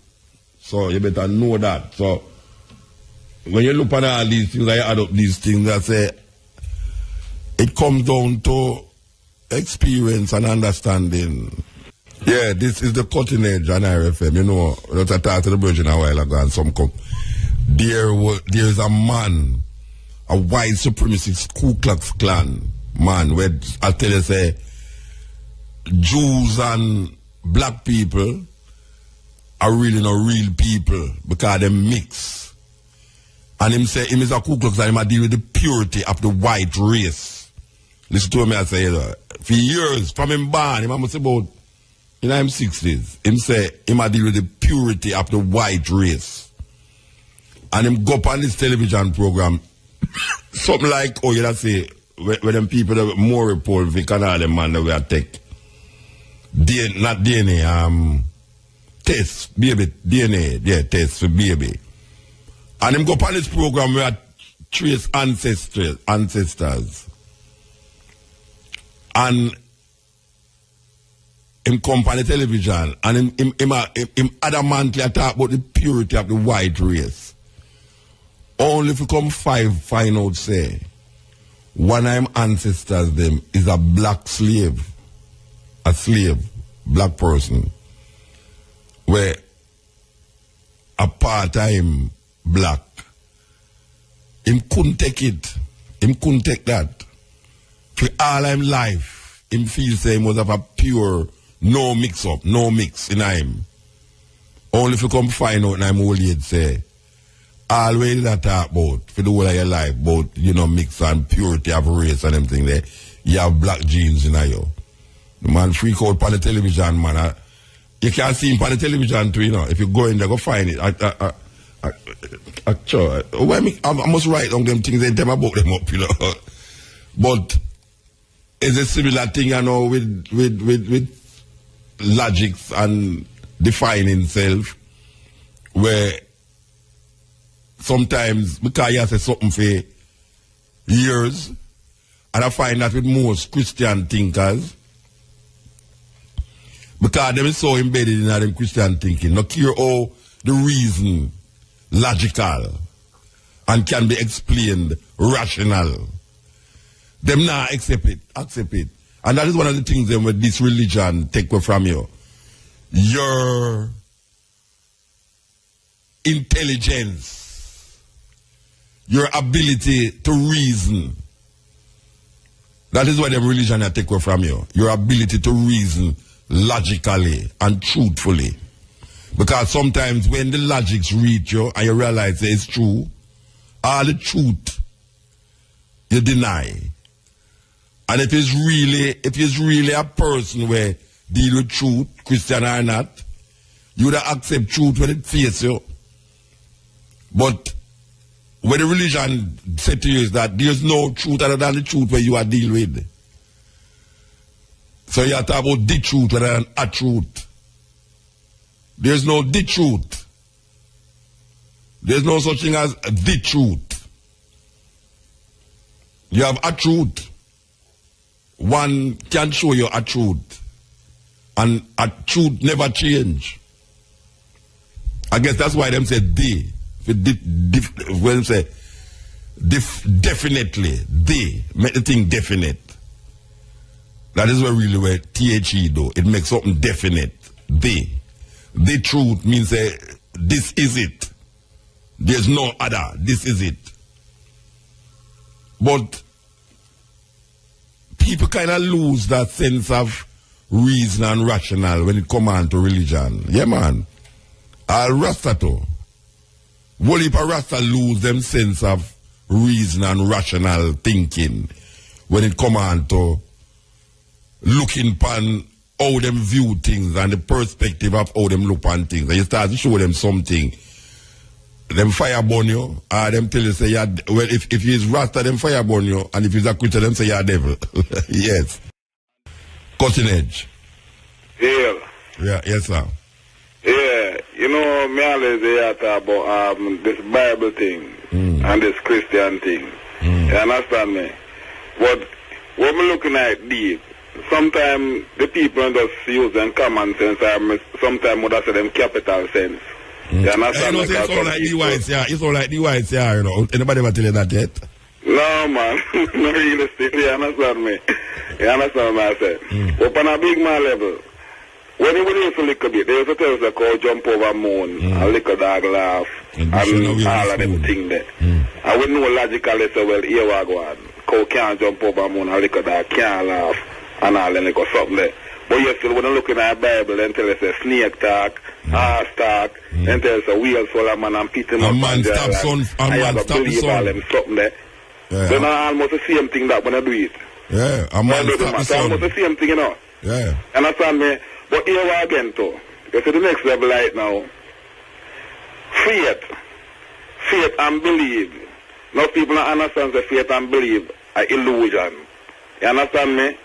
Speaker 1: So you better know that. So when you look at all these things, I add up these things, I say, it comes down to experience and understanding. Yeah, this is the cutting edge on RFM. You know, let's talk to the Virgin a while ago and some come. There's a man, a white supremacist Ku Klux Klan man, where I tell you, say, Jews and black people are really not real people because they mix. And him say, him is a Ku Klux Klan, him a deal with the purity of the white race. Listen to me, I say, for years, from him born, him must about, in his 60s, him say, him a deal with the purity of the white race. And him go up on this television program, something like, oh, you say, where them people that more report, we can all them man that we are take. Not DNA, test, baby, DNA, yeah, test for baby. And him go up on this program where I trace ancestors. And him come on the television and him adamantly talk about the purity of the white race. Only if you come find out, say, one of them ancestors them is a black slave. A slave, black person. Where a part-time black. Him couldn't take it. Him couldn't take that. For all him life, him feel say he must have a pure, no mix up, no mix in him. Only if you come find out in him old age say, always that talk about, for the whole of your life, about, you know, mix and purity of race and everything there, you have black genes in you. The man freak out on the television, man. You can't see him on the television too, you know. If you go in there, go find it. I must write down them things and tell about them up, you know. But it's a similar thing, you know, with logics and defining self, where sometimes, because you say something for years, and I find that with most Christian thinkers, because them is so embedded in them Christian thinking, not care how the reason logical and can be explained rational. Them not accept it. And that is one of the things that with this religion take away from you. Your intelligence, your ability to reason. That is what the religion take away from you. Your ability to reason logically and truthfully. Because sometimes when the logics reach you and you realize that it's true, all the truth you deny. And if it's really a person where deal with truth, Christian or not, you would accept truth when it faces you. But what the religion said to you is that there's no truth other than the truth where you are dealing with. So you have to talk about the truth rather than a truth. There's no the truth. There's no such thing as the truth. You have a truth. One can show you a truth. And a truth never change. I guess that's why them say they. When them say definitely, they make the thing definite. That is where THE though. It makes something definite. They. The truth means this is it. There's no other. This is it. But people kind of lose that sense of reason and rational when it comes on to religion. Yeah, man. All Rasta too. Whole heap of Rasta lose them sense of reason and rational thinking when it comes on to looking upon how them view things and the perspective of how them look on things. And you start to show them something. Them fire burn you, or them tell you say you're, well, if he's Rasta, them fire burn you, and if he's a Christian, them say you're a devil. Yes. Cutting edge.
Speaker 6: Yeah.
Speaker 1: Yeah, yes, sir.
Speaker 6: Yeah, you know, me always talk about this Bible thing and this Christian thing. You understand me? But what I'm looking at deep, sometimes the people just use them common sense, or sometimes would have say them capital sense. You understand?
Speaker 1: It's all like the whites, yeah. It's all like the whites, yeah, you know. Anybody ever tell you that yet?
Speaker 6: No, man. No realistic. You understand me? You understand what I said? But on a big man level, when you used to lick a bit, they used to tell us a cow jump over moon and lick a dog laugh and all of them things there. And we know logically so well, here we go on. Cow can't jump over moon and lick a dog can't laugh and all them lick or something there. But you still, when you look in our Bible, then tell us a snake talk, horse talk, then tell us a wheel full of man and pit him up.
Speaker 1: A man stop son, a man stop the sun.
Speaker 6: Them something there.
Speaker 1: Yeah.
Speaker 6: Then almost the same thing that when I do it.
Speaker 1: Yeah, a man stop the sun.
Speaker 6: Almost the same thing, you know.
Speaker 1: Yeah.
Speaker 6: Understand me? But here we are again, too. You see the next level right now. Faith and believe. Most people don't understand the faith and believe are illusion. You understand me?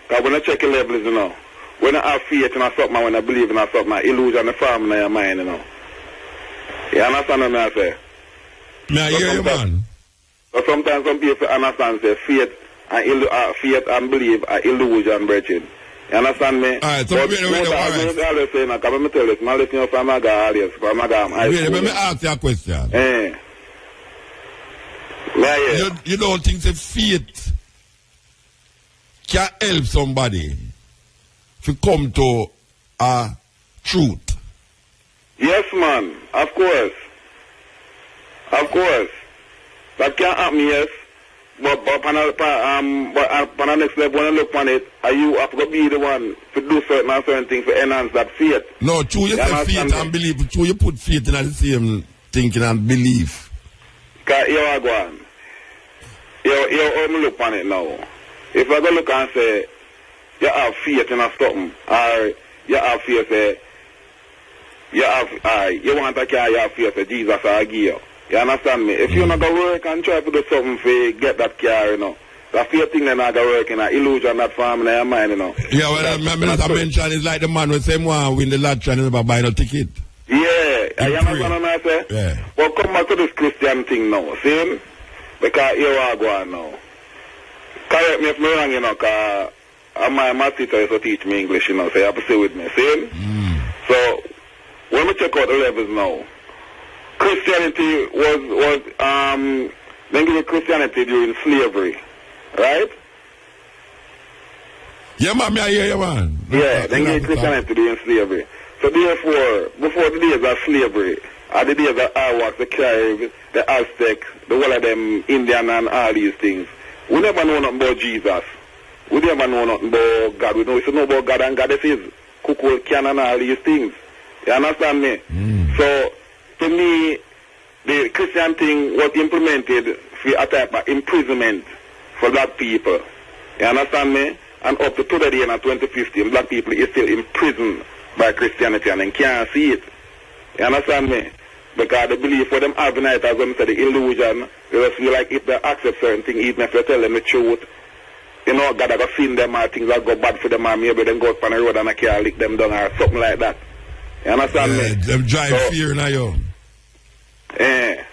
Speaker 6: Because when I check your levels, you know, when I have faith in something, when I believe in something, illusion is forming in your mind, you know. You understand what I say?
Speaker 1: May I hear you, man?
Speaker 6: So sometimes some people understand say faith and believe are illusion, brethren. You understand me?
Speaker 1: Alright, so wait.
Speaker 6: Let me
Speaker 1: ask you a question. You don't think the faith can help somebody to come to a truth?
Speaker 6: Yes, man. Of course. That can happen, yes. But on the next level, when I look on it, are you have to be the one to do certain things to enhance that faith?
Speaker 1: No, true, you say faith and belief. True, you put faith in the same thinking and belief.
Speaker 6: Because you are going. You look on it now. If I go look and say, you have faith in a something, or you have faith, you want to carry your faith for Jesus or give you. You understand me? If you're not going to work and try to do something to get that car, you know, that fear thing that not going to work in an illusion that farm in your mind, you know.
Speaker 1: Yeah, well, I mentioned it's like the man with same one win the lottery and never buy no ticket.
Speaker 6: Yeah, you understand what I say?
Speaker 1: Yeah.
Speaker 6: But come back to this Christian thing now, see? Because here I go now. Correct me if I'm wrong, you know, because my teacher used to teach me English, you know, so you have to stay with me, see? So, when we check out the levels now, Christianity was they give Christianity during slavery, right?
Speaker 1: Yeah, man, I hear you, man.
Speaker 6: Yeah, they give Christianity during slavery. So therefore, before the days of slavery, are the days of Arawaks, the Caribs, the Aztecs, the whole of them Indian and all these things, we never know nothing about Jesus. We never know nothing about God. We know about God and goddesses, Kuku, Can and all these things. You understand me? So, to me, the Christian thing was implemented for a type of imprisonment for black people. You understand me? And up to today in 2015, black people is still imprisoned by Christianity and they can't see it. You understand me? Because the belief for them have tonight, as I said, the illusion, they just feel like if they accept certain things, even if you tell them the truth, you know, God has seen them or things that go bad for them or maybe then go up on the road and I can't lick them down or something like that. You understand me?
Speaker 1: Them drive fear now, yo.
Speaker 6: Yeah.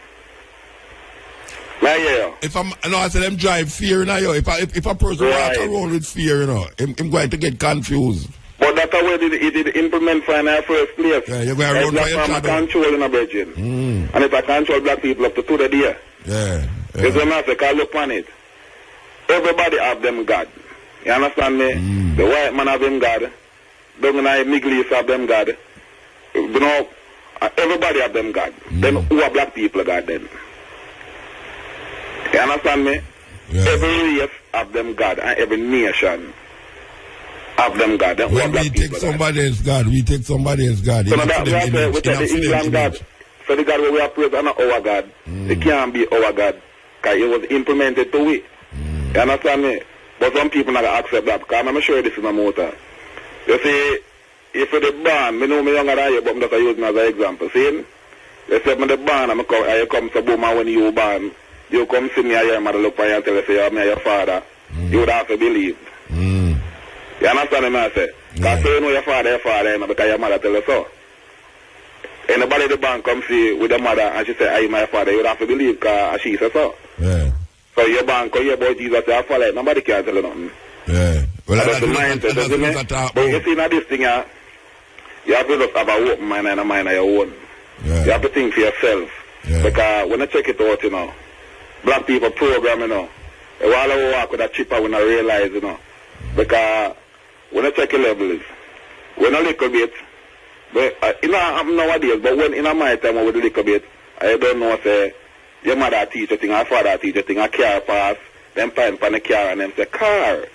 Speaker 6: Yeah.
Speaker 1: I said them drive fear now, yo. If a person walk around with fear, you know, I'm going to get confused.
Speaker 6: But that's how it did implement for in our first place.
Speaker 1: Yeah, you're going to run by your shadow.
Speaker 6: Control in a virgin. And if I control black people up to the day.
Speaker 1: Yeah.
Speaker 6: It's a matter, because look on it. Everybody have them God. You understand me? The white man have them God. The Middle East have them God. You know, everybody have them God. Then who are black people God then? You understand me?
Speaker 1: Yeah.
Speaker 6: Every race have them God and every nation have them God. Then
Speaker 1: when we take somebody else's God, we take somebody else's God.
Speaker 6: So now we say the England God. So the God where we are praised are not our God. It can't be our God. Because it was implemented to it. You understand me? But some people not accept that. Because I'm sure this is a muta. You see, if you're the born, I know me younger than you, but I'm just using as an example. See? They say, I'm the born, I come to boom, and when you born, you come see me, I hear mother look for you and tell you, say, I'm your father. You would have to believe. You understand what I say? Because you know your father, because your mother tell you so. Anybody at the bank come see with the mother and she say, I'm my father, you would have to believe because she says so.
Speaker 1: Yeah.
Speaker 6: So your bank, you hear about Jesus, say, I follow, nobody can tell you nothing.
Speaker 1: Yeah. Well,
Speaker 6: that's the mindset, doesn't it? But you see, now this thing, you have to just have an open mind and a mind of your own. Yeah. You have to think for yourself. Yeah. Because when I check it out, you know, black people program, you know. While I walk with a chipper, when I realize, you know. Because when I check your levels, when a little bit, but I'm nowadays, but when in my time with a little bit, I don't know, say, your mother teach a thing, her father teach a thing, a car pass, then pine pan the car, and them say, car,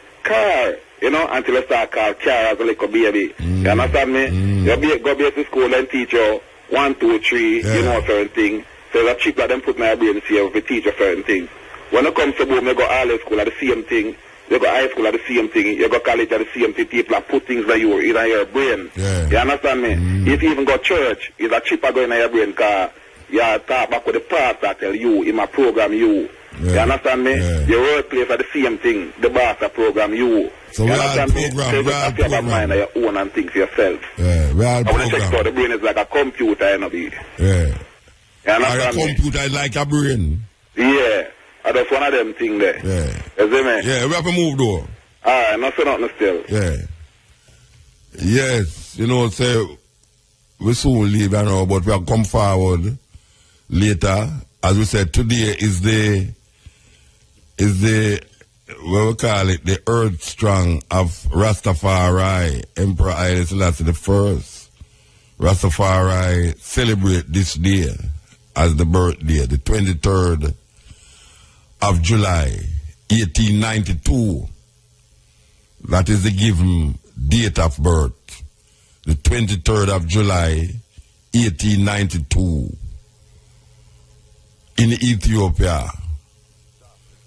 Speaker 6: you know, until I start call car as a little baby. You understand me? You go to school and teach you 1, 2, 3, you know, certain thing. So the chip that them put in my brain see if we teach a certain thing. When it comes to boom, you go all school at the same thing. You go high school at the same thing. You go college at the same thing. People are put things in your brain.
Speaker 1: Yeah.
Speaker 6: You understand me? If you even go church, it's a chip going in your brain because you talk back with the pastor tell you, in my program you. You understand me? Your workplace are the same thing. The boss are program you.
Speaker 1: So
Speaker 6: you
Speaker 1: we
Speaker 6: understand
Speaker 1: all
Speaker 6: me?
Speaker 1: program.
Speaker 6: So you have to have a mind of your own and think for yourself.
Speaker 1: Yeah, we all
Speaker 6: I want to check
Speaker 1: program.
Speaker 6: out the brain is like a computer, you know, be.
Speaker 1: Yeah.
Speaker 6: You
Speaker 1: Or a
Speaker 6: understand me?
Speaker 1: computer is like a brain.
Speaker 6: Yeah. That's one of them things there.
Speaker 1: Yeah.
Speaker 6: You see me?
Speaker 1: Yeah, we have to move though.
Speaker 6: Alright, nothing still.
Speaker 1: Yeah. Yes, you know, say we soon leave now, but we'll come forward later. As we said, today is the what we call it, the earth strong of Rastafari, Emperor Haile Selassie the First. Rastafari celebrate this day as the birthday, the 23rd of July, 1892. That is the given date of birth. The 23rd of July, 1892. In Ethiopia,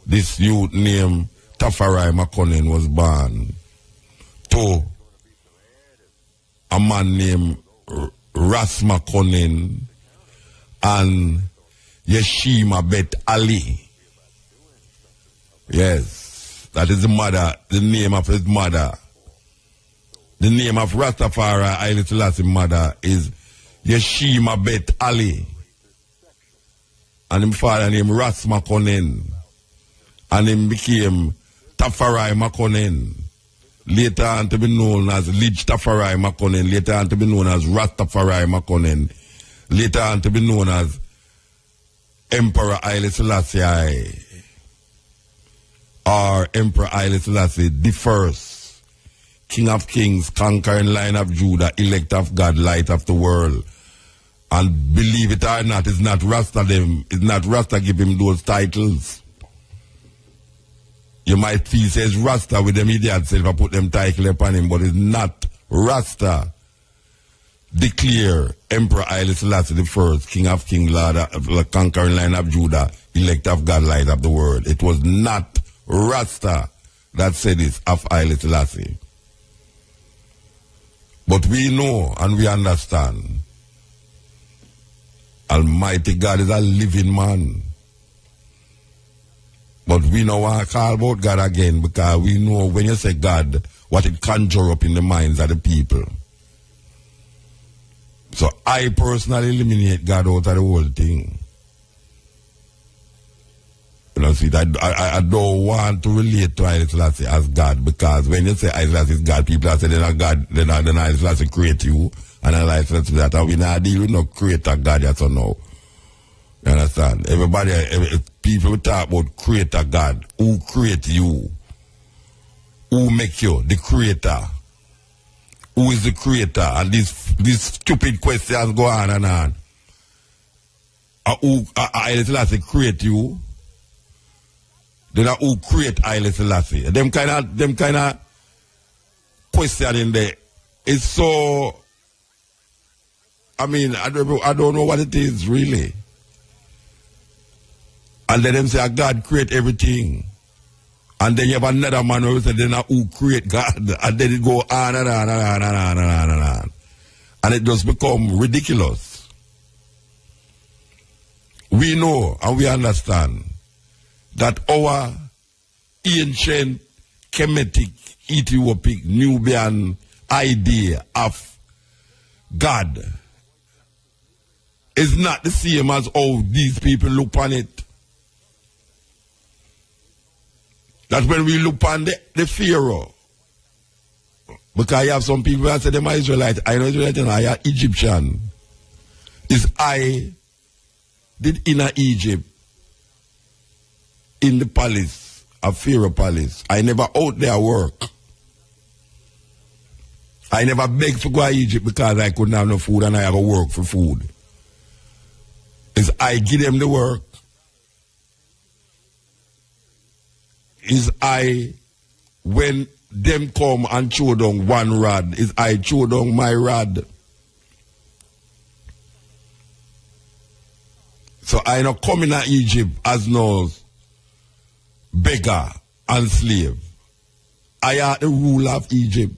Speaker 1: this youth named Tafari Makonnen was born to a man named Ras Makonnen and Yeshima Bet Ali. Yes, that is the mother, the name of his mother. The name of Rastafari Haile Selassie's mother is Yeshima Bet Ali. And his father named Ras Makonnen. And him became Tafari Makonnen. Later on to be known as Lige Tafari Makonnen. Later on to be known as Rastafari Makonnen. Later on to be known as Emperor Haile Selassie. Or Emperor Haile Selassie the First. King of Kings, conquering Lion of Judah, elect of God, light of the world. And believe it or not, it's not Rasta give him those titles. You might feel says Rasta with them idiot self I put them title upon him, but it's not Rasta. Declare Emperor Haile Selassie the First, King of Kings, Lord of conquering Lion of Judah, elect of God, light of the world. It was not Rasta that said this of Haile Selassie. But we know and we understand Almighty God is a living man. But we know want to call about God again because we know when you say God, what it conjure up in the minds of the people. So I personally eliminate God out of the whole thing. You know, see, I don't want to relate to Haile Selassie as God because when you say Haile Selassie is God, people are saying they're not God, then Haile Selassie create you. And I like that, and we not deal with no creator God yet or no. You understand? People talk about creator God. Who create you? Who make you? The creator. Who is the creator? And these stupid questions go on and on. Who Haile Selassie create you? Then who create Haile Selassie? Them kind of question in there is so. I mean, I don't know what it is really. And then them say, God create everything. And then you have another man who said, then who create God? And then it go on and on and on and on and on and on. And it just become ridiculous. We know and we understand that our ancient Kemetic, Ethiopic, Nubian idea of God is not the same as how these people look on it. That's when we look on the Pharaoh. Because you have some people that say them are Israelites. I know Israelites and I are Egyptian. Is I did inner Egypt in the palace of Pharaoh palace. I never out there work. I never begged to go to Egypt because I couldn't have no food and I have to work for food. Is I give them the work. Is I, when them come and throw down one rod, is I throw down my rod. So I not come in Egypt as no beggar and slave. I had the rule of Egypt.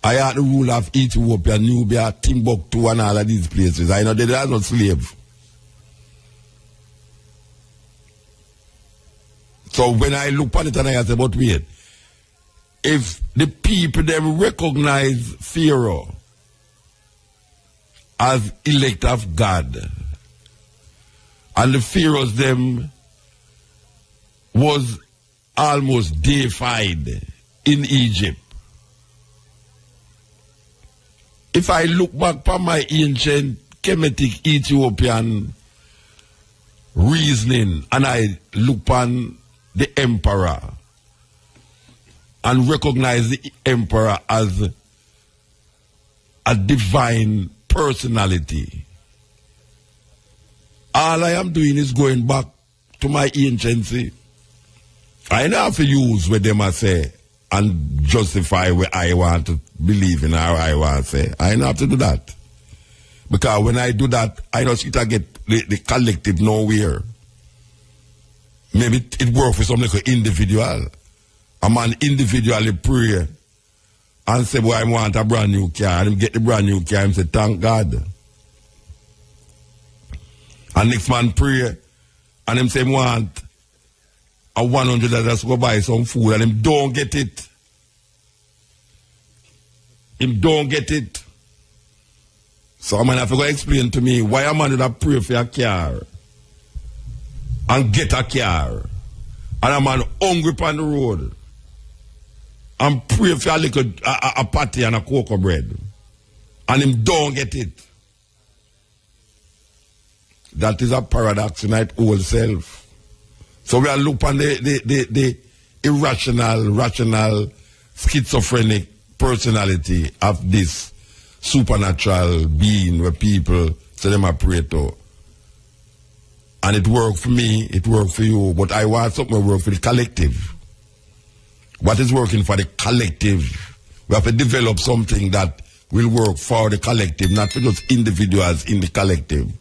Speaker 1: I had the rule of Ethiopia, Nubia, Timbuktu, and all of these places. I know they are not slave. So when I look at it and I say, but wait, if the people them recognize Pharaoh as elect of God, and the Pharaohs them was almost deified in Egypt. If I look back on my ancient Kemetic Ethiopian reasoning and I look on the emperor and recognize the emperor as a divine personality, all I am doing is going back to my anciency. I don't have to use what them I say and justify what I want to believe in or I want to say. I don't have to do that. Because when I do that, I don't see to get the collective nowhere. Maybe it works for some like an individual. A man individually pray and say, boy, I want a brand new car. And him get the brand new car and say, thank God. And next man pray and him say, want a $100 to go buy some food and him don't get it. Him don't get it. So a man have to go explain to me why a man would have pray for a car and get a car and a man hungry on the road and pray for a little a patty and a cocoa bread and him don't get it. That is a paradox in its whole self. So we are looking at the irrational, rational, schizophrenic personality of this supernatural being where people say them are pray to. And it worked for me, it worked for you, but I want something to work for the collective. What is working for the collective? We have to develop something that will work for the collective, not for just individuals in the collective.